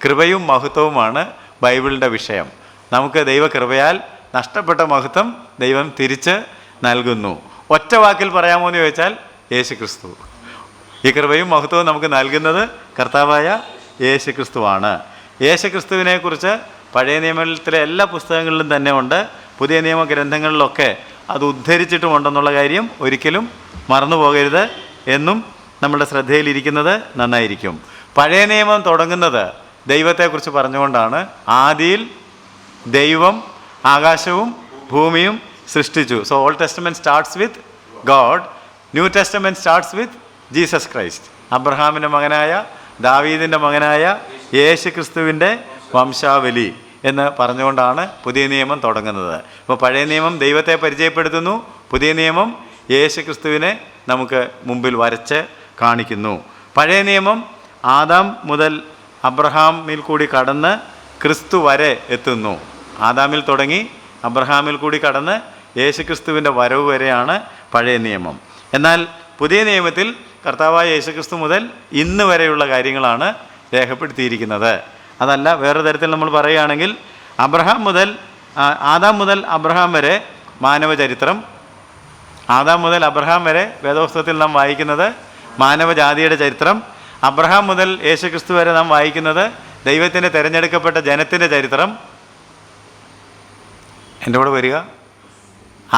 കൃപയും മഹത്വവുമാണ് ബൈബിളിൻ്റെ വിഷയം. നമുക്ക് ദൈവകൃപയാൽ നഷ്ടപ്പെട്ട മഹത്വം ദൈവം തിരിച്ച് നൽകുന്നു. ഒറ്റ വാക്കിൽ പറയാമോ എന്ന് ചോദിച്ചാൽ, യേശു ക്രിസ്തു. ഈ കൃപയും മഹത്വവും നമുക്ക് നൽകുന്നത് കർത്താവായ യേശു ക്രിസ്തുവാണ്. യേശു ക്രിസ്തുവിനെക്കുറിച്ച് പഴയ നിയമത്തിലെ എല്ലാ പുസ്തകങ്ങളിലും തന്നെ ഉണ്ട്. പുതിയ നിയമ ഗ്രന്ഥങ്ങളിലൊക്കെ അത് ഉദ്ധരിച്ചിട്ടുമുണ്ടെന്നുള്ള കാര്യം ഒരിക്കലും മറന്നു പോകരുത് എന്നും നമ്മുടെ ശ്രദ്ധയിലിരിക്കുന്നത് നന്നായിരിക്കും. പഴയ നിയമം തുടങ്ങുന്നത് ദൈവത്തെക്കുറിച്ച് പറഞ്ഞുകൊണ്ടാണ്. ആദിയിൽ ദൈവം ആകാശവും ഭൂമിയും സൃഷ്ടിച്ചു. So old testament starts with God, new testament starts with Jesus Christ. അബ്രഹാമിൻ്റെ മകനായ, ദാവീദിൻ്റെ മകനായ യേശു ക്രിസ്തുവിൻ്റെ വംശാവലി എന്ന് പറഞ്ഞുകൊണ്ടാണ് പുതിയ നിയമം തുടങ്ങുന്നത്. അപ്പോൾ പഴയ നിയമം ദൈവത്തെ പരിചയപ്പെടുത്തുന്നു, പുതിയ നിയമം യേശു ക്രിസ്തുവിനെ നമുക്ക് മുമ്പിൽ വരച്ച് കാണിക്കുന്നു. പഴയ നിയമം ആദാം മുതൽ അബ്രഹാമിൽ കൂടി കടന്ന് ക്രിസ്തു വരെ എത്തുന്നു. ആദാമിൽ തുടങ്ങി അബ്രഹാമിൽ കൂടി കടന്ന് യേശു ക്രിസ്തുവിൻ്റെ വരവ് വരെയാണ് പഴയ നിയമം. എന്നാൽ പുതിയ നിയമത്തിൽ കർത്താവായ യേശു ക്രിസ്തു മുതൽ ഇന്ന് വരെയുള്ള കാര്യങ്ങളാണ് രേഖപ്പെടുത്തിയിരിക്കുന്നത്. അതല്ല, വേറെ തരത്തിൽ നമ്മൾ പറയുകയാണെങ്കിൽ ആദാം മുതൽ അബ്രഹാം വരെ മാനവ ചരിത്രം, ആദാം മുതൽ അബ്രഹാം വരെ വേദപുസ്തകത്തിൽ നാം വായിക്കുന്നത് മാനവജാതിയുടെ ചരിത്രം, അബ്രഹാം മുതൽ യേശുക്രിസ്തു വരെ നാം വായിക്കുന്നത് ദൈവത്തിൻ്റെ തിരഞ്ഞെടുക്കപ്പെട്ട ജനത്തിൻ്റെ ചരിത്രം. എൻ്റെ കൂടെ വരിക.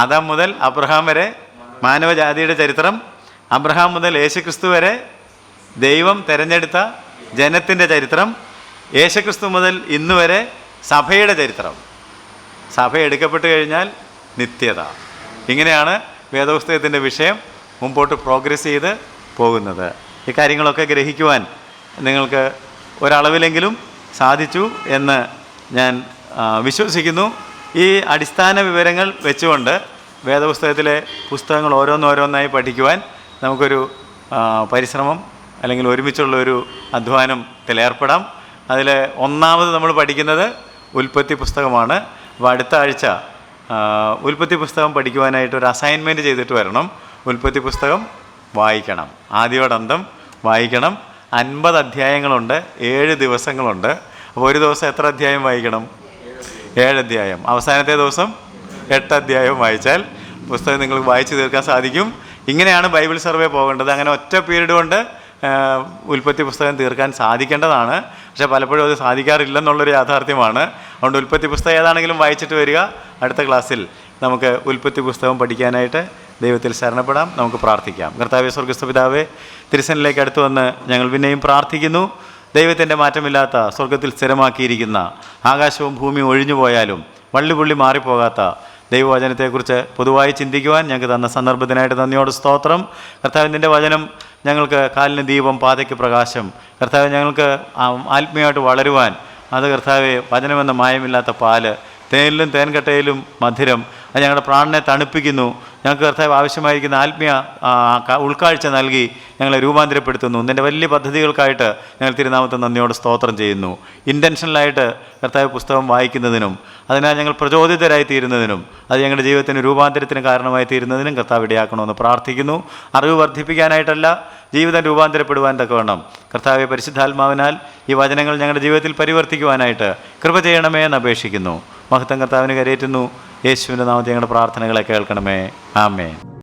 ആദാം മുതൽ അബ്രഹാം വരെ മാനവജാതിയുടെ ചരിത്രം, അബ്രഹാം മുതൽ യേശുക്രിസ്തു വരെ ദൈവം തിരഞ്ഞെടുത്ത ജനത്തിൻ്റെ ചരിത്രം, യേശുക്രിസ്തു മുതൽ ഇന്ന് വരെ സഭയുടെ ചരിത്രം. സഭ എടുക്കപ്പെട്ട് കഴിഞ്ഞാൽ നിത്യത. ഇങ്ങനെയാണ് വേദപുസ്തകത്തിൻ്റെ വിഷയം മുമ്പോട്ട് പ്രോഗ്രസ് ചെയ്ത് പോകുന്നത്. ഈ കാര്യങ്ങളൊക്കെ ഗ്രഹിക്കുവാൻ നിങ്ങൾക്ക് ഒരളവിലെങ്കിലും സാധിച്ചു എന്ന് ഞാൻ വിശ്വസിക്കുന്നു. ഈ അടിസ്ഥാന വിവരങ്ങൾ വെച്ചുകൊണ്ട് വേദപുസ്തകത്തിലെ പുസ്തകങ്ങൾ ഓരോന്നോരോന്നായി പഠിക്കുവാൻ നമുക്കൊരു പരിശ്രമം അല്ലെങ്കിൽ ഒരുമിച്ചുള്ളൊരു അധ്വാനത്തിലേർപ്പെടാം. അതിൽ ഒന്നാമത് നമ്മൾ പഠിക്കുന്നത് ഉൽപ്പത്തി പുസ്തകമാണ്. അപ്പോൾ അടുത്ത ആഴ്ച ഉൽപ്പത്തി പുസ്തകം പഠിക്കുവാനായിട്ട് ഒരു അസൈൻമെൻറ്റ് ചെയ്തിട്ട് വരണം. ഉൽപ്പത്തി പുസ്തകം വായിക്കണം, ആദ്യോടന്തം വായിക്കണം. 50 അധ്യായങ്ങളുണ്ട്, 7 ദിവസങ്ങളുണ്ട്. അപ്പോൾ ഒരു ദിവസം എത്ര അധ്യായം വായിക്കണം? 7 അധ്യായം. അവസാനത്തെ ദിവസം 8 അധ്യായം വായിച്ചാൽ പുസ്തകം നിങ്ങൾക്ക് വായിച്ചു തീർക്കാൻ സാധിക്കും. ഇങ്ങനെയാണ് ബൈബിൾ സർവേ പോകേണ്ടത്. അങ്ങനെ ഒറ്റ പീരീഡ് കൊണ്ട് ഉൽപ്പത്തി പുസ്തകം തീർക്കാൻ സാധിക്കേണ്ടതാണ്. പക്ഷേ പലപ്പോഴും അത് സാധിക്കാറില്ലെന്നുള്ളൊരു യാഥാർത്ഥ്യമാണ്. അതുകൊണ്ട് ഉൽപ്പത്തി പുസ്തകം ഏതാണെങ്കിലും വായിച്ചിട്ട് വരിക. അടുത്ത ക്ലാസ്സിൽ നമുക്ക് ഉൽപ്പത്തി പുസ്തകം പഠിക്കാനായിട്ട് ദൈവത്തിൽ ശരണപ്പെടാം. നമുക്ക് പ്രാർത്ഥിക്കാം. കർത്താവേ, സ്വർഗ്ഗസ്ഥ പിതാവേ, തിരുസനിലേക്ക് അടുത്ത് വന്ന് ഞങ്ങൾ പിന്നെയും പ്രാർത്ഥിക്കുന്നു. ദൈവത്തിൻ്റെ മാറ്റമില്ലാത്ത സ്വർഗത്തിൽ സ്ഥിരമാക്കിയിരിക്കുന്ന ആകാശവും ഭൂമിയും ഒഴിഞ്ഞു പോയാലും വള്ളിപുള്ളി മാറിപ്പോകാത്ത ദൈവവചനത്തെക്കുറിച്ച് പൊതുവായി ചിന്തിക്കുവാൻ ഞങ്ങൾക്ക് തന്ന സന്ദർഭത്തിനായിട്ട് നന്ദിയോട് സ്തോത്രം. കർത്താവ്, നിൻ്റെ വചനം ഞങ്ങൾക്ക് കാലിന് ദീപം പാതയ്ക്ക് പ്രകാശം. കർത്താവ്, ഞങ്ങൾക്ക് ആത്മീയമായിട്ട് വളരുവാൻ അത് കർത്താവെ വചനമെന്ന മായമില്ലാത്ത പാല്, തേനിലും തേൻകട്ടയിലും മധുരം, അത് ഞങ്ങളുടെ പ്രാണനെ തണുപ്പിക്കുന്നു. ഞങ്ങൾക്ക് കർത്താവ് ആവശ്യമായിരിക്കുന്ന ആത്മീയ ഉൾക്കാഴ്ച നൽകി ഞങ്ങളെ രൂപാന്തരപ്പെടുത്തുന്നു. നിൻ്റെ വലിയ പദ്ധതികൾക്കായിട്ട് ഞങ്ങൾ തിരുനാമത്തെ നന്ദിയോട് സ്തോത്രം ചെയ്യുന്നു. ഇൻറ്റൻഷനലായിട്ട് കർത്താവ് പുസ്തകം വായിക്കുന്നതിനും അതിനാൽ ഞങ്ങൾ പ്രചോദിതരായി തീരുന്നതിനും അത് ഞങ്ങളുടെ ജീവിതത്തിന് രൂപാന്തരത്തിന് കാരണമായി തീരുന്നതിനും കർത്താവ് ഇടയാക്കണമെന്ന് പ്രാർത്ഥിക്കുന്നു. അറിവ് വർദ്ധിപ്പിക്കാനായിട്ടല്ല, ജീവിതം രൂപാന്തരപ്പെടുവാൻ തക്കവണ്ണം കർത്താവെ പരിശുദ്ധാത്മാവിനാൽ ഈ വചനങ്ങൾ ഞങ്ങളുടെ ജീവിതത്തിൽ പരിവർത്തിക്കുവാനായിട്ട് കൃപ ചെയ്യണമേ എന്ന് അപേക്ഷിക്കുന്നു. മഹത്വം കർത്താവിന് കരയേറ്റുന്നു. യേശുവിൻ്റെ നാമത്തിൽ ഞങ്ങളുടെ പ്രാർത്ഥനകളെ കേൾക്കണമേ. ആമേൻ.